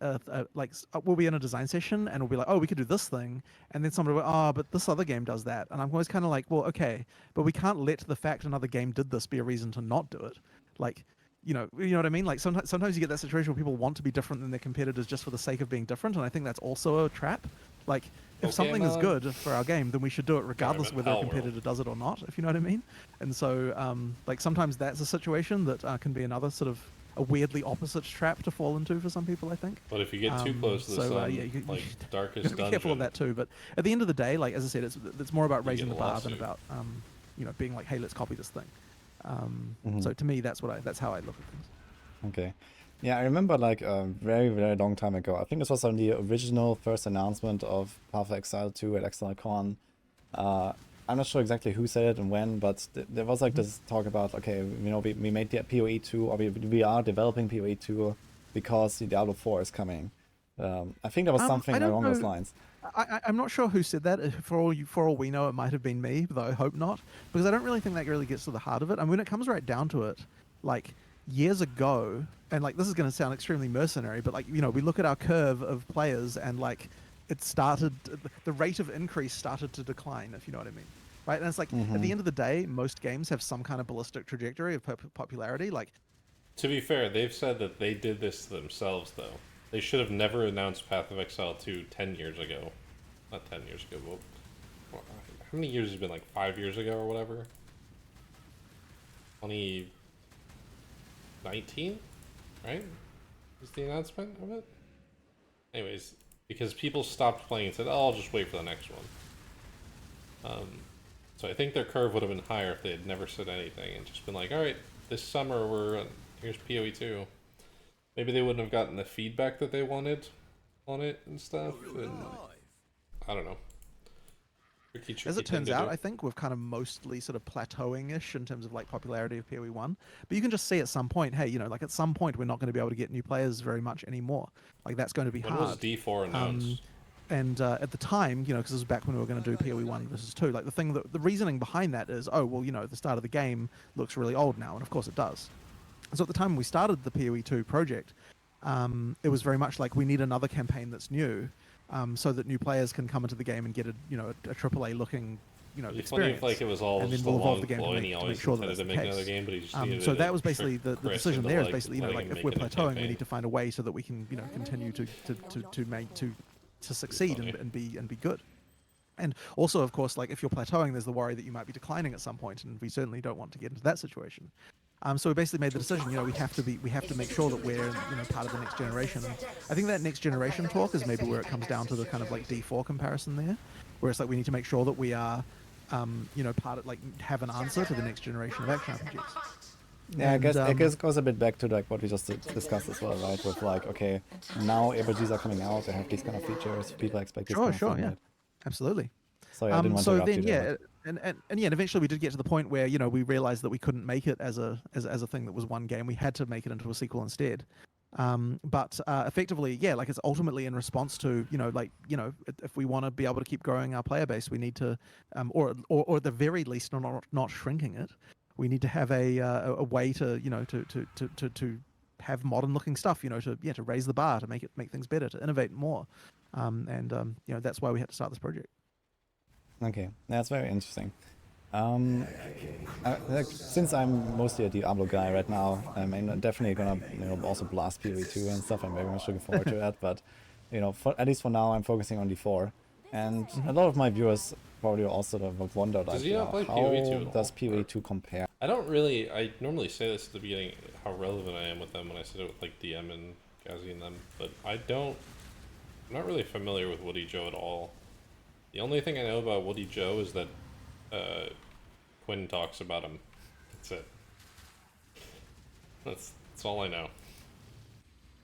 we'll be in a design session and we'll be like, oh, we could do this thing, and then somebody will, oh, but this other game does that, and I'm always kind of like, well, okay, but we can't let the fact another game did this be a reason to not do it. Like, you know what I mean? Like sometimes you get that situation where people want to be different than their competitors just for the sake of being different, and I think that's also a trap. Like, if something is Pokemon. good for our game, then we should do it regardless Environment, whether a Hell World. competitor does it or not, if you know what I mean. And so, like, sometimes that's a situation that can be another sort of a weirdly opposite trap to fall into for some people, I think. But if you get too close to the so, sun, yeah, you like Darkest gotta be Dungeon, careful of that too. But at the end of the day, like, as I said, it's more about You raising get the a bar than lawsuit. about being like, hey, let's copy this thing. Mhm. So to me, that's how I look at things. Okay. Yeah, I remember like a very, very long time ago. I think this was on the original first announcement of Path of Exile 2 at ExileCon. I'm not sure exactly who said it and when, but there was like this talk about, okay, we made the PoE2, or we are developing PoE2 because the Diablo 4 is coming. I think there was something I don't along those know. lines. I'm not sure who said that. For all we know, it might have been me, though I hope not, because I don't really think that really gets to the heart of it. And when it comes right down to it, like years ago, and like this is going to sound extremely mercenary, but like we look at our curve of players, and like it started, the rate of increase started to decline, if you know what I mean, right? And it's like at the end of the day, most games have some kind of ballistic trajectory of popularity. Like, to be fair, they've said that they did this to themselves, though. They should have never announced Path of Exile 2 10 years ago. Not 10 years ago, but how many years has it been? Like 5 years ago or whatever? 2019? Right? Was the announcement of it? Anyways, because people stopped playing and said, oh, I'll just wait for the next one. So I think their curve would have been higher if they had never said anything and just been like, alright, this summer here's PoE2. Maybe they wouldn't have gotten the feedback that they wanted on it and stuff. And I don't know. Tricky as it thing turns to out, do. I think we've kind of mostly sort of plateauing-ish in terms of like popularity of PoE1. But you can just see at some point, hey, like at some point we're not going to be able to get new players very much anymore. Like that's going to be When hard. was D4 announced? And at the time, because this was back when we were going to do PoE1 versus 2, like the reasoning behind that is, oh, well, the start of the game looks really old now, and of course it does. So at the time we started the PoE2 project, it was very much like we need another campaign that's new, so that new players can come into the game and get a AAA looking It'd be funny experience. if like it was all and then just we'll a evolve long the game ploy to and he make always sure that intended that's to the make another case. game, but he just needed So to that was trick basically the Chris decision into, there is like, basically, letting like him if make we're a new plateauing, we campaign. need to find a way so that we can continue to succeed funny. and be good. And also, of course, like if you're plateauing, there's the worry that you might be declining at some point, and we certainly don't want to get into that situation. So we basically made the decision. We have to make sure that we're part of the next generation. And I think that next generation talk is maybe where it comes down to the kind of like D4 comparison there, where it's like we need to make sure that we are, part of like have an answer to the next generation of action RPGs. Yeah, I guess And, it goes a bit back to like what we just discussed as well, right? With like, okay, now RPGs are coming out, they have these kind of features, people expect this kind of thing, yeah, right? absolutely. So yeah, I didn't want to So interrupt then, you there. yeah, and yeah, and eventually we did get to the point where we realized that we couldn't make it as a thing that was one game. We had to make it into a sequel instead. But effectively, yeah, like it's ultimately in response to if we want to be able to keep growing our player base, we need to, or at the very least, not shrinking it. We need to have a way to to have modern looking stuff, to raise the bar, to make things better, to innovate more, that's why we had to start this project. Okay, that's very interesting. Like, since I'm mostly a Diablo guy right now, I'm definitely gonna also blast PoE2 and stuff. I'm very much looking forward to that. But at least for now, I'm focusing on D4. And a lot of my viewers probably also have wondered, like, Does he not play how PoE2 at all? does PoE2 compare? I normally say this at the beginning, how relevant I am with them when I said it with like DM and Gazzy and them, but I'm not really familiar with Wudijo at all. The only thing I know about Wudijo is that Quinn talks about him. That's it. That's all I know.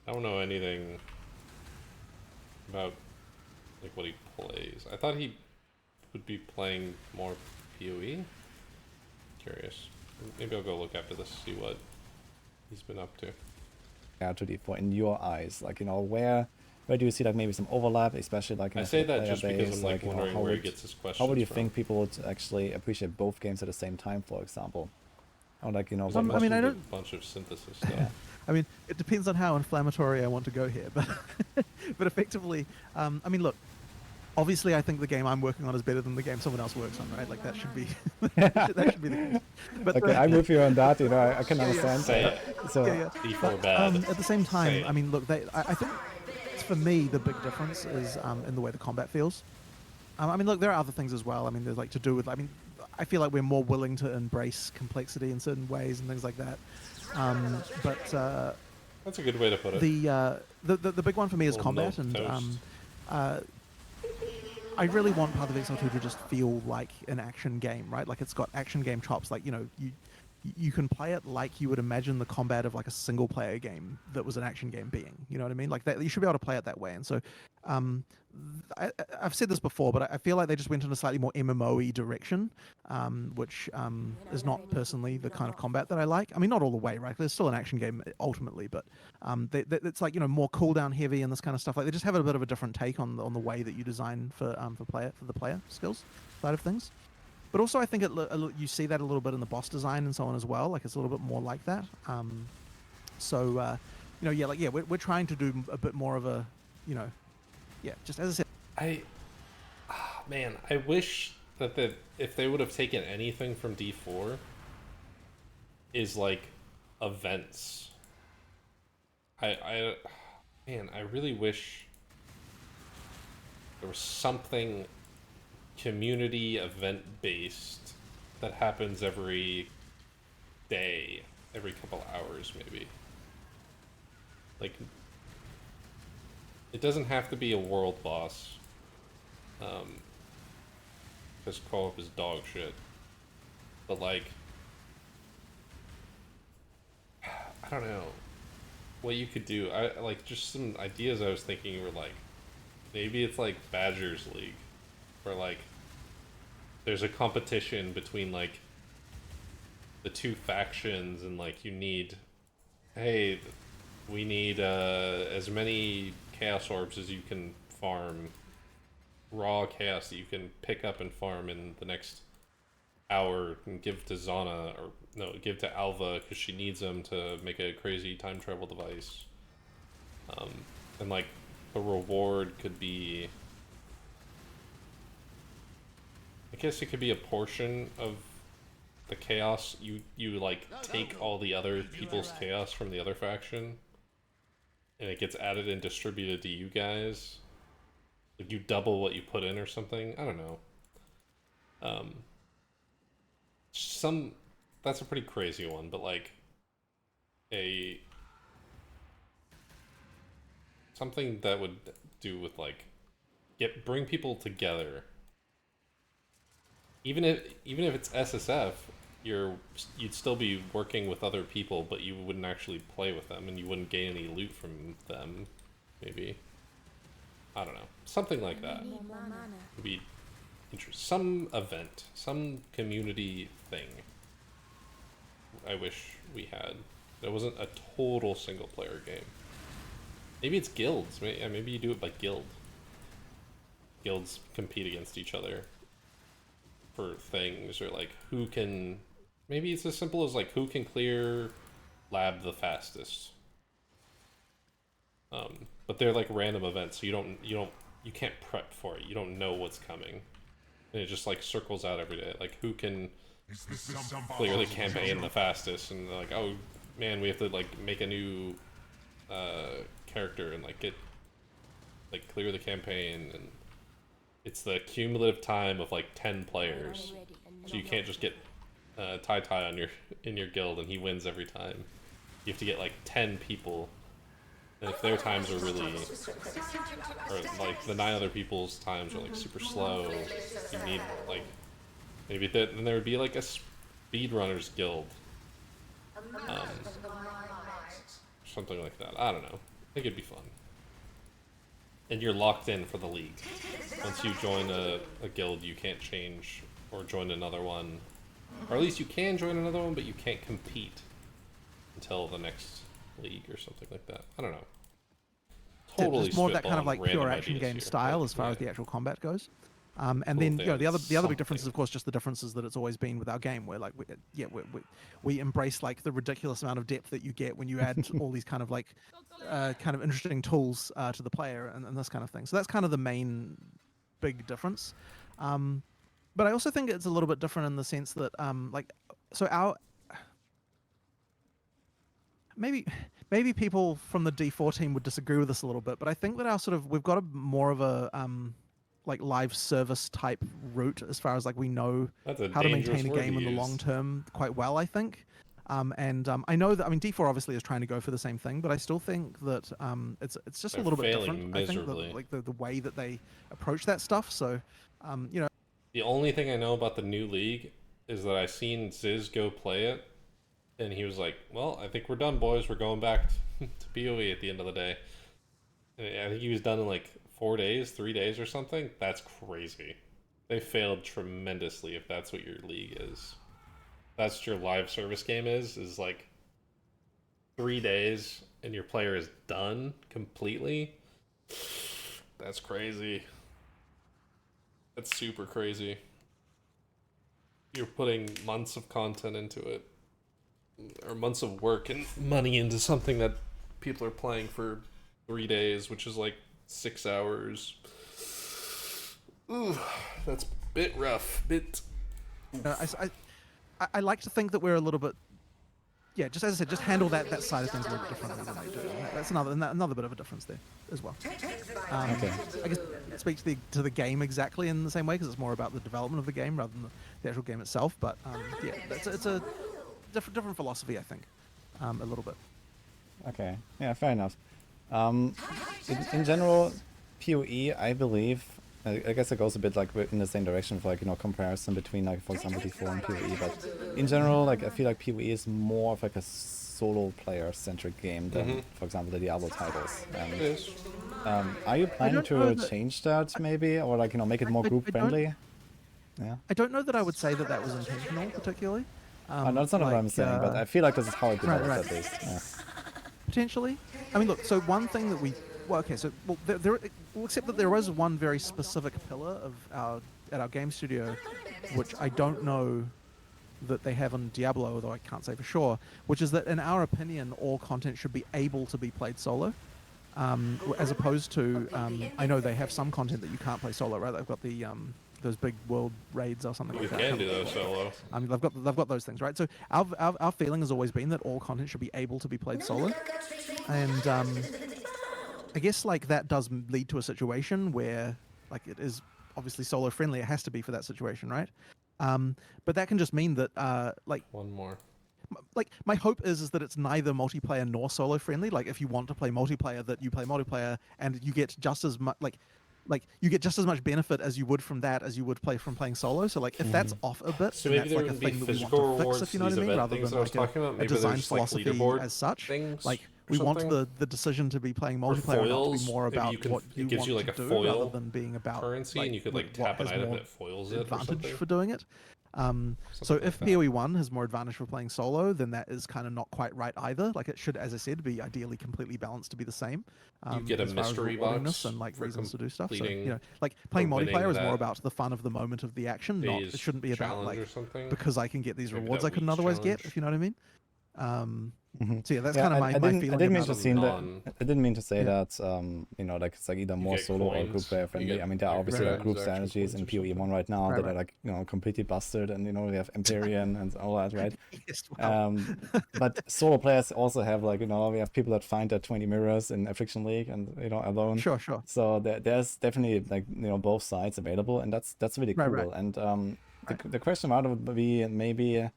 I don't know anything about like what he plays. I thought he would be playing more PoE. Curious. Maybe I'll go look after this, see what he's been up to. Yeah, to D4 in your eyes, like where do you see like maybe some overlap, especially like in I the say that player just because base, I'm like wondering where he gets his questions how would you from. think people would actually appreciate both games at the same time, for example? Or like I what, mean, I a don't- bunch of synthesis stuff. yeah. I mean, it depends on how inflammatory I want to go here, but but effectively, I mean, look. Obviously, I think the game I'm working on is better than the game someone else works on, right? Like that should be that should be the case. But Okay, I'm with you on that. I can Yeah, yeah. understand. Say it. So yeah. D4 bad. At the same Say time, it. I mean, look, I think for me the big difference is in the way the combat feels. I mean, look, there are other things as well. I mean, there's like to do with. I mean, I feel like we're more willing to embrace complexity in certain ways and things like that. But That's a good way to put it. the big one for me is Little combat, milk and toast. I really want Path of Exile 2 to just feel like an action game, right? Like it's got action game chops. Like you can play it like you would imagine the combat of like a single player game that was an action game being. You know what I mean? Like that, you should be able to play it that way. And so, I've said this before, but I feel like they just went in a slightly more MMO-y direction, which is not personally the kind of combat that I like. I mean, not all the way, right? There's still an action game ultimately, but it's like more cooldown heavy and this kind of stuff. Like they just have a bit of a different take on the way that you design for the player skills side of things. But also, I think you see that a little bit in the boss design and so on as well. Like it's a little bit more like that. We're trying to do a bit more of a, just as I said. Man, I wish that if they would have taken anything from D4 is like events. I really wish there was something community event based that happens every day, every couple hours maybe. Like it doesn't have to be a world boss. Because co-op is dog shit. But like I don't know what you could do. I like just some ideas I was thinking were like maybe it's like Badgers League where like there's a competition between like the two factions and like we need as many chaos orbs as you can farm, raw chaos that you can pick up and farm in the next power and give to Zana, or no, give to Alva because she needs them to make a crazy time travel device. And like the reward could be, I guess it could be a portion of the chaos. You like take all the other people's chaos from the other faction, and it gets added and distributed to you guys. Like you double what you put in or something. I don't know. That's a pretty crazy one, but like something that would do with like bring people together. Even if it's SSF, you'd still be working with other people, but you wouldn't actually play with them, and you wouldn't gain any loot from them. Maybe, I don't know, something like that would be interesting. Some event, some community thing. I wish we had. It wasn't a total single player game. Maybe it's guilds. Maybe you do it by guild. Guilds compete against each other for things, or like who can. Maybe it's as simple as like who can clear lab the fastest. But they're like random events, so you can't prep for it. You don't know what's coming, and it just like circles out every day. Like who can clear the campaign the fastest, and like, oh man, we have to like make a new character and like clear the campaign, and it's the cumulative time of like 10 players, so you can't just get Tai on in your guild and he wins every time. You have to get like 10 people, and if their times are really, or like the 9 other people's times are like super slow, you need like maybe then there would be like a speedrunners guild, something like that. I don't know. I think it'd be fun. And you're locked in for the league. Once you join a guild, you can't change or join another one. Or at least you can join another one, but you can't compete until the next league or something like that. I don't know. Totally just more of that kind of spitballing like random pure action ideas game here, style but as far as yeah. the actual combat goes. And Cool then if you know they had the other big difference is something. of course just the differences that it's always been with our game, where like we embrace like the ridiculous amount of depth that you get when you add all these kind of like kind of interesting tools to the player and this kind of thing. So that's kind of the main big difference. But I also think it's a little bit different in the sense that maybe people from the D4 team would disagree with this a little bit, but I think that we've got a more of a like live service type route as far as like we know That's a how to dangerous maintain a word game to in the use. long term quite well, I think. I know that D4 obviously is trying to go for the same thing, but I still think that it's just They're a little bit failing different. I think miserably. that, like the way that they approach that stuff. So you know, The only thing I know about the new league is that I seen Ziz go play it, and he was like, "Well, I think we're done, boys. We're going back to PoE at the end of the day." And I think he was done in like 4 days, 3 days, or something. That's crazy. They failed tremendously if that's what your league is. That's what your live service game is like 3 days and your player is done completely. That's crazy. That's super crazy. You're putting months of content into it, or months of work and money into something that people are playing for 3 days, which is like 6 hours. Ooh, that's a bit rough. I like to think that we're a little bit, yeah, just as I said, just handle that side of things a little bit differently than they do. That's another bit of a difference there as well. Okay. I guess it speaks to the game exactly in the same way because it's more about the development of the game rather than the actual game itself. But yeah, it's a different philosophy, I think, a little bit. Okay. Yeah, fair enough. In general, PoE, I believe, I guess it goes a bit like in the same direction for like, you know, comparison between like, for example, D4 and PoE. But in general, like I feel like PoE is more of like a solo player-centric game than, for example, the Diablo titles. It is. Are you planning don't know to that- change that maybe, or like, you know, make it more I group don't- friendly? Yeah. I don't know that I would say that was intentional particularly. No, that's not what I'm saying, but I feel like this is how it develops right. at least. Yeah. Potentially. I mean, look, so one thing that we'll accept that there was one very specific pillar of at our game studio which I don't know that they have on Diablo, although I can't say for sure, which is that in our opinion, all content should be able to be played solo. As opposed to, I know they have some content that you can't play solo, right? They've got the those big world raids or something You like that. can do those solo. They've got those things, right? So our feeling has always been that all content should be able to be played solo, and I guess like that does lead to a situation where like it is obviously solo friendly. It has to be for that situation, right? But that can just mean that like One more. like my hope is that it's neither multiplayer nor solo friendly. Like if you want to play multiplayer, that you play multiplayer and you get just as much like you get just as much benefit as you would from that as you would play from playing solo. So like if that's off a bit, So then maybe that's there like a wouldn't be thing that we want physical to fix, rewards if you to know what I these mean, event rather things than I was like talking about. a Maybe design there's like philosophy leaderboard as such. things Like or we want something? the decision to be playing Or multiplayer not to foils. be more Maybe about you can, what you it gives want you like to a do rather foil than being about currency, like, and you could like what tap an has item more that foils it or advantage something. for doing it. So Something if like that. PoE1 has more advantage for playing solo, then that is kind of not quite right either. Like it should, as I said, be ideally completely balanced to be the same. You get a as far as mystery rewardiness box and like for reasons to do stuff. So completing like playing or winning multiplayer is more that about the fun of the moment of the action. Not it day's shouldn't be about challenge like or something. because I can get these Maybe rewards that I couldn't week's otherwise get. challenge. If you know what I mean. So yeah, that's Yeah, kind of my I feeling didn't mean about to it. seem that. Non- I didn't mean to say Yeah. that. You know, like it's like either You more get solo or coins, group player you friendly. get, I mean, there are like, obviously like group microtransactions strategies in points or PoE1 something. right now that Right. are like completely busted, and we have Empyrean and all that, right? Yes, well, But solo players also have like we have people that find their 20 mirrors in Affliction League and alone. sure. So there's definitely like both sides available, and that's really cool. Right. And Right. the question about it would be maybe,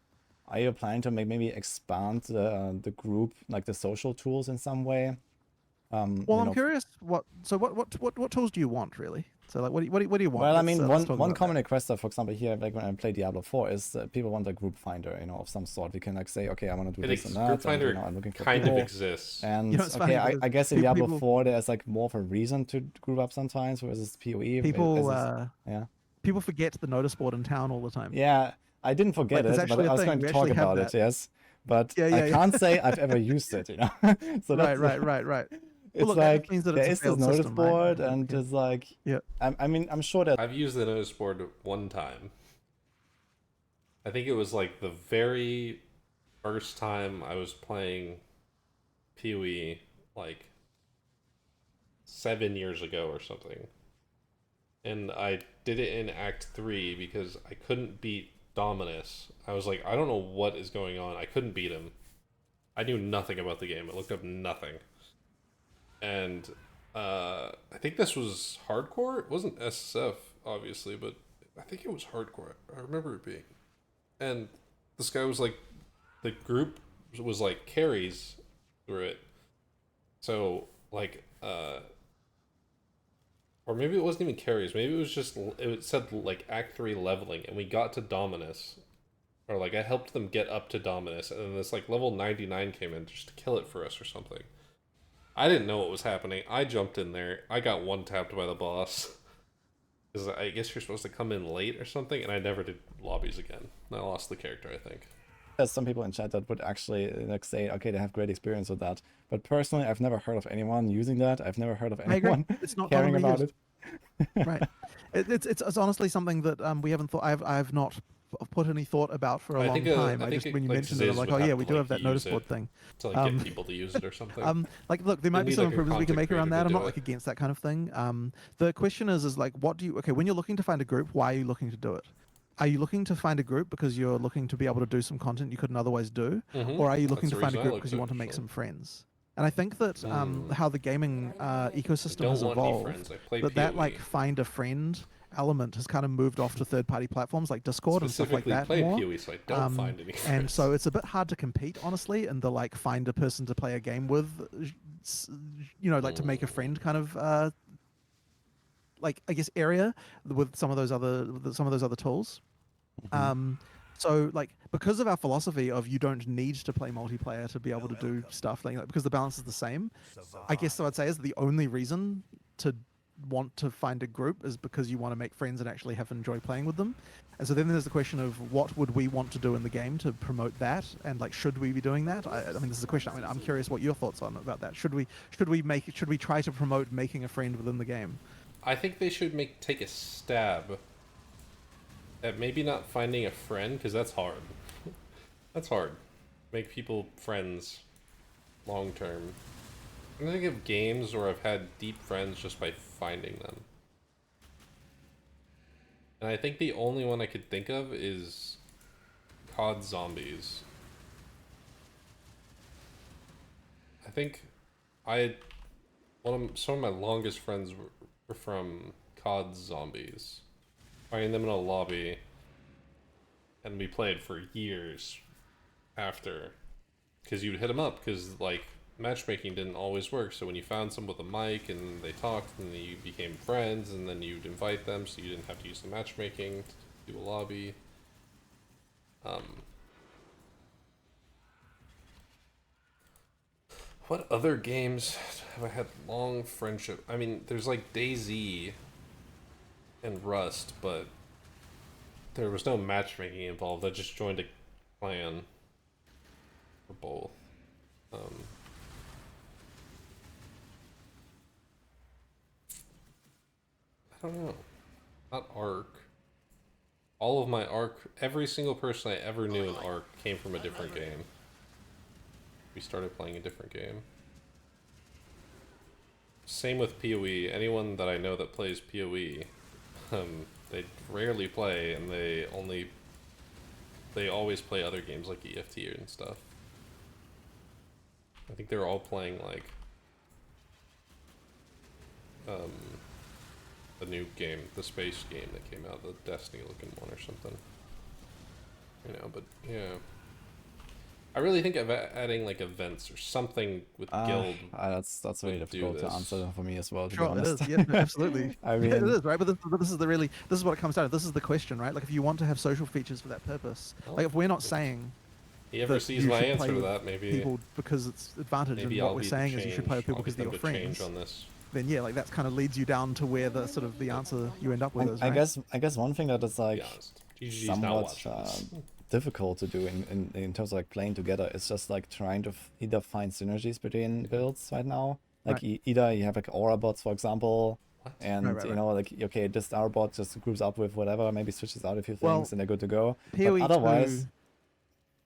are you planning to maybe expand the group, like the social tools in some way? Well, I'm curious. What tools do you want really? So like, what do you want? Well, I Let's, mean, let's one talk one about common that. request, for example, here, like when I play Diablo 4, is people want a group finder, of some sort. We can like say, okay, I want to do I this think and that, group finder and I'm looking for kind people. of exists. And You know, it's okay, funny because I guess in people- Diablo people- 4 there's like more of a reason to group up sometimes, versus PoE. People yeah, people forget the notice board in town all the time. yeah, I didn't forget there's it, but actually a I was thing. going to We talk actually have about it, that. yes. But Yeah, I yeah. can't say I've ever used it, So that's Right. It's Well, look, that like means that there it's a is this failed notice system, right? board, Yeah. and there's like, Yeah. I mean, I'm sure that I've used the notice board one time. I think it was like the very first time I was playing PoE, like 7 years ago or something. And I did it in Act 3 because I couldn't beat Dominus. I was like, I don't know what is going on. I couldn't beat him. I knew nothing about the game. I looked up nothing. And I think this was hardcore. It wasn't SSF, obviously, but I think it was hardcore. I remember it being. And this guy was like, the group was like carries through it. So, like, or maybe it wasn't even carries. Maybe it was just, it said like Act 3 leveling, and we got to Dominus. Or like I helped them get up to Dominus, and then this like level 99 came in just to kill it for us or something. I didn't know what was happening. I jumped in there. I got one tapped by the boss. Because I guess you're supposed to come in late or something, and I never did lobbies again. I lost the character, I think. there's some people in chat that would actually like say, okay, they have great experience with that. But personally, I've never heard of anyone using that. I've never heard of I agree. anyone It's not caring commonly about used. it. Right. It's honestly something that we haven't thought. I've not put any thought about for a I long think, time. I I think just when you like, mentioned it, I'm Ziz like, would oh yeah, have we to, do like, have that use notice it board thing. to like get people to use it or something. Like, look, there might be need, some like, a improvements we can content make around creator that. to I'm not do like it. against that kind of thing. The question is like, what do you? Okay, when you're looking to find a group, why are you looking to do it? Are you looking to find a group because you're looking to be able to do some content you couldn't otherwise do, or are you looking That's to the find a reason I group looked because you at want it, to make so. some friends? And I think that how the gaming I ecosystem don't has want any evolved, friends. I play that PoE. like find a friend element has kind of moved off to third-party platforms like Discord and stuff like Specifically that play more. PoE, so I don't find any friends. And so it's a bit hard to compete, honestly, and the like find a person to play a game with, like to make a friend kind of like I guess area with some of those other tools. So like because of our philosophy of you don't need to play multiplayer to be able to do stuff like that because the balance is the same. I guess what I'd say is the only reason to want to find a group is because you want to make friends and actually have enjoy playing with them. And so then there's the question of what would we want to do in the game to promote that, and like should we be doing that? I mean, this is a question. I mean, I'm curious what your thoughts are about that. Should we try to promote making a friend within the game? I think they should take a stab at maybe not finding a friend, because that's hard. That's hard. Make people friends long term. I'm thinking of games where I've had deep friends just by finding them. And I think the only one I could think of is COD Zombies. I think I had some of my longest friends were from COD Zombies. Finding them in a lobby, and we played for years after, because you'd hit them up because like matchmaking didn't always work. So when you found someone with a mic and they talked, and then you became friends, and then you'd invite them, so you didn't have to use the matchmaking to do a lobby. What other games have I had long friendship? I mean, there's like DayZ and Rust, but there was no matchmaking involved. I just joined a clan for both. I don't know. Not Ark. All of my Ark, every single person I ever knew in Ark came from a different game. We started playing a different game. Same with PoE. Anyone that I know that plays PoE, they rarely play, and they always play other games like EFT and stuff. I think they're all playing like the new game, the space game that came out, the Destiny looking one or something. You know, but yeah. I really think of adding like events or something with guild. That's really difficult to answer for me as well. To be Sure, it honest. is. Yeah, no, absolutely. I mean, yeah, it is, right? But this is what it comes down to. This is the question, right? Like, if you want to have social features for that purpose, like if we're not saying he ever that sees you my should answer play to with that, maybe people because it's advantage, maybe and what I'll we're be saying the is you should play with people because they're your friends. on this. Then yeah, like that's kind of leads you down to where the sort of the answer you end up with is. I Right? guess one thing that is like GGG's somewhat difficult to do in terms of like playing together is just like trying to either find synergies between builds right now. Like either you have like aura bots, for example, and you know, like okay, this aura bot just groups up with whatever, maybe switches out a few things, and they're good to go. PoE2, but otherwise,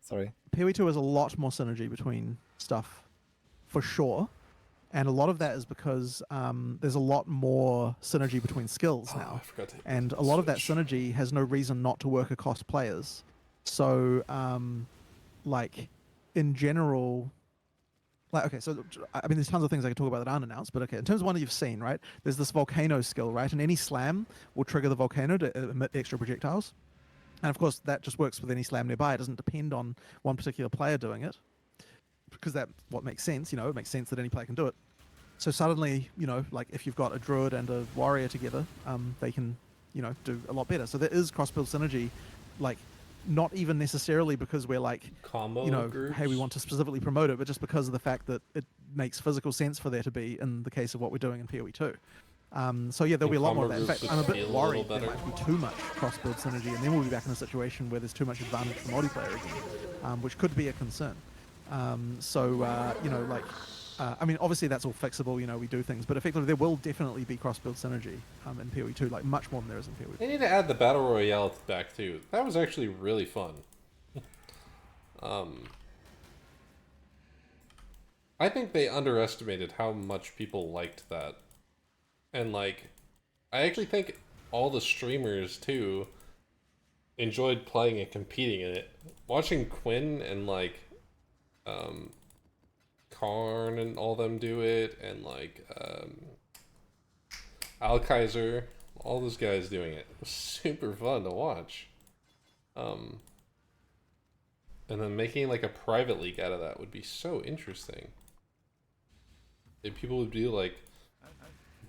sorry, PoE2 has a lot more synergy between stuff, for sure. And a lot of that is because there's a lot more synergy between skills now. And a lot of that synergy has no reason not to work across players. So, like, in general, like, okay, so, I mean, there's tons of things I can talk about that aren't announced, but okay, in terms of one that you've seen, right, there's this volcano skill, right? And any slam will trigger the volcano to emit extra projectiles. And of course, that just works with any slam nearby. It doesn't depend on one particular player doing it. Because that's what makes sense, you know, it makes sense that any player can do it. So suddenly, you know, like if you've got a druid and a warrior together, they can, you know, do a lot better. So there is cross-build synergy, like not even necessarily because we're like, combo you know, groups? hey, we want to specifically promote it, but just because of the fact that it makes physical sense for there to be in the case of what we're doing in PoE2. So yeah, there'll be a lot more of that. In fact, I'm a bit worried there might be too much cross-build synergy, and then we'll be back in a situation where there's too much advantage for multiplayer again, which could be a concern. You know, like, I mean, obviously that's all fixable, you know, we do things, but effectively there will definitely be cross-build synergy in PoE2, like much more than there is in PoE2. They need to add the Battle Royale back too. That was actually really fun. I think they underestimated how much people liked that. And like, I actually think all the streamers too enjoyed playing and competing in it. Watching Quinn and like, Karn and all them do it, and like Alkaiser, all those guys doing it. It was super fun to watch. And then making like a private league out of that would be so interesting. And people would do like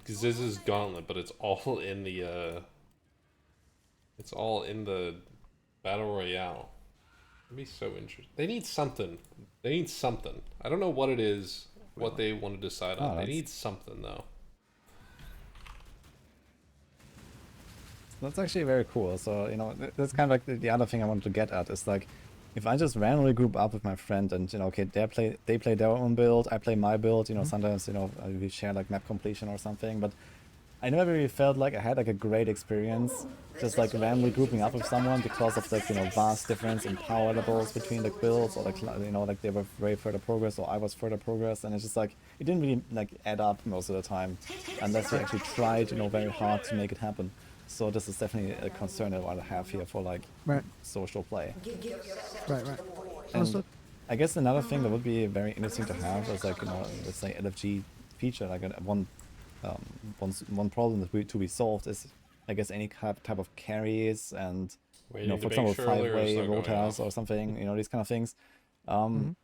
Ziz's Gauntlet, but it's all in the Battle Royale. It'd be so interesting. They need something. I don't know what it is, what they want to decide on. They need something, though. That's actually very cool. So, you know, that's kind of like the other thing I wanted to get at is like, if I just randomly group up with my friend and, you know, okay, they play their own build, I play my build, you know, sometimes, you know, we share like map completion or something, but I never really felt like I had like a great experience just like randomly grouping up with someone because of the vast difference in power levels between the builds, or like like they were very further progress or I was further progress, and it's just like it didn't really like add up most of the time unless you actually tried very hard to make it happen. So this is definitely a concern that I have here for like Right. social play. Right. And Understood. I guess another thing that would be very interesting to have is like let's say LFG feature, like one problem that to be solved is I guess any type of carries and Waiting for to make example sure earlier it's 5-way not going rotas off. or something, these kind of things. Mhm.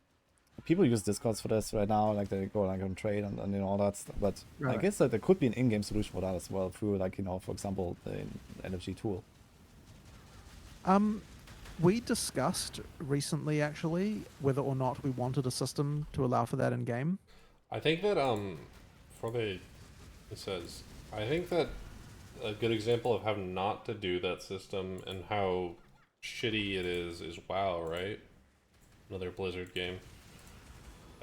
People use Discords for this right now, like they go like on trade and all that stuff. But I Right. guess that there could be an in-game solution for that as well through like for example the LFG tool. We discussed recently, actually, whether or not we wanted a system to allow for that in game. I think that it says, I think that a good example of how not to do that system and how shitty it is WoW, right? Another Blizzard game.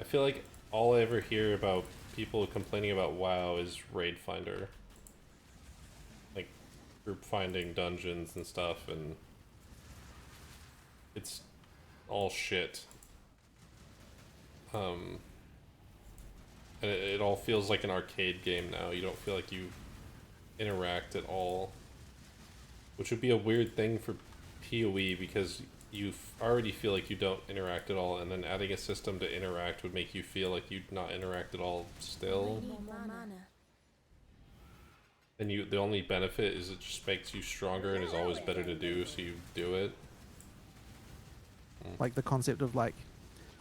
I feel like all I ever hear about people complaining about WoW is Raid Finder. Like group finding dungeons and stuff, and it's all shit. And it all feels like an arcade game now. You don't feel like you interact at all, which would be a weird thing for PoE because you already feel like you don't interact at all, and then adding a system to interact would make you feel like you not interact at all still. And the only benefit is it just makes you stronger and is always better to do, so you do it. Like the concept of like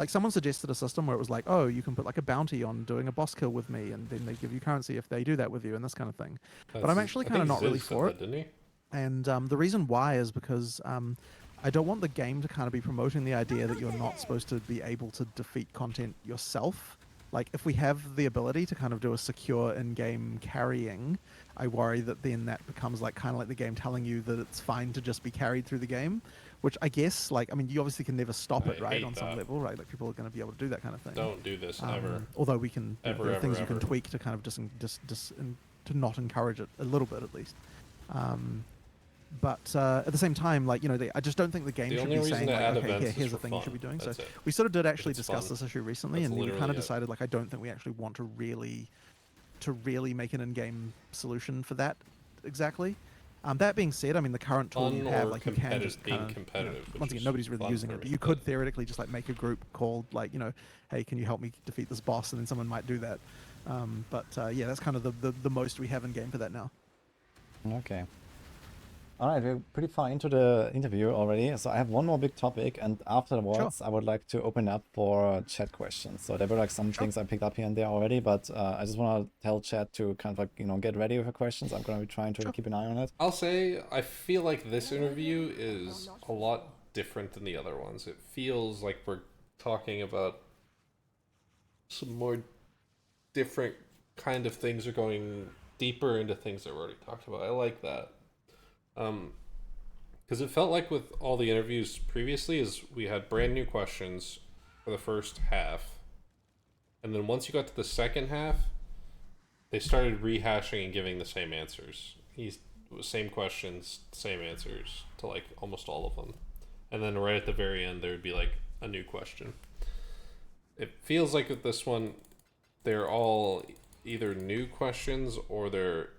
someone suggested a system where it was like, oh, you can put like a bounty on doing a boss kill with me, and then they give you currency if they do that with you, and this kind of thing. But I'm actually kind of not really for it. Didn't he? And the reason why is because I don't want the game to kind of be promoting the idea that you're not supposed to be able to defeat content yourself. Like, if we have the ability to kind of do a secure in-game carrying, I worry that then that becomes like kind of like the game telling you that it's fine to just be carried through the game, which I guess, like, I mean, you obviously can never stop it, I right, hate on some that. level, right? Like, people are going to be able to do that kind of thing. Don't do this ever. Although we can, Ever, there are ever, things you ever. can tweak to kind of to not encourage it a little bit at least. But at the same time, like, I just don't think the game The should only be reason saying, to like, add okay, events is here's the for thing you should be fun. doing. So That's it. we sort of did actually it's discuss fun. this issue recently, That's and we kind literally of it. decided, like, I don't think we actually want to really make an in-game solution for that exactly. That being said, I mean, the current tool you Fun have, or like, you can competitive- just being kind of, competitive, which once again, is nobody's really fun using for it, but me, you could but- theoretically just like make a group called, like, hey, can you help me defeat this boss, and then someone might do that. Yeah, that's kind of the most we have in game for that now. Okay. All right, we're pretty far into the interview already, so I have one more big topic, and afterwards I would like to open up for chat questions. So there were like some things I picked up here and there already, but I just want to tell chat to kind of like, get ready with your questions. I'm going to be trying to keep an eye on it. I'll say I feel like this interview is a lot different than the other ones. It feels like we're talking about some more different kind of things, or going deeper into things that we already talked about. I like that. Because it felt like with all the interviews previously is we had brand new questions for the first half, and then once you got to the second half, they started rehashing and giving the same answers. Same questions, same answers to like almost all of them, and then right at the very end there would be like a new question. It feels like with this one, they're all either new questions or they're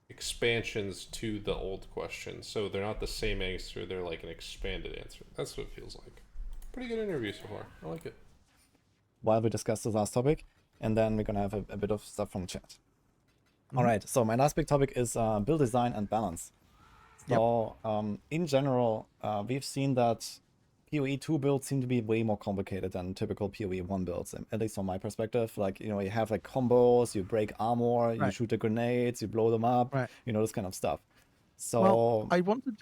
expansions to the old question, so they're not the same answer, they're like an expanded answer. That's what it feels like. Pretty good interview so far. I like it. While we discuss the last topic, and then we're gonna have a bit of stuff from chat. All right, so my last big topic is build design and balance. So in general, we've seen that PoE2 builds seem to be way more complicated than typical PoE1 builds, at least from my perspective. Like, you have like combos, you break armor, you shoot the grenades, you blow them up, this kind of stuff. So well, I want to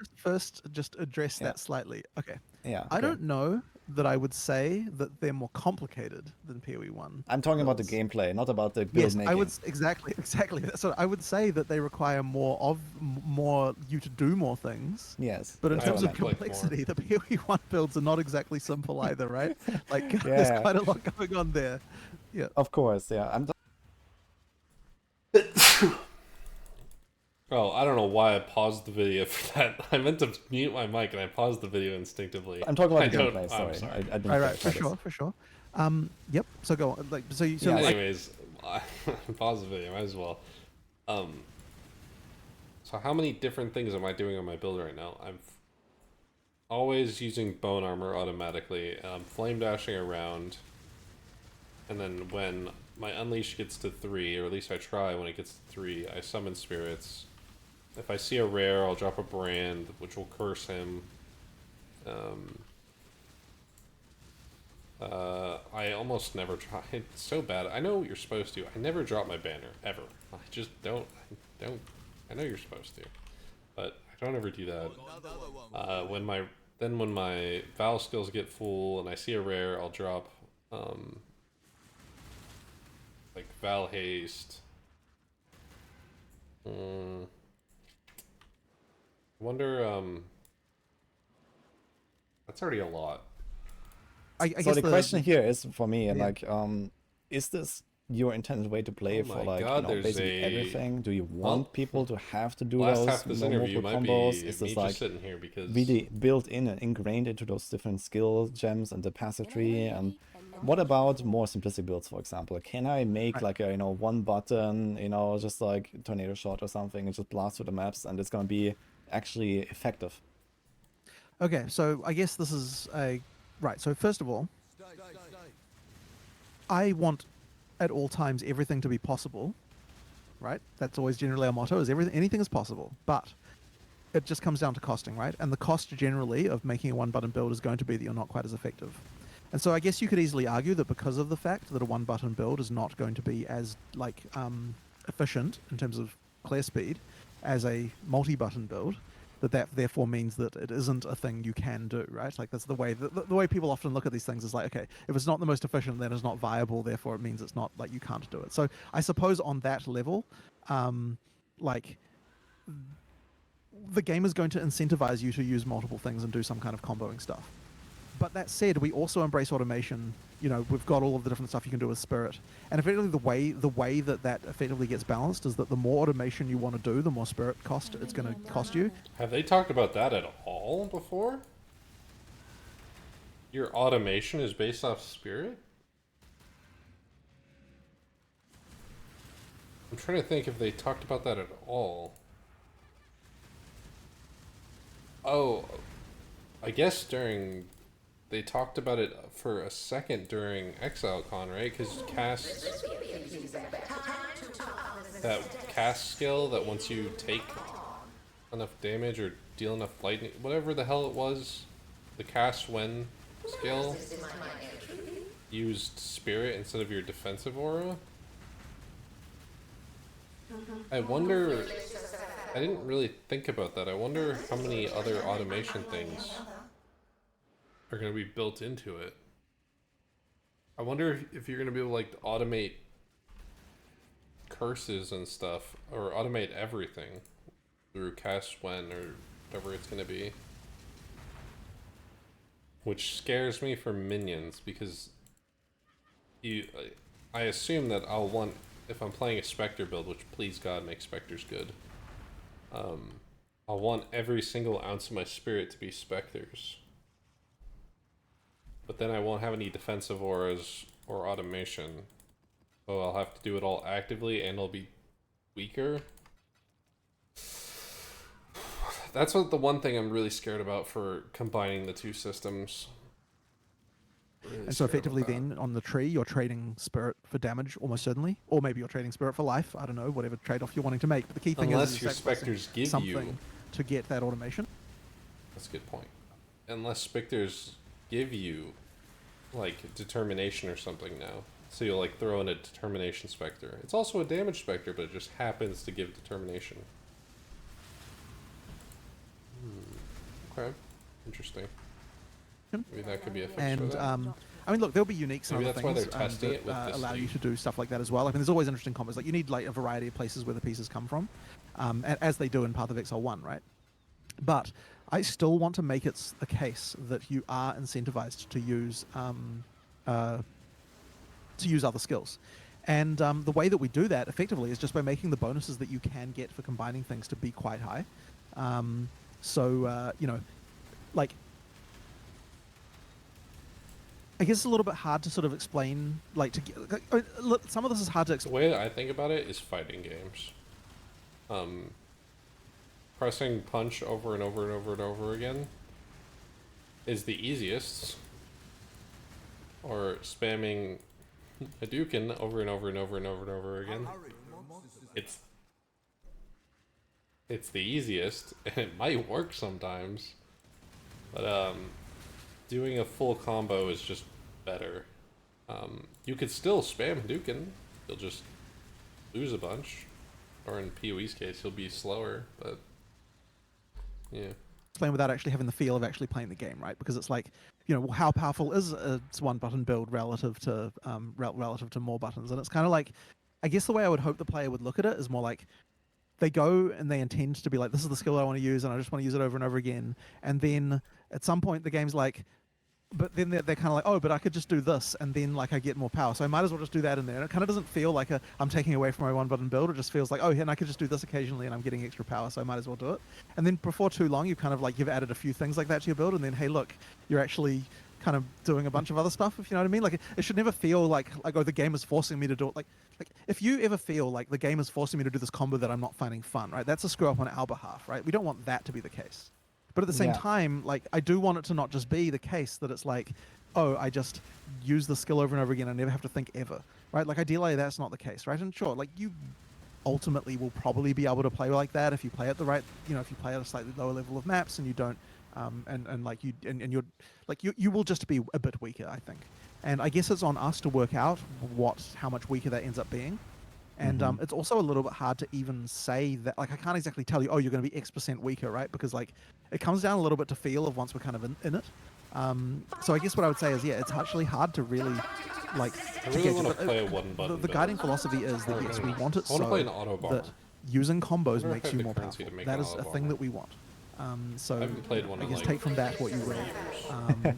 just address that slightly. Okay. Yeah. I don't know that I would say that they're more complicated than PoE1. I'm talking about the gameplay, not about the build making. I would exactly. So I would say that they require more you to do more things. Yes. But in terms of complexity, the PoE1 builds are not exactly simple either, right? Like there's quite a lot going on there. Yeah. Of course, yeah. Oh, I don't know why I paused the video for that. I meant to mute my mic and I paused the video instinctively. I'm talking about the don't- gameplay. I'm Sorry, I didn't Right, right, for clarify sure, this. for sure. Yep. So go on. Like, so Yeah, like, Anyways, I paused the video. Might as well. So how many different things am I doing on my build right now? I'm always using bone armor automatically. Flame dashing around, and then when my unleash gets to 3, or at least I try when it gets to 3, I summon spirits. If I see a rare, I'll drop a brand, which will curse him. I almost never try. It's so bad. I know you're supposed to. I never drop my banner ever. I just don't. I know you're supposed to, but I don't ever do that. When my Val skills get full and I see a rare, I'll drop like Val haste. Wonder. That's already a lot. I So guess the question here is for me, Yeah. like, is this your intended way to play Oh for my like God, there's basically a- everything? Do you want people to have to do Last those half of this interview multiple might combos? be Is me this just like sitting here because really built in and ingrained into those different skill gems and the passive tree? And what about more simplistic builds, for example? Can I make Right. like a one button, just like tornado shot or something, and just blast through the maps, and it's gonna be actually effective? Okay, so I guess this is a right. So first of all, I want at all times everything to be possible. Right? That's always generally our motto: is anything is possible, but it just comes down to costing, right? And the cost generally of making a one-button build is going to be that you're not quite as effective. And so I guess you could easily argue that because of the fact that a one-button build is not going to be as efficient in terms of clear speed as a multi-button build, that therefore means that it isn't a thing you can do, right? Like that's the way the way people often look at these things is like, okay, if it's not the most efficient, then it's not viable. Therefore, it means it's not like you can't do it. So I suppose on that level, like the game is going to incentivize you to use multiple things and do some kind of comboing stuff. But that said, we also embrace automation. We've got all of the different stuff you can do with Spirit, and effectively the way that effectively gets balanced is that the more automation you want to do, the more Spirit cost it's going to cost you. have they talked about that at all before? Your automation is based off spirit? I'm trying to think if they talked about that at all. Oh, I guess they talked about it for a second during ExileCon, right? Because that cast skill that once you take enough damage or deal enough lightning, whatever the hell it was, the cast when skill used spirit instead of your defensive aura. I wonder, I didn't really think about that. I wonder how many other automation things are going to be built into it. I wonder if you're going to be able to like automate curses and stuff, or automate everything through cast when or whatever it's going to be. Which scares me for minions because I assume that I'll want, if I'm playing a Spectre build, which please God make Spectres good, I'll want every single ounce of my spirit to be Spectres. But then I won't have any defensive auras or automation. So I'll have to do it all actively and I'll be weaker. That's what the one thing I'm really scared about for combining the two systems. Really And so scared about effectively that. then on the tree, you're trading Spirit for damage almost certainly, or maybe you're trading Spirit for life. I don't know, whatever trade-off you're wanting to make. But the key thing Unless is your sacrificing Spectres give something you... to get that automation. That's a good point. Unless Spectres give you, like, Determination or something now. So you'll, like, throw in a Determination Spectre. It's also a damage Spectre, but it just happens to give Determination. Okay. Interesting. Maybe that could be a fix for And that. I mean, look, there'll be unique Maybe other that's why things they're testing that it with this allow you thing. to do stuff like that as well. I mean, there's always interesting combos. Like you need like a variety of places where the pieces come from, as they do in Path of Exile 1, right? But I still want to make it the case that you are incentivized to use other skills. And the way that we do that effectively is just by making the bonuses that you can get for combining things to be quite high. You know, like, I guess it's a little bit hard to sort of explain, like, some of this is hard to The explain. way that I think about it is fighting games. Pressing punch over and over and over and over again is the easiest. Or spamming Hadouken over and over and over and over and over again. It's the easiest, and it might work sometimes. But doing a full combo is just better. You could still spam Hadouken, you'll just lose a bunch. Or in PoE's case, you'll be slower, but yeah. Explain without actually having the feel of actually playing the game, right? Because it's like, you know, well, how powerful is its one button build relative to more buttons? And it's kind of like, I guess the way I would hope the player would look at it is more like, they go and they intend to be like, this is the skill I want to use, and I just want to use it over and over again. And then at some point the game's like, but then they're kind of like, oh, but I could just do this, and then like I get more power, so I might as well just do that in there. And it kind of doesn't feel like I'm taking away from my one button build. It just feels like, oh, and I could just do this occasionally, and I'm getting extra power, so I might as well do it. And then before too long, you've kind of like, you've added a few things like that to your build, and then hey, look, you're actually kind of doing a bunch of other stuff, if you know what I mean. Like, it should never feel like oh, the game is forcing me to do it. Like if you ever feel like the game is forcing me to do this combo that I'm not finding fun, right? That's a screw up on our behalf, right? We don't want that to be the case. But at the same time, like, I do want it to not just be the case that it's like, oh, I just use the skill over and over again. I never have to think ever, right? Like, ideally, that's not the case, right? And sure, like, you ultimately will probably be able to play like that if you play at the right, you know, if you play at a slightly lower level of maps and you don't, you will just be a bit weaker, I think. And I guess it's on us to work out how much weaker that ends up being. And it's also a little bit hard to even say that, like, I can't exactly tell you, oh, you're going to be X% weaker, right? Because, like, it comes down a little bit to feel of once we're kind of in it. So I guess what I would say is, yeah, it's actually hard to really, like, I really want to play a one-button the guiding philosophy is that, yes, we want it so that using combos makes you more powerful. That is a thing that we want. So I haven't played one I in, guess like, take from that what you will.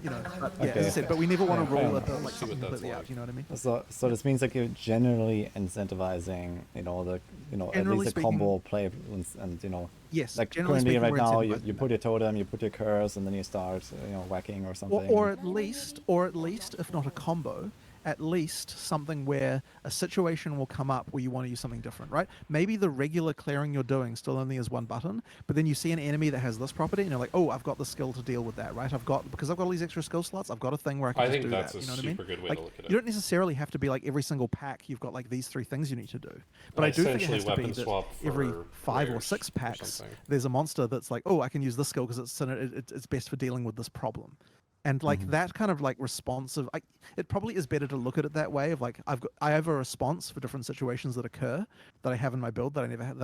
You know, but, yeah, Okay. as I said, but we never want to Yeah, rule fair it like See something what that's completely out. like. You know what I mean? So this means like you're generally incentivizing, at Generally least a speaking- combo play, and Yes. like generally currently speaking, right we're now incentivizing you that. put your totem, you put your curse, and then you start whacking or something. Or at least, if not a combo, at least something where a situation will come up where you want to use something different, right? Maybe the regular clearing you're doing still only is one button, but then you see an enemy that has this property, and you're like, oh, I've got the skill to deal with that, right? Because I've got all these extra skill slots, I've got a thing where I can I just think do that's that. a You know what I mean? super good way Like, to look at it. you don't necessarily have to be like every single pack you've got like these 3 things you need to do, but I do think it Essentially has to be weapon that swap every for 5 or rares 6 or packs something. there's a monster that's like, oh, I can use this skill because it's best for dealing with this problem. And like that kind of like responsive, it probably is better to look at it that way. Of like, I have a response for different situations that occur that I have in my build that I never had.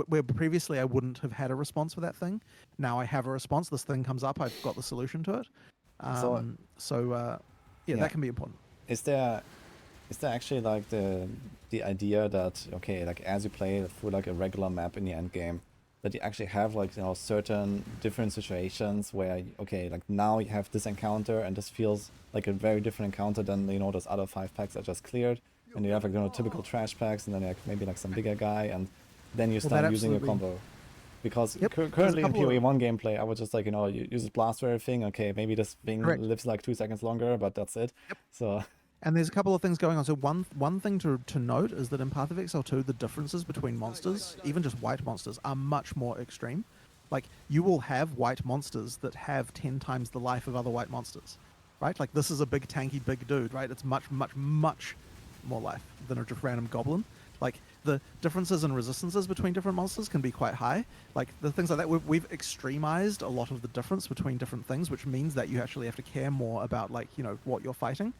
Where previously I wouldn't have had a response for that thing. Now I have a response. This thing comes up. I've got the solution to it. Yeah. That can be important. Is there actually like the idea that, okay, like as you play through like a regular map in the end game, that you actually have like certain different situations where, okay, like now you have this encounter and this feels like a very different encounter than those other 5 packs I just cleared, and you have like typical trash packs, and then like maybe like some bigger guy, and then you start using your combo. Because currently in PoE1 gameplay, I would just like you use a blast for everything. Okay, maybe this thing lives like 2 seconds longer, but that's it. So. And there's a couple of things going on. So one thing to note is that in Path of Exile 2, the differences between monsters, even just white monsters, are much more extreme. Like, you will have white monsters that have 10 times the life of other white monsters, right? Like, this is a big, tanky, big dude, right? It's much, much, much more life than a just random goblin. Like, the differences in resistances between different monsters can be quite high. Like, the things like that, we've extremized a lot of the difference between different things, which means that you actually have to care more about, like, what you're fighting.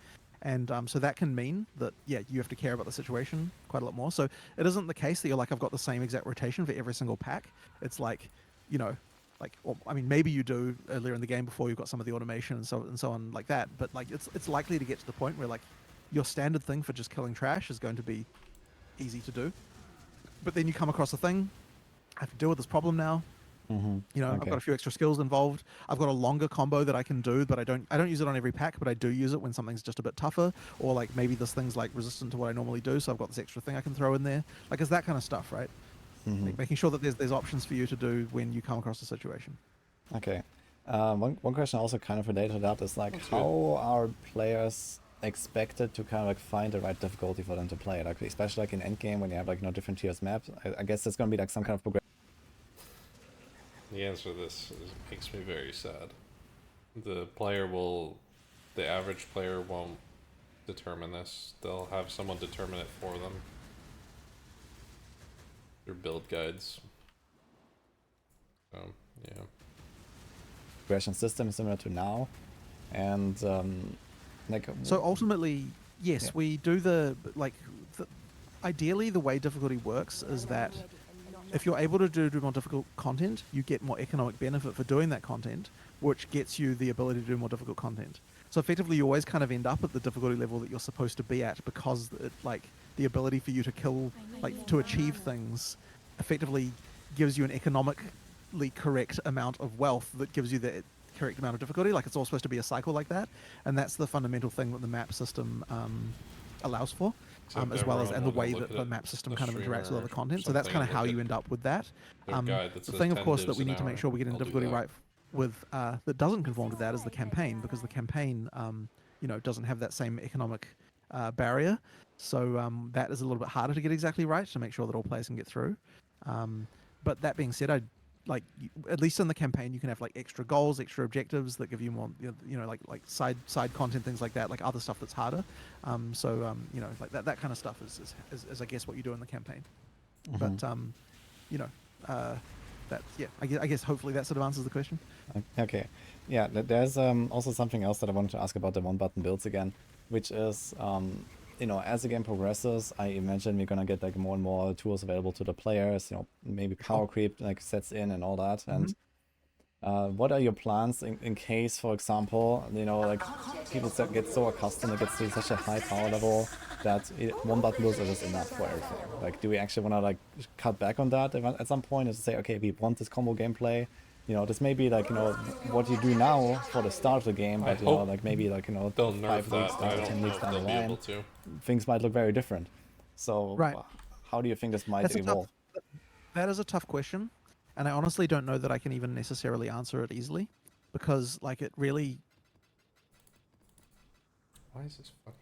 And so that can mean that, yeah, you have to care about the situation quite a lot more. So it isn't the case that you're like, I've got the same exact rotation for every single pack. It's like, maybe you do earlier in the game before you've got some of the automation and so on like that. But like, it's likely to get to the point where like your standard thing for just killing trash is going to be easy to do. But then you come across a thing, I have to deal with this problem now. You know, I've Okay. got a few extra skills involved. I've got a longer combo that I can do, but I don't use it on every pack, but I do use it when something's just a bit tougher, or like maybe this thing's like resistant to what I normally do, so I've got this extra thing I can throw in there. Like it's that kind of stuff, right? Like making sure that there's options for you to do when you come across a situation. Okay. One question also kind of related to that is like, That's good. how are players expected to kind of like find the right difficulty for them to play? Like especially like in endgame when you have like no different tiers maps. I guess there's gonna be like some kind of progression. The answer to this makes me very sad. The average player won't determine this. They'll have someone determine it for them. Their build guides. Yeah. Progression system similar to now, and like. So ultimately, yes, Yeah. we do ideally the way difficulty works is that if you're able to do more difficult content, you get more economic benefit for doing that content, which gets you the ability to do more difficult content. So effectively, you always kind of end up at the difficulty level that you're supposed to be at because the ability for you to kill, to achieve things, effectively gives you an economically correct amount of wealth that gives you the correct amount of difficulty. Like it's all supposed to be a cycle like that, and that's the fundamental thing that the map system allows for. Except As well as everyone and the will way look that at the it, map system the kind of interacts with streamer other or content. So that's something, kind of and how look you at end up with that. their guide that The says thing, of 10 course, that divs we an need to make hour, sure we get in I'll do difficulty that. right with that doesn't conform to that is the campaign, because the campaign, doesn't have that same economic barrier. So that is a little bit harder to get exactly right to make sure that all players can get through. But that being said, at least in the campaign, you can have like extra goals, extra objectives that give you more, like side content, things like that, like other stuff that's harder. Like that kind of stuff is I guess what you do in the campaign. But I guess hopefully that sort of answers the question. Okay, yeah. There's also something else that I wanted to ask about the one-button builds again, which is as the game progresses, I imagine we're gonna get like more and more tools available to the players. Maybe power creep like sets in and all that. And what are your plans in case, for example, like people get so accustomed, it gets to such a high power level that one-button builds are just enough for everything? Like, do we actually want to like cut back on that at some point, and to say, okay, we want this combo gameplay? This may be like what you do now for the start of the game, I but hope like maybe like they'll nerf 5 weeks that. I down, don't 10 know weeks if down the they'll be able line, to. things might look very different. So Right. how do you think this might That's evolve? That is a tough question, and I honestly don't know that I can even necessarily answer it easily, because like it really. Why is this fucking...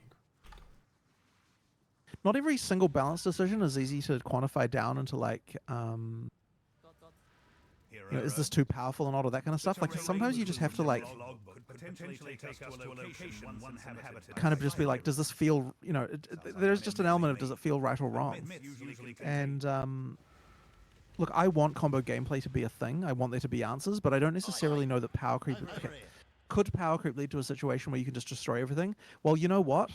Not every single balance decision is easy to quantify down into like, is this too powerful and all of that kind of stuff. Like sometimes you just have to like kind of just be like, does this feel, there's just an element of does it feel right or wrong? And look, I want combo gameplay to be a thing. I want there to be answers, but I don't necessarily know that power creep. Okay. Could power creep lead to a situation where you can just destroy everything? Well, you know what?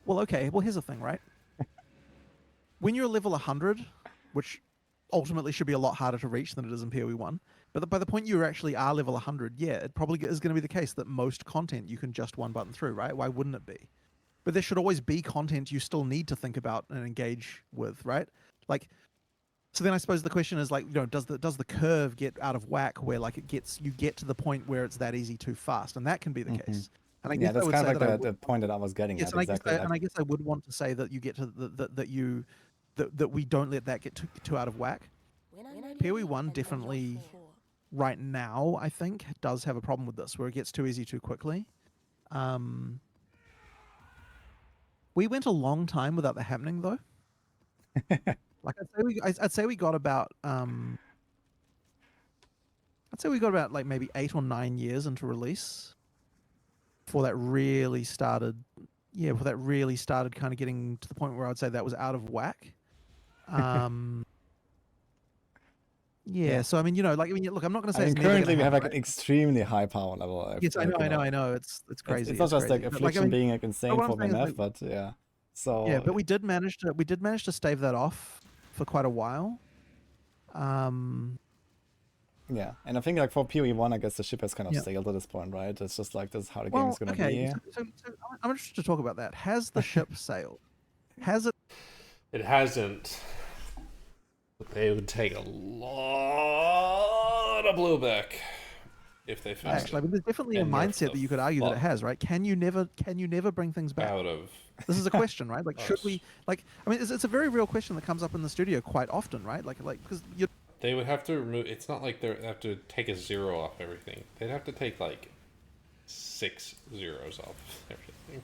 Well, okay. Well, here's the thing, right? When you're level 100, which ultimately should be a lot harder to reach than it is in PoE1, but by the point you actually are level 100, yeah, it probably is going to be the case that most content you can just one button through, right? Why wouldn't it be? But there should always be content you still need to think about and engage with, right? Like, so then I suppose the question is like, does the curve get out of whack where like you get to the point where it's that easy too fast, and that can be the case. And I guess that's I would kind say of like that the point that I was getting yes, at. Exactly. and I guess I would want to say that you get to that we don't let that get too out of whack. PoE1 definitely right now, I think, does have a problem with this, where it gets too easy too quickly. We went a long time without that happening, though. Like I'd say we got about like maybe 8 or 9 years into release before that really started. Yeah, before that really started kind of getting to the point where I'd say that was out of whack. Yeah, so I mean, look, I'm not going to say it's never currently gonna we have happen, like an extremely high power level. Yes, I know. It's crazy. It's not just like crazy. affliction being like insane what I'm for saying is, MF, like, but yeah. So yeah, but we did manage to stave that off for quite a while. yeah, and I think like for PoE1, I guess the ship has kind of sailed at this point, right? It's just like this is how the game is going to be. So I'm interested to talk about that. Has the ship sailed? Has it? It hasn't. They would take a lot of blowback if they found Actually, I mean, there's definitely a and nerf mindset the that you could argue that it fuck has, right? Can you never bring things back? out of. This is a question, right? Like, should Us. we, like, I mean, it's a very real question that comes up in the studio quite often, right? Like, because you They would have to remove. It's not like they have to take a 0 off everything. They'd have to take like 6 zeros off everything.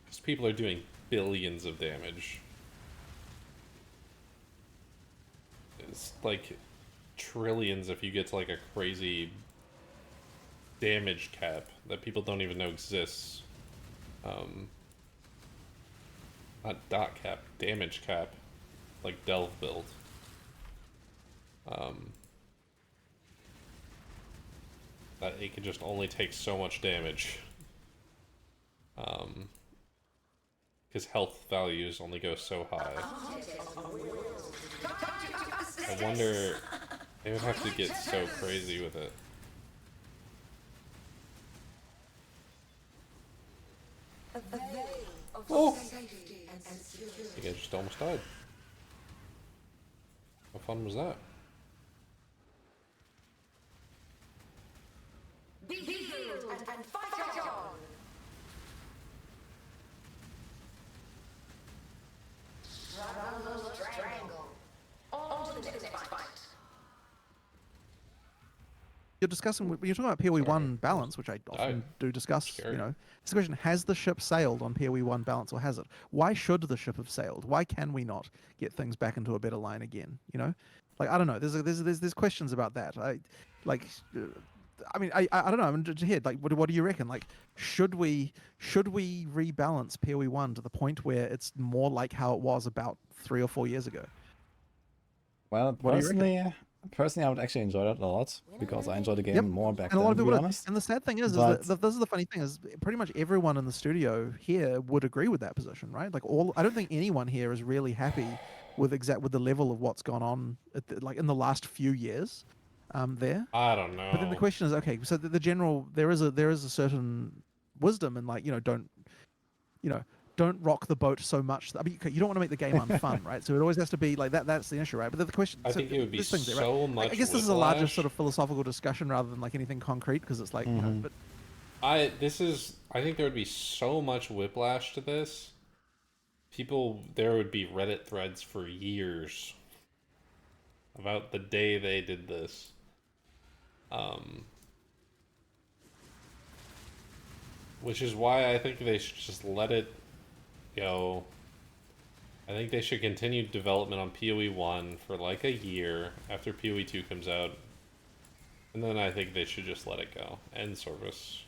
Because people are doing billions of damage. It's like trillions if you get to like a crazy damage cap that people don't even know exists. Not dot cap, damage cap, like delve build. That it can just only take so much damage. Because health values only go so high. I wonder, they would have to get so crazy with it. Oh! I think I just almost died. How fun was that? Be healed and fight on! Strangle. On to the next fight. you're discussing when you're talking about PoE1 balance, which I often do discuss. Scary. You know, it's the question: has the ship sailed on PoE1 balance, or has it? Why should the ship have sailed? Why can we not get things back into a better line again? You know, like I don't know. There's questions about that. I mean, I don't know. I'm just here. Like, what do you reckon? Like, should we rebalance PoE1 to the point where it's more like how it was about 3 or 4 years ago? Well, What do you reckon? personally, I would actually enjoy that a lot because I enjoyed the game Yep. more back And a then, lot of to people be do. honest. And the sad thing is But- that this is the funny thing is pretty much everyone in the studio here would agree with that position, right? Like I don't think anyone here is really happy with the level of what's gone on like in the last few years there. I don't know. But then the question is, okay, so the general there is a certain wisdom in like, don't rock the boat so much. I mean, you don't want to make the game unfun, right? So it always has to be like that. That's the issue, right? But the question, I so think it would be this thing's there, right? so much I guess this is a larger whiplash. sort of philosophical discussion rather than like anything concrete because it's like, you know, but I think there would be so much whiplash to this. There would be Reddit threads for years about the day they did this. Which is why I think they should just let it go. I think they should continue development on PoE1 for like a year after PoE2 comes out. And then I think they should just let it go. End service.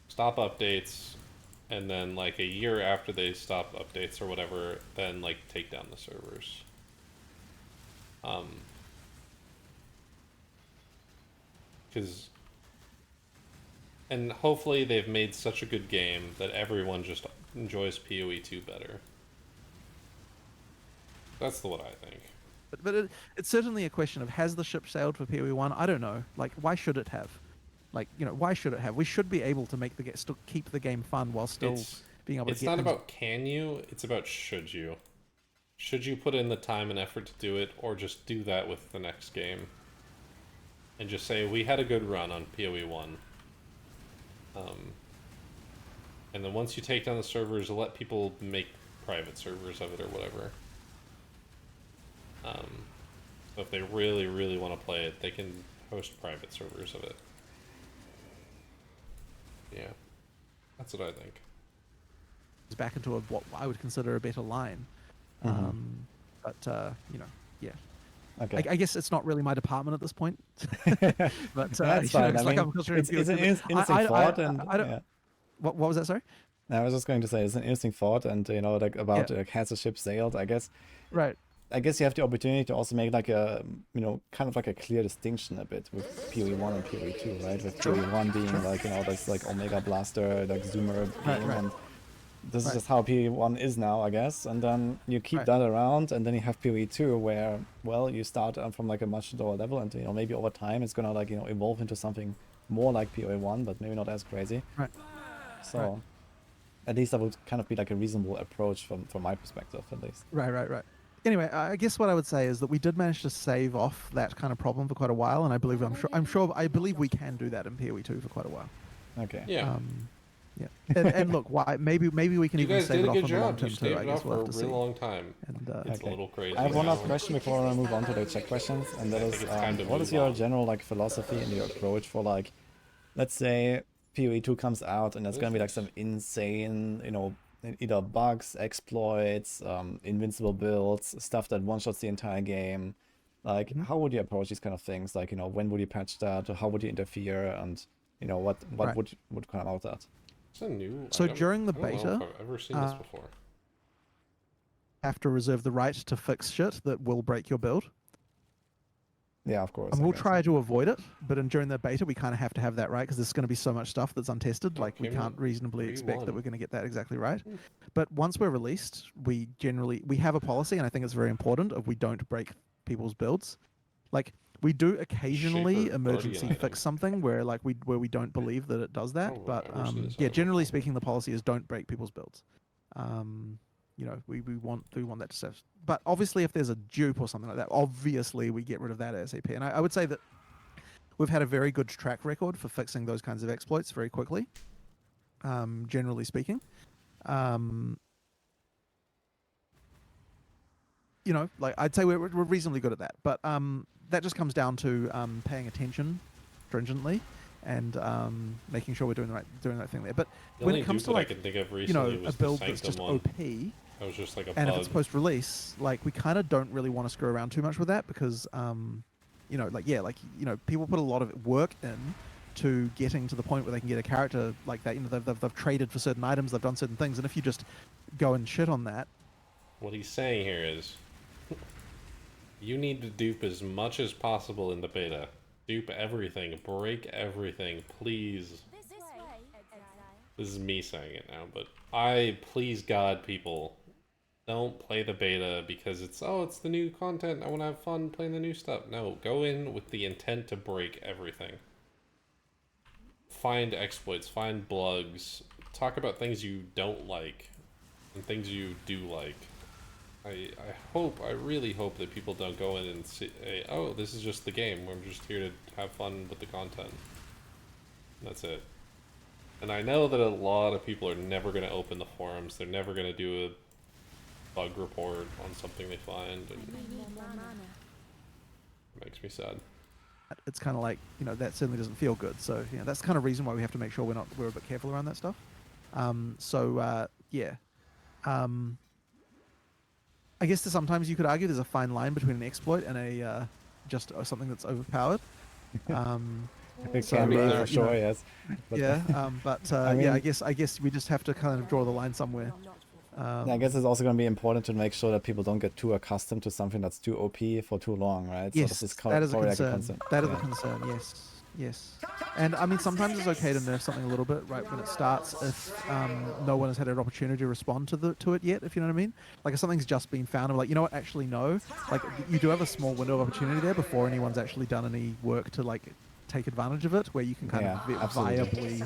Stop updates, and then like a year after they stop updates or whatever, then like take down the servers. And hopefully they've made such a good game that everyone just enjoys PoE2 better. That's what I think. but it's certainly a question of has the ship sailed for PoE1? I don't know. Like, why should it have? Like, why should it have? We should be able to still keep the game fun while still being able to It's get not things- about can you, it's about should you. Should you put in the time and effort to do it, or just do that with the next game? And just say, we had a good run on PoE1. And then once you take down the servers, let people make private servers of it or whatever. So if they really, really want to play it, they can host private servers of it. Yeah. That's what I think. back into what I would consider a better line. But yeah. Okay. I guess it's not really my department at this point. But That's fine. it's I like mean, I'm considering it's an PoE2, but interesting thought, and I don't. yeah. What was that? Sorry. I was just going to say it's an interesting thought, and like about has the ship sailed? I guess Right. you have the opportunity to also make like a kind of like a clear distinction a bit with PoE1 and PoE2, right? With PoE1 being like this like Omega Blaster, like Zoomer game, Right. and this is just how PoE1 is now, I guess. And then you keep that around, and then you have PoE2 where you start from like a much lower level, and maybe over time it's gonna like evolve into something more like PoE1, but maybe not as crazy. Right. So at least that would kind of be like a reasonable approach from my perspective, at least. Right. Anyway, I guess what I would say is that we did manage to save off that kind of problem for quite a while, and I believe we can do that in PoE2 for quite a while. Okay. Yeah. Yeah. And look, why maybe we can You even guys save did it a off good in the long job. You term too. staved I it guess off we'll for a have to real see. long time. And It's a little crazy. I have one now. last question before I move on to the chat questions, and that I is, think it's time to what move is your on. general like philosophy and your approach for like, let's say PoE2 comes out and there's gonna be like some insane, either bugs, exploits, invincible builds, stuff that one-shots the entire game. Like, how would you approach these kind of things? Like, when would you patch that? Or how would you interfere? And what Right. would come out of that? It's a new. So item. during the I don't know beta, if I've ever seen this before. have to reserve the right to fix shit that will break your build. Yeah, of course. And I we'll guess. try to avoid it, but during the beta, we kind of have to have that right because there's going to be so much stuff that's untested. Oh, Like we came in can't reasonably expect that 3-1. we're going to get that exactly right. But once we're released, we have a policy, and I think it's very important of we don't break people's builds. Like we do occasionally Shaper emergency Guardian fix something where we don't believe that it does that. Oh, But I've never seen this yeah, item generally before. speaking, the policy is don't break people's builds. We want that to serve. But obviously, if there's a dupe or something like that, obviously we get rid of that ASAP. And I would say that we've had a very good track record for fixing those kinds of exploits very quickly. Generally speaking, like I'd say we're reasonably good at that. But that just comes down to paying attention stringently and making sure we're doing the right thing there. But The when only it comes dupe to that I like can think of a recently was build the that's just Sanctum one. OP. That was just like a And bug. if it's post-release, like we kind of don't really want to screw around too much with that because, people put a lot of work in to getting to the point where they can get a character like that. They've traded for certain items, they've done certain things, and if you just go and shit on that, What he's saying here is, you need to dupe as much as possible in the beta. Dupe everything, break everything, please. This is me saying it now, but please God, people, don't play the beta because it's the new content, I want to have fun playing the new stuff. No, go in with the intent to break everything. Find exploits, find bugs, talk about things you don't like, and things you do like. I really hope that people don't go in and say, oh, this is just the game, I'm just here to have fun with the content. That's it. And I know that a lot of people are never going to open the forums, they're never going to do a bug report on something they find, and it makes me sad. it's kind of like, that certainly doesn't feel good. So, that's the kind of reason why we have to make sure we're a bit careful around that stuff. I guess that sometimes you could argue there's a fine line between an exploit and a just something that's overpowered. It So, can be you for sure, know, yes. But, I mean- guess we just have to kind of draw the line somewhere. I guess it's also going to be important to make sure that people don't get too accustomed to something that's too OP for too long, right? Yes, so this is that is a probably concern. like a concern. That is a Yeah. concern. Yes. And I mean, sometimes it's okay to nerf something a little bit right when it starts if no one has had an opportunity to respond to it yet. If you know what I mean. Like if something's just been found, I'm like, what? Actually, no. Like you do have a small window of opportunity there before anyone's actually done any work to like take advantage of it, where you can kind Yeah, of absolutely.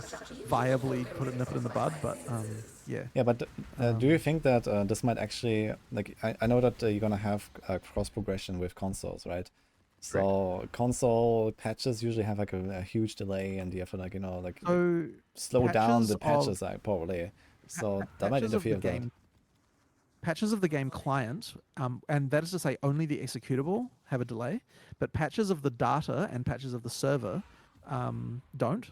viably nip it in the bud. But yeah. Yeah, but do you think that this might actually, like, I know that you're gonna have cross progression with consoles, right? So console patches usually have like a huge delay, and you have to So slow down the patches patches, like probably. So that might patches of the interfere with that. game. Patches of the game client, and that is to say only the executable have a delay, but patches of the data and patches of the server don't.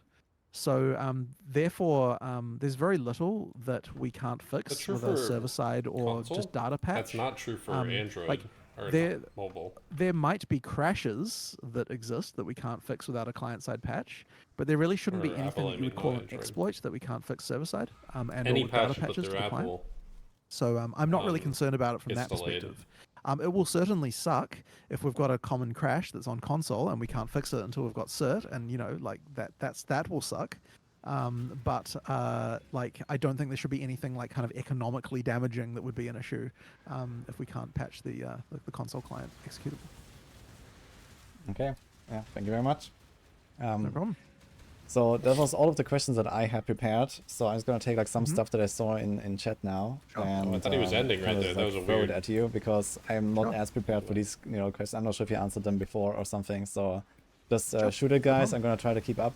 So therefore, there's very little that we can't That's fix true with a for server side or console? just data patch. That's not true for Android like, or there- not mobile. There might be crashes that exist that we can't fix without a client-side patch, but there really shouldn't be Or anything Apple, that you would not call an Android. exploit that we can't fix server-side and Any or data patch but patches to through the client. Apple. So I'm not really um, concerned about it from gets that delayed. perspective. It will certainly suck if we've got a common crash that's on console and we can't fix it until we've got cert, and that will suck. But I don't think there should be anything like kind of economically damaging that would be an issue if we can't patch the console client executable. Okay. Yeah. Thank you very much. No problem. So that was all of the questions that I had prepared. So I'm just gonna take like some stuff that I saw in chat now, and I thought he was ending right kinda there. just, That like, was a throw weird. it at you because I'm not Sure. as prepared for these questions. I'm not sure if you answered them before or something. So just shoot it, guys. I'm gonna try to keep up.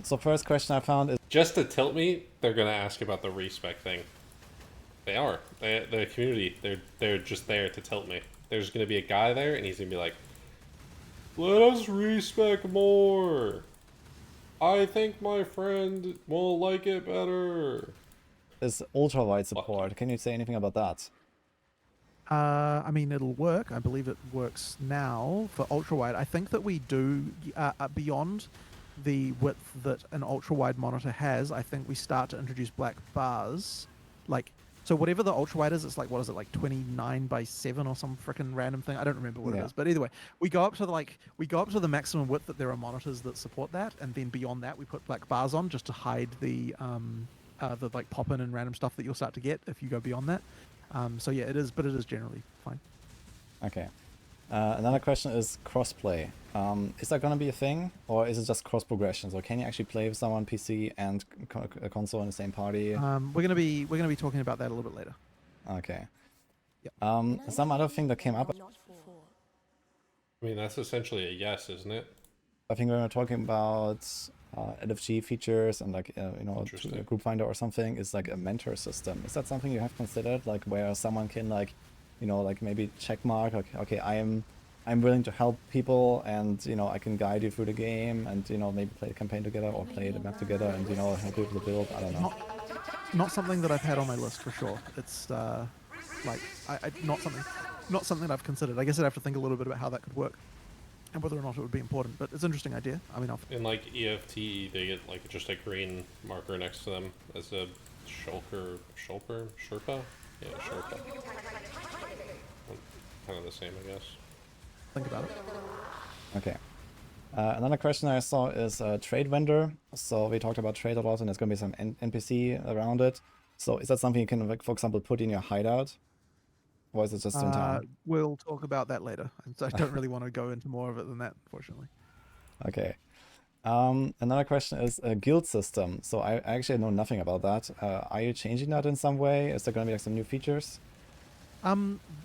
So first question I found is Just to tilt me, they're gonna ask about the respec thing. They are. The community. They're just there to tilt me. There's gonna be a guy there, and he's gonna be like, "Let us respec more. I think my friend will like it better." ultra wide support. Can you say anything about that? I mean, it'll work. I believe it works now for ultra wide. I think that we do beyond the width that an ultra wide monitor has. I think we start to introduce black bars, like so. Whatever the ultra wide is, it's like what is it, like 29 by 7 or some freaking random thing. I don't remember what it Yeah. is, but either way, we go up to the maximum width that there are monitors that support that, and then beyond that, we put black bars on just to hide the like pop in and random stuff that you'll start to get if you go beyond that. So yeah, it is generally fine. Okay. Another question is crossplay. Is that gonna be a thing, or is it just cross progression? So can you actually play with someone PC and a console in the same party? We're gonna be talking about that a little bit later. Okay. Yep. Some other thing that came up, I mean, that's essentially a yes, isn't it? I think we were talking about LFG features and like Interesting. a group finder or something, is like a mentor system. Is that something you have considered, like where someone can like like maybe check mark, okay, I'm willing to help people, and I can guide you through the game, and maybe play the campaign together or play the map together, and help you with the build. I don't know. Not something that I've had on my list for sure. It's like I not something that I've considered. I guess I'd have to think a little bit about how that could work and whether or not it would be important. But it's an interesting idea. I mean, In like EFT, they get like just a green marker next to them as a Sherpa? Yeah, Sherpa. Kind of the same, I guess. think about it. Okay. Another question I saw is trade vendor. So we talked about trade a lot, and there's gonna be some NPC around it. So is that something you can, like, for example, put in your hideout, or is it just in town? We'll talk about that later. And so I don't really want to go into more of it than that, unfortunately. Okay. Another question is a guild system. So I actually know nothing about that. Are you changing that in some way? Is there gonna be like some new features?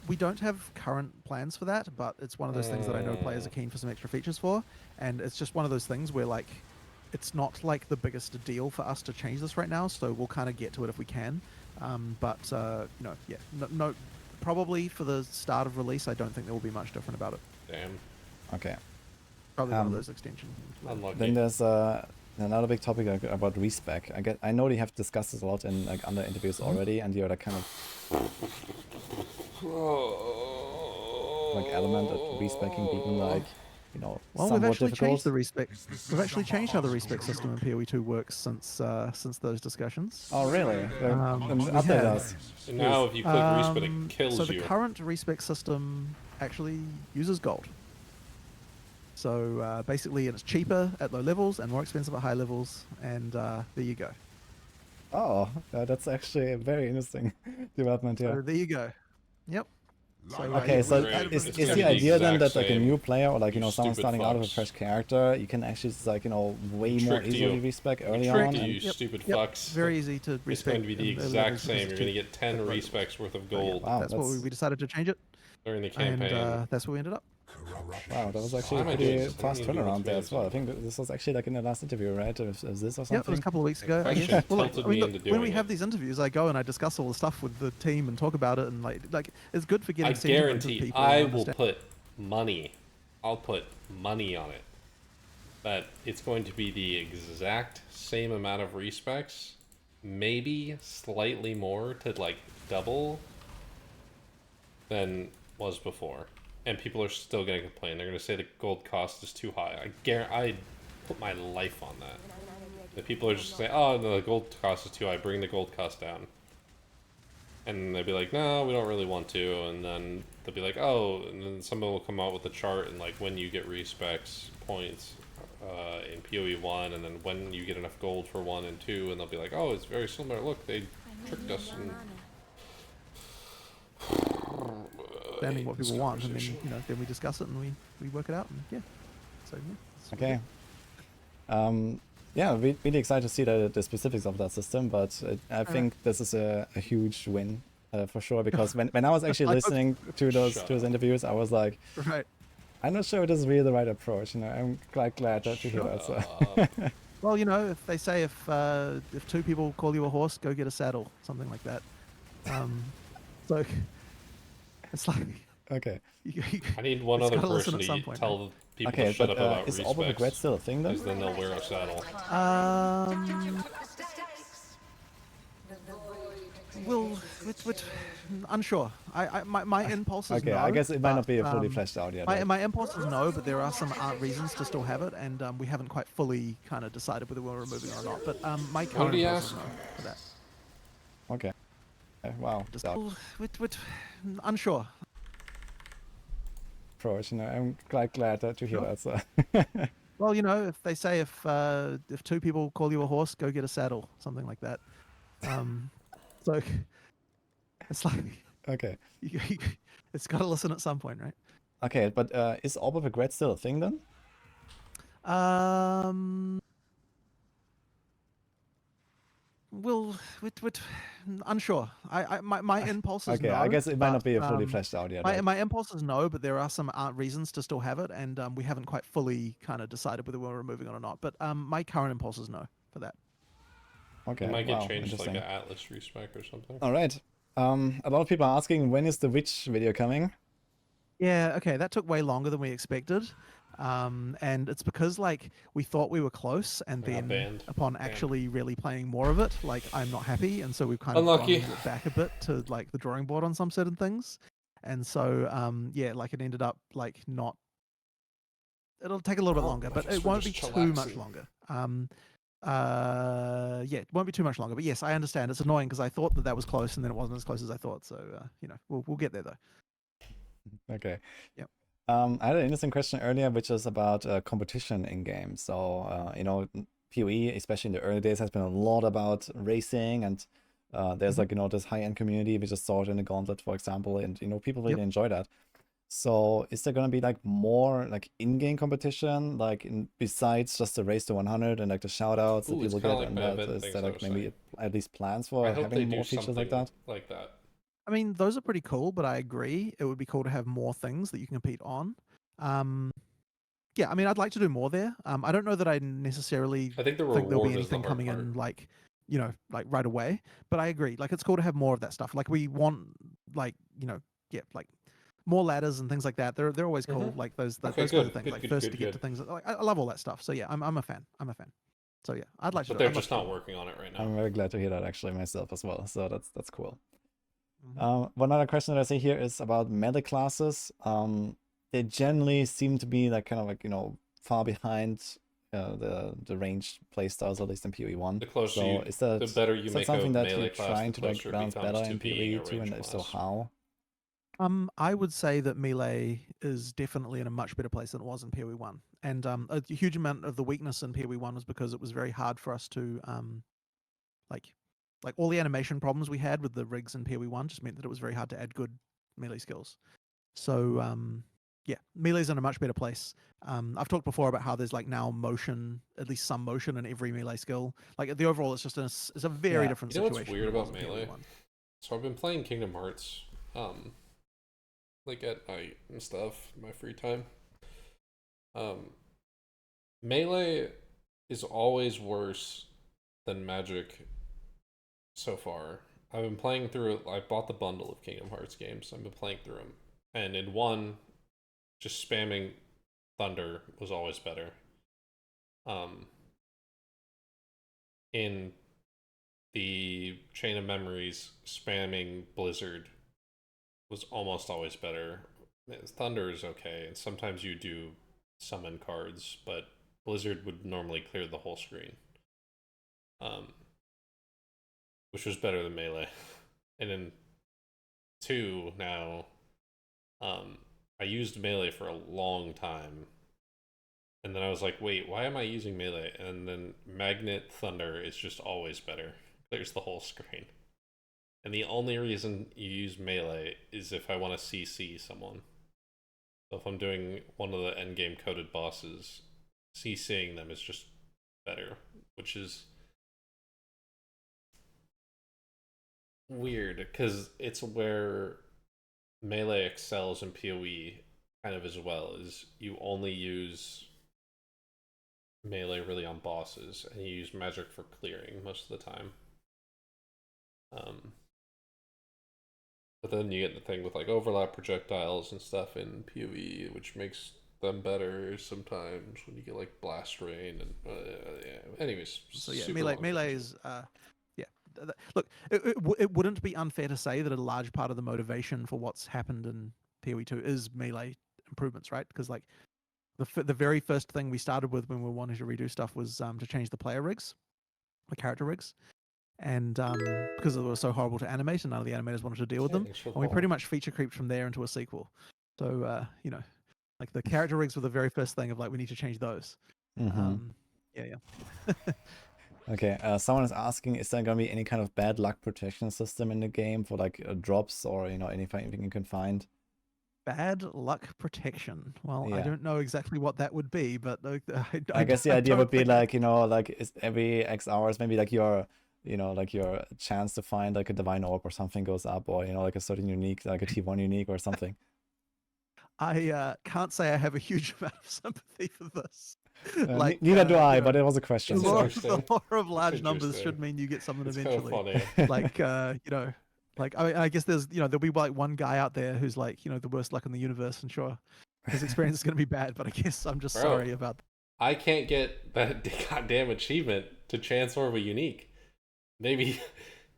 We don't have current plans for that, but it's one of those things that I know players are keen for some extra features for, and it's just one of those things where like it's not like the biggest deal for us to change this right now, so we'll kind of get to it if we can. No, probably for the start of release, I don't think there will be much different about it. Damn. Okay. Probably one of those extensions. Unlucky. Then there's another big topic about respec. I know they have discussed this a lot in like other interviews already, and you're like kind of like adamant that respecing being like Well, somewhat we've actually difficult. changed the respec. We've actually changed how the respec system in PoE2 works since those discussions. Oh really? Then we update have. us. So now if you click respec, it kills So you. the current respec system actually uses gold. So basically, it's cheaper at low levels and more expensive at high levels, and there you go. Oh, that's actually a very interesting development So here. there you go. Yep. So, Okay, yeah, so we're Great. is It's the gonna be the idea then exact that like a same, new player or like you someone stupid starting out with a fucks. fresh character, you can actually just like way more Tricked easily you. respec early Tricked on? you, and- you stupid Yep, fucks. very easy to respec. It's going to be the in early exact levels same. because You're going to it's get 10 cheap. respecs worth of So, yeah, gold Wow, that's what we decided to change it, during the and campaign. that's where we ended up. Wow, that was actually Why a am I doing pretty this? I don't fast even know turnaround what there to as well. I do. think this was actually like in the last interview, right? Is this or Yeah, it was something? a couple of weeks ago. I Question guess. Well, tilted me into when doing we have it. these interviews, I go and I discuss all the stuff with the team and talk about it, and like it's good for getting I sentiment of guarantee people. I and will understand- put money. I'll put money on it. That it's going to be the exact same amount of respecs, maybe slightly more to like double than was before. And people are still going to complain. They're going to say the gold cost is too high. I put my life on that. The people are just saying, oh, no, the gold cost is too high. Bring the gold cost down. And they'll be like, no, we don't really want to. And then they'll be like, oh, and then someone will come out with a chart and like when you get respecs points in PoE1, and then when you get enough gold for 1 and 2, and they'll be like, oh, it's very similar. Look, they tricked us. And understanding what people want, and then then we discuss it and we work it out, and yeah. So yeah. Okay. yeah, really excited to see the specifics of that system, but I think this is a huge win for sure, because when I was actually I hope- listening to those Shut to those up. interviews, I was like, Right. I'm not sure this is really the right approach. You know, I'm quite glad to hear that. So. Well, you know, if they say if two people call you a horse, go get a saddle, something like that. So it's like Okay. I need one it's other gotta listen person at some to point, tell people to Okay, shut but up about is Orb of Regret respects, still a thing then? because then they'll wear a saddle. Well, which unsure. My impulse is Okay, no. I guess it might not be but, fully fleshed out yet. My, Right? my impulse is no, but there are some reasons to still have it, and we haven't quite fully kind of decided whether we're removing it or not. But my What current did he impulse ask? is no for that. Okay. Wow. Just, That which unsure. approach. You know, I'm quite glad to hear that. So. Well, you know, if they say if two people call you a horse, go get a saddle, something like that. So it's like Okay. it's got to listen at some point, right? Okay, but is Orb of Regret still a thing then? Well, which unsure. My impulse is Okay, no. I guess it might not but, be fully fleshed out yet. My Right? my impulse is no, but there are some reasons to still have it, and we haven't quite fully kind of decided whether we're removing it or not. But my current impulse is no for that. Okay. It might get Wow. changed to like Interesting. an Atlas respec or something. All right. A lot of people are asking, when is the Witch video coming? Yeah, okay, that took way longer than we expected. And it's because like we thought we were close, and I got then banned. upon Damn. actually really playing more of it, like I'm not happy, and so we've kind of Unlucky. gone back a bit to like the drawing board on some certain things. And so yeah, like it ended up like not. It'll take a little bit Oh, longer, I but guess it we're won't be just too much chillaxing. longer. Yeah, it won't be too much longer. But yes, I understand. It's annoying because I thought that was close, and then it wasn't as close as I thought. So you know, we'll get there though. Okay. Yep. I had an interesting question earlier, which is about competition in games. So, you know, PoE, especially in the early days, has been a lot about racing, and there's like, you know, this high-end community. We just saw it in the Gauntlet, for example, and, you know, people really enjoy that. So is there going to be like more like in-game competition, like besides just the race to 100 and like the shout-outs that Ooh, it's people kinda get, like and my that event is things there I like was maybe saying. at least plans I for hope they having do more features like something that? like that. I mean, those are pretty cool, but I agree it would be cool to have more things that you can compete on. Yeah, I mean, I'd like to do more there. I don't know that I necessarily I think the think there'll be reward is the anything hard coming part. in like, you know, like right away. But I agree. Like, it's cool to have more of that stuff. Like, we want like, you know, yeah, like more ladders and things like that. They're always cool. Mhm. Like those Okay, those kind of good, things. good, Like good, first good, to get to good. things. Like I love all that stuff. So yeah, I'm a fan. I'm a fan. So yeah, I'd like to. But do, they're I'd like just to do not more. working on it right now. I'm very glad to hear that actually myself as well. So that's cool. Mhm. One other question that I see here is about melee classes. They generally seem to be like kind of like, you know, far behind the ranged playstyles, at least in PoE1. The closer So you, is that the better you is that make a something that you're melee class, the trying to like closer it balance becomes better to in being a PoE2, range and if so, class. how? I would say that melee is definitely in a much better place than it was in PoE1, and a huge amount of the weakness in PoE1 was because it was very hard for us to like all the animation problems we had with the rigs in PoE1 just meant that it was very hard to add good melee skills. So yeah, melee's in a much better place. I've talked before about how there's like now motion, at least some motion in every melee skill. Like the overall, it's just it's a very Yeah. different You know what's situation. weird than it was about in melee? PoE1. So I've been playing Kingdom Hearts, like at night and stuff, in my free time. Melee is always worse than Magic so far. I've been playing through it. I bought the bundle of Kingdom Hearts games. I've been playing through them, and in one, just spamming Thunder was always better. In the Chain of Memories, spamming Blizzard was almost always better. Thunder is okay, and sometimes you do summon cards, but Blizzard would normally clear the whole screen, which was better than Melee. And in 2 now, I used Melee for a long time, and then I was like, wait, why am I using Melee? And then Magnet Thunder is just always better. Clears the whole screen. And the only reason you use Melee is if I want to CC someone. So if I'm doing one of the endgame coded bosses, CCing them is just better, which is weird because it's where melee excels in PoE kind of as well. Is you only use melee really on bosses, and you use magic for clearing most of the time. But then you get the thing with like overlap projectiles and stuff in PoE, which makes them better sometimes when you get like blast rain and yeah. Anyways, So yeah, super melee long melee conversation. is look, it wouldn't be unfair to say that a large part of the motivation for what's happened in PoE2 is melee improvements, right? Because like the very first thing we started with when we were wanting to redo stuff was to change the player rigs, the character rigs, and because it was so horrible to animate and none of the animators wanted to deal with them, Thanks for and we the pretty follow. much feature creeped from there into a sequel. So you know, like the character rigs were the very first thing of like we need to change those. Mm-hmm. Yeah. Okay, someone is asking, is there gonna be any kind of bad luck protection system in the game for like drops or anything you can find? Bad luck protection. Well, I Yeah. don't know exactly what that would be, but I guess the I idea don't would be think like, like is every X hours, maybe like like your chance to find like a divine orb or something goes up, or like a certain unique, like a T1 unique or something. I can't say I have a huge amount of sympathy for this. Neither do I, but it was a question. The It's law, interesting. the law of It's large numbers interesting. should mean you get something It's kind of eventually. funny. Like I guess there's there'll be like one guy out there who's like the worst luck in the universe, and sure, his experience is going to be bad. But I guess I'm just Bro. sorry about. I can't get that goddamn achievement to chance orb a unique. Maybe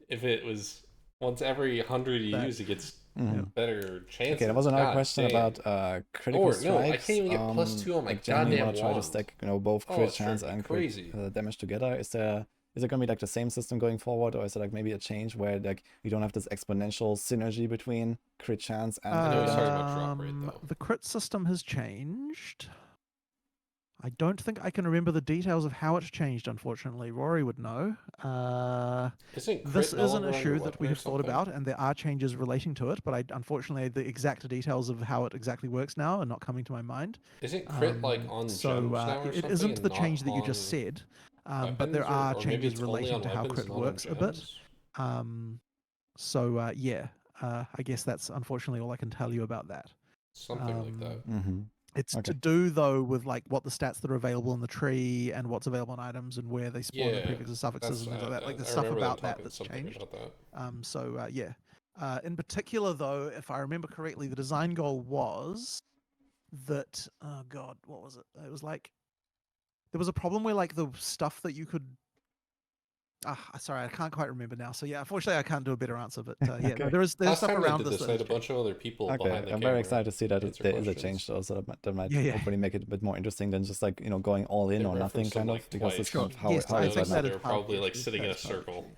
if it was once every 100 you That- use, it gets Mhm. better chances. Okay, there was another God question damn. about critical Or, strikes. no, I can't even get +2 on my like generally you goddamn want to try to wand. stack both Oh, crit it's chance driving me and crazy. crit damage together. Is it gonna be like the same system going forward, or is it like maybe a change where like you don't have this exponential synergy between crit chance and I know crit he's damage? talking about drop rate, though. The crit system has changed. I don't think I can remember the details of how it's changed, unfortunately. Rory would know. Isn't crit This no is an longer on your issue that weapon we or have thought something? about, and there are changes relating to it, but unfortunately, the exact details of how it exactly works now are not coming to my mind. Isn't crit like on gems now or It something isn't and the not change that you just on said, but weapons, there are or maybe changes it's only relating on to how weapons, crit not on works a bit. gems? I guess that's unfortunately all I can tell you about that. Something like that. Mm-hmm. It's Okay. to do though with like what the stats that are available in the tree and what's available in items and where they spawn in Yeah, prefixes, suffixes, and things like that. Like the I stuff remember them about that talking that's something changed. about that. In particular, though, if I remember correctly, the design goal was that oh god, what was it? It was like there was a problem where like the stuff that you could. Sorry, I can't quite remember now. So yeah, unfortunately, I can't do a better answer. But yeah, Okay. no, there's Last stuff time they around did this. this, That they had has a bunch of other people Okay, behind the I'm camera. very excited to see that answer there is a questions. change though, so that might Yeah. hopefully make it a bit more interesting than just like going all in They or nothing referenced them, kind of, like, because twice. that's kind of Sure. how Yes, it, how I it is think right that now. is They're part of the probably like issue. sitting in a That is part of the circle.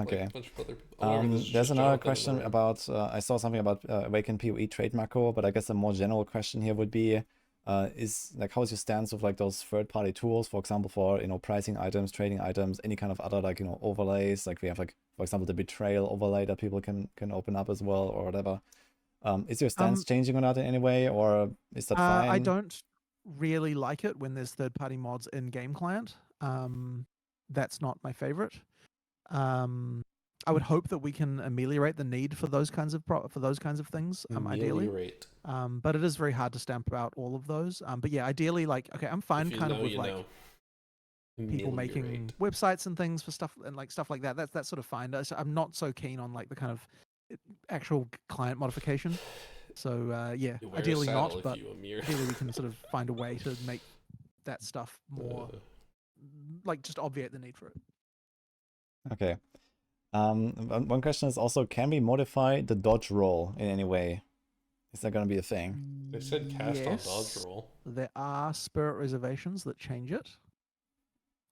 Okay. Like, a bunch of other people. Oh, maybe this is There's just another Jonathan in the question room. about, I saw something about Awaken PoE trade macro, but I guess a more general question here would be, is like, how's your stance with like those third-party tools, for example, for, pricing items, trading items, any kind of other like, overlays, like we have like, for example, the betrayal overlay that people can open up as well or whatever. Is your stance changing on that in any way, or is that fine? I don't really like it when there's third-party mods in game client. That's not my favorite. I would hope that we can ameliorate the need for those kinds of things. Ideally, Ameliorate. but it is very hard to stamp out all of those. But yeah, ideally, like okay, I'm fine If you kind of know, with you like know. people making Ameliorate. websites and things for stuff and like stuff like that. That's sort of fine. I'm not so keen on like the kind of actual client modification. So yeah, You wear a ideally saddle not, if but you ameliorate. ideally we can sort of find a way to make that stuff more like just obviate the need for it. Okay. One question is also, can we modify the dodge roll in any way? Is that going to be a thing? They said cast Yes, on dodge roll. There are spirit reservations that change it.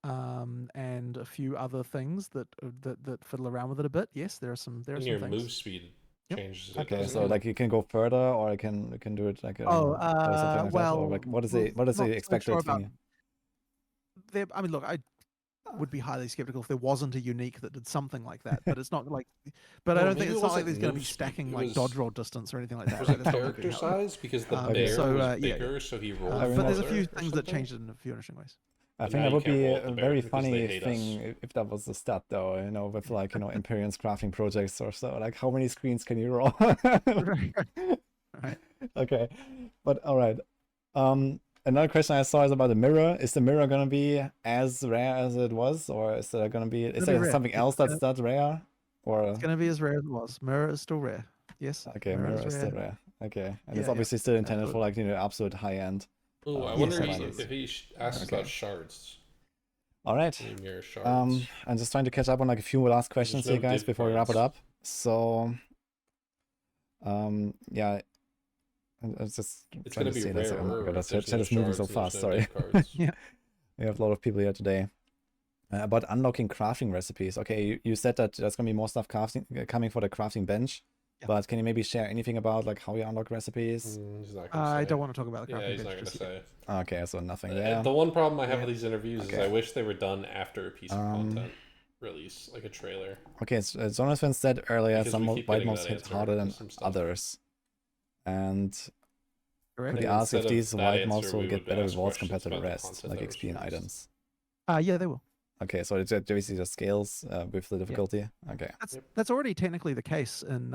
And a few other things that fiddle around with it a bit. Yes, there are some And things. your move speed Yep. changes it, Okay, doesn't so it? like you can go further, or I can do it like Oh, or something like that, or well, like what is not the so expected sure about thing? I mean, look, I would be highly skeptical if there wasn't a unique that did something like that. But it's not like, but I Well, don't think maybe it's it not like wasn't there's going to be move speed, stacking it like was- dodge roll distance or anything like that. Was right? it That's not what character we're doing. size? Because the Okay. bear So, was yeah, bigger, so he rolled I but remember- there's a farther few or things that something? changed it in a few interesting ways. I But think now that you would can't be roll at a the very bear because they funny hate thing us. if that was the stat, though, with like, Imperium's crafting projects or so. Like, how many screens can you roll? Right. Right. Okay, but all right. Another question I saw is about the mirror. Is the mirror gonna be as rare as it was, or is there gonna be? Is It'll be there rare. something else that's that rare? Or It's going to be as rare as it was. Mirror is still rare. Yes. okay, mirror is still rare. Okay, and it's Yeah, obviously still intended for absolutely. like absolute high end. Ooh, I Yes, wonder absolutely. if he asks Okay. about shards. All right. Any mirror shards. I'm just trying to catch up on like a few last questions no here, guys, div before we wrap it cards. up. So, yeah, I was just It's trying gonna to be see this. Oh my rarer god, if that there's chat no is moving so shards and fast. there's no Sorry. div cards. Yeah. We have a lot of people here today. About unlocking crafting recipes. Okay, you said that there's gonna be more stuff coming for the crafting bench, Yeah. but can you maybe share anything about like how you unlock recipes? He's not gonna say. I don't want to talk about the Yeah, crafting he's not bench gonna just yet. say. Okay, so nothing there. The one problem I have Yeah. with these interviews is Okay. I wish they were done after a piece of content release, like a trailer. Okay, so Jonathan said earlier Because some we keep white getting mobs that hit answer harder to than some stuff. others. And Correct. could you And ask if instead of these that white answer, mobs will we get would better ask rewards questions compared to the about the rest, content like that was XP and released. items? Yeah, they will. Okay, so it basically just scales with the difficulty. Okay. That's already technically the case in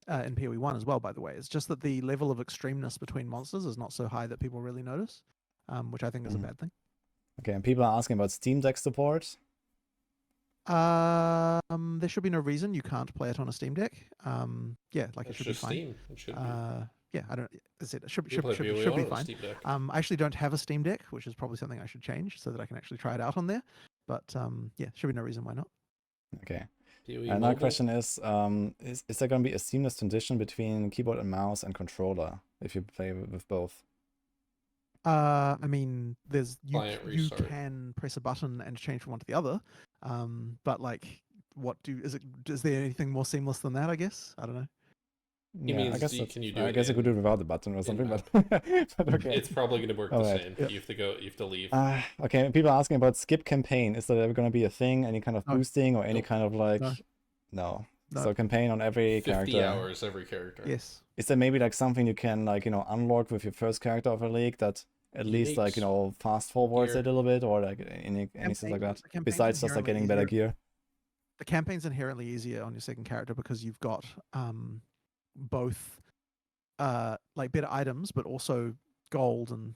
PoE1 as well, by the way. It's just that the level of extremeness between monsters is not so high that people really notice, which I think is a bad thing. Okay, and people are asking about Steam Deck support. There should be no reason you can't play it on a Steam Deck. Yeah, like it It's should be just fine. Steam. It should be. Yeah, I don't. Is it should You play should PoE be on a fine. Steam Deck. I actually don't have a Steam Deck, which is probably something I should change so that I can actually try it out on there. But yeah, should be no reason why not. Okay. PoE Another mobile? question is there going to be a seamless transition between keyboard and mouse and controller if you play with both? I mean, there's you Client you restart. can press a button and change from one to the other. But like, is there anything more seamless than that? I guess I don't know. He Yeah, means I guess can you do I it guess you could do in- it without the button or something, map? but okay. It's probably going to work the Alright. same. Yeah. You have to go. You have to leave. Okay, people are asking about skip campaign. Is that ever going to be a thing? Any kind of No. boosting or any Nope. kind of like? No. No. No. So campaign on every 50 character. hours every character. Yes. Is there maybe like something you can like unlock with your first character of a league that at least like Uniques. fast forwards Gear. it a little bit or like anything like that? The campaign's Besides just like inherently getting better easier. gear. The campaign's inherently easier on your second character because you've got both like better items, but also gold and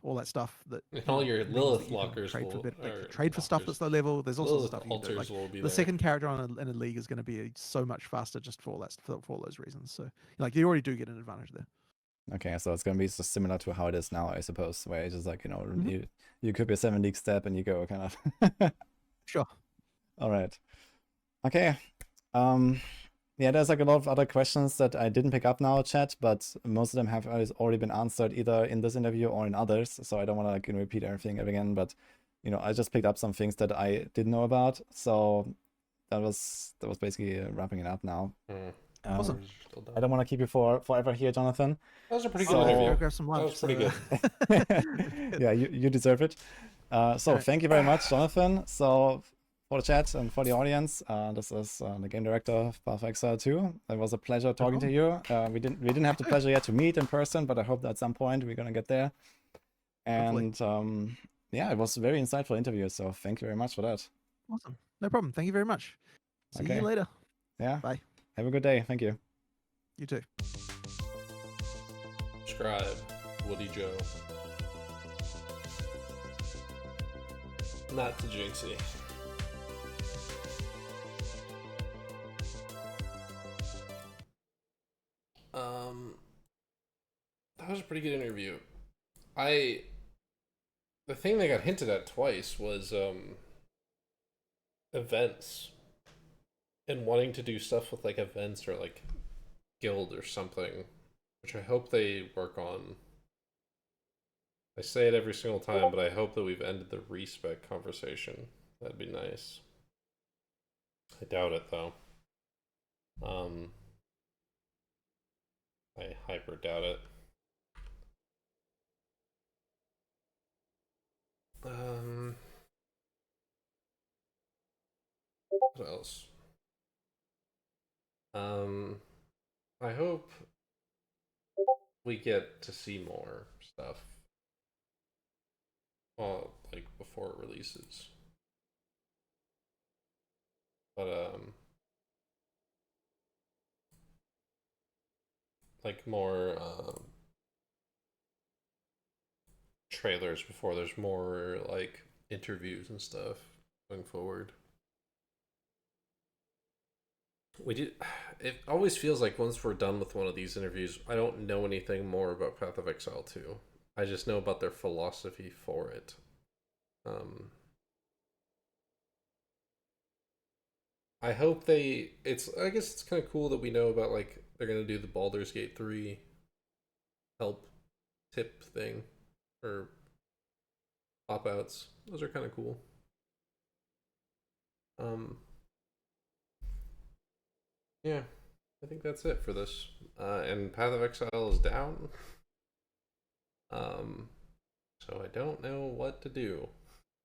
all that stuff that And all your means Lilith that you can lockers trade for will, better, like, or trade for stuff lockers. that's low level. There's all sorts of Lilith stuff you can do. altars Like, will be the there. second character in a league is going to be so much faster just for all that for all those reasons. So like you already do get an advantage there. Okay, so it's gonna be just similar to how it is now, I suppose, where it's just like Mhm. you equip your 7 league step and you go kind of. Sure. All right. Okay. Yeah, there's like a lot of other questions that I didn't pick up now, chat, but most of them have already been answered either in this interview or in others. So I don't want to like repeat everything again, but I just picked up some things that I didn't know about. So that was basically wrapping it up now. Awesome. Still done. I don't want to keep you forever here, Jonathan. That was a pretty So- good Go interview. grab some lunch. was pretty good. Yeah, you deserve it. So Alright. thank you very much, Jonathan. So for the chat and for the audience, this is the game director of Path of Exile 2. It was a pleasure talking to you. We didn't have the pleasure yet to meet in person, but I hope that at some point we're gonna get there. And yeah, it was a very insightful interview. So thank you very much for that. Awesome. No problem. Thank you very much. See Okay. you later. Yeah. Bye. Have a good day. Thank you. You too. Subscribe, Wudijo. Not to Jinxie. That was a pretty good interview. The thing they got hinted at twice was events and wanting to do stuff with like events or like guild or something, which I hope they work on. I say it every single time, but I hope that we've ended the respec conversation. That'd be nice. I doubt it though. I hyper doubt it. What else? I hope we get to see more stuff. Well, like before before it releases. But like more trailers before there's more like interviews and stuff going forward. It always feels like once we're done with one of these interviews, I don't know anything more about Path of Exile 2. I just know about their philosophy for it. I hope I guess it's kind of cool that we know about, like, they're going to do the Baldur's Gate 3 help tip thing, or pop outs. Those are kind of cool. Yeah, I think that's it for this. And Path of Exile is down. So I don't know what to do.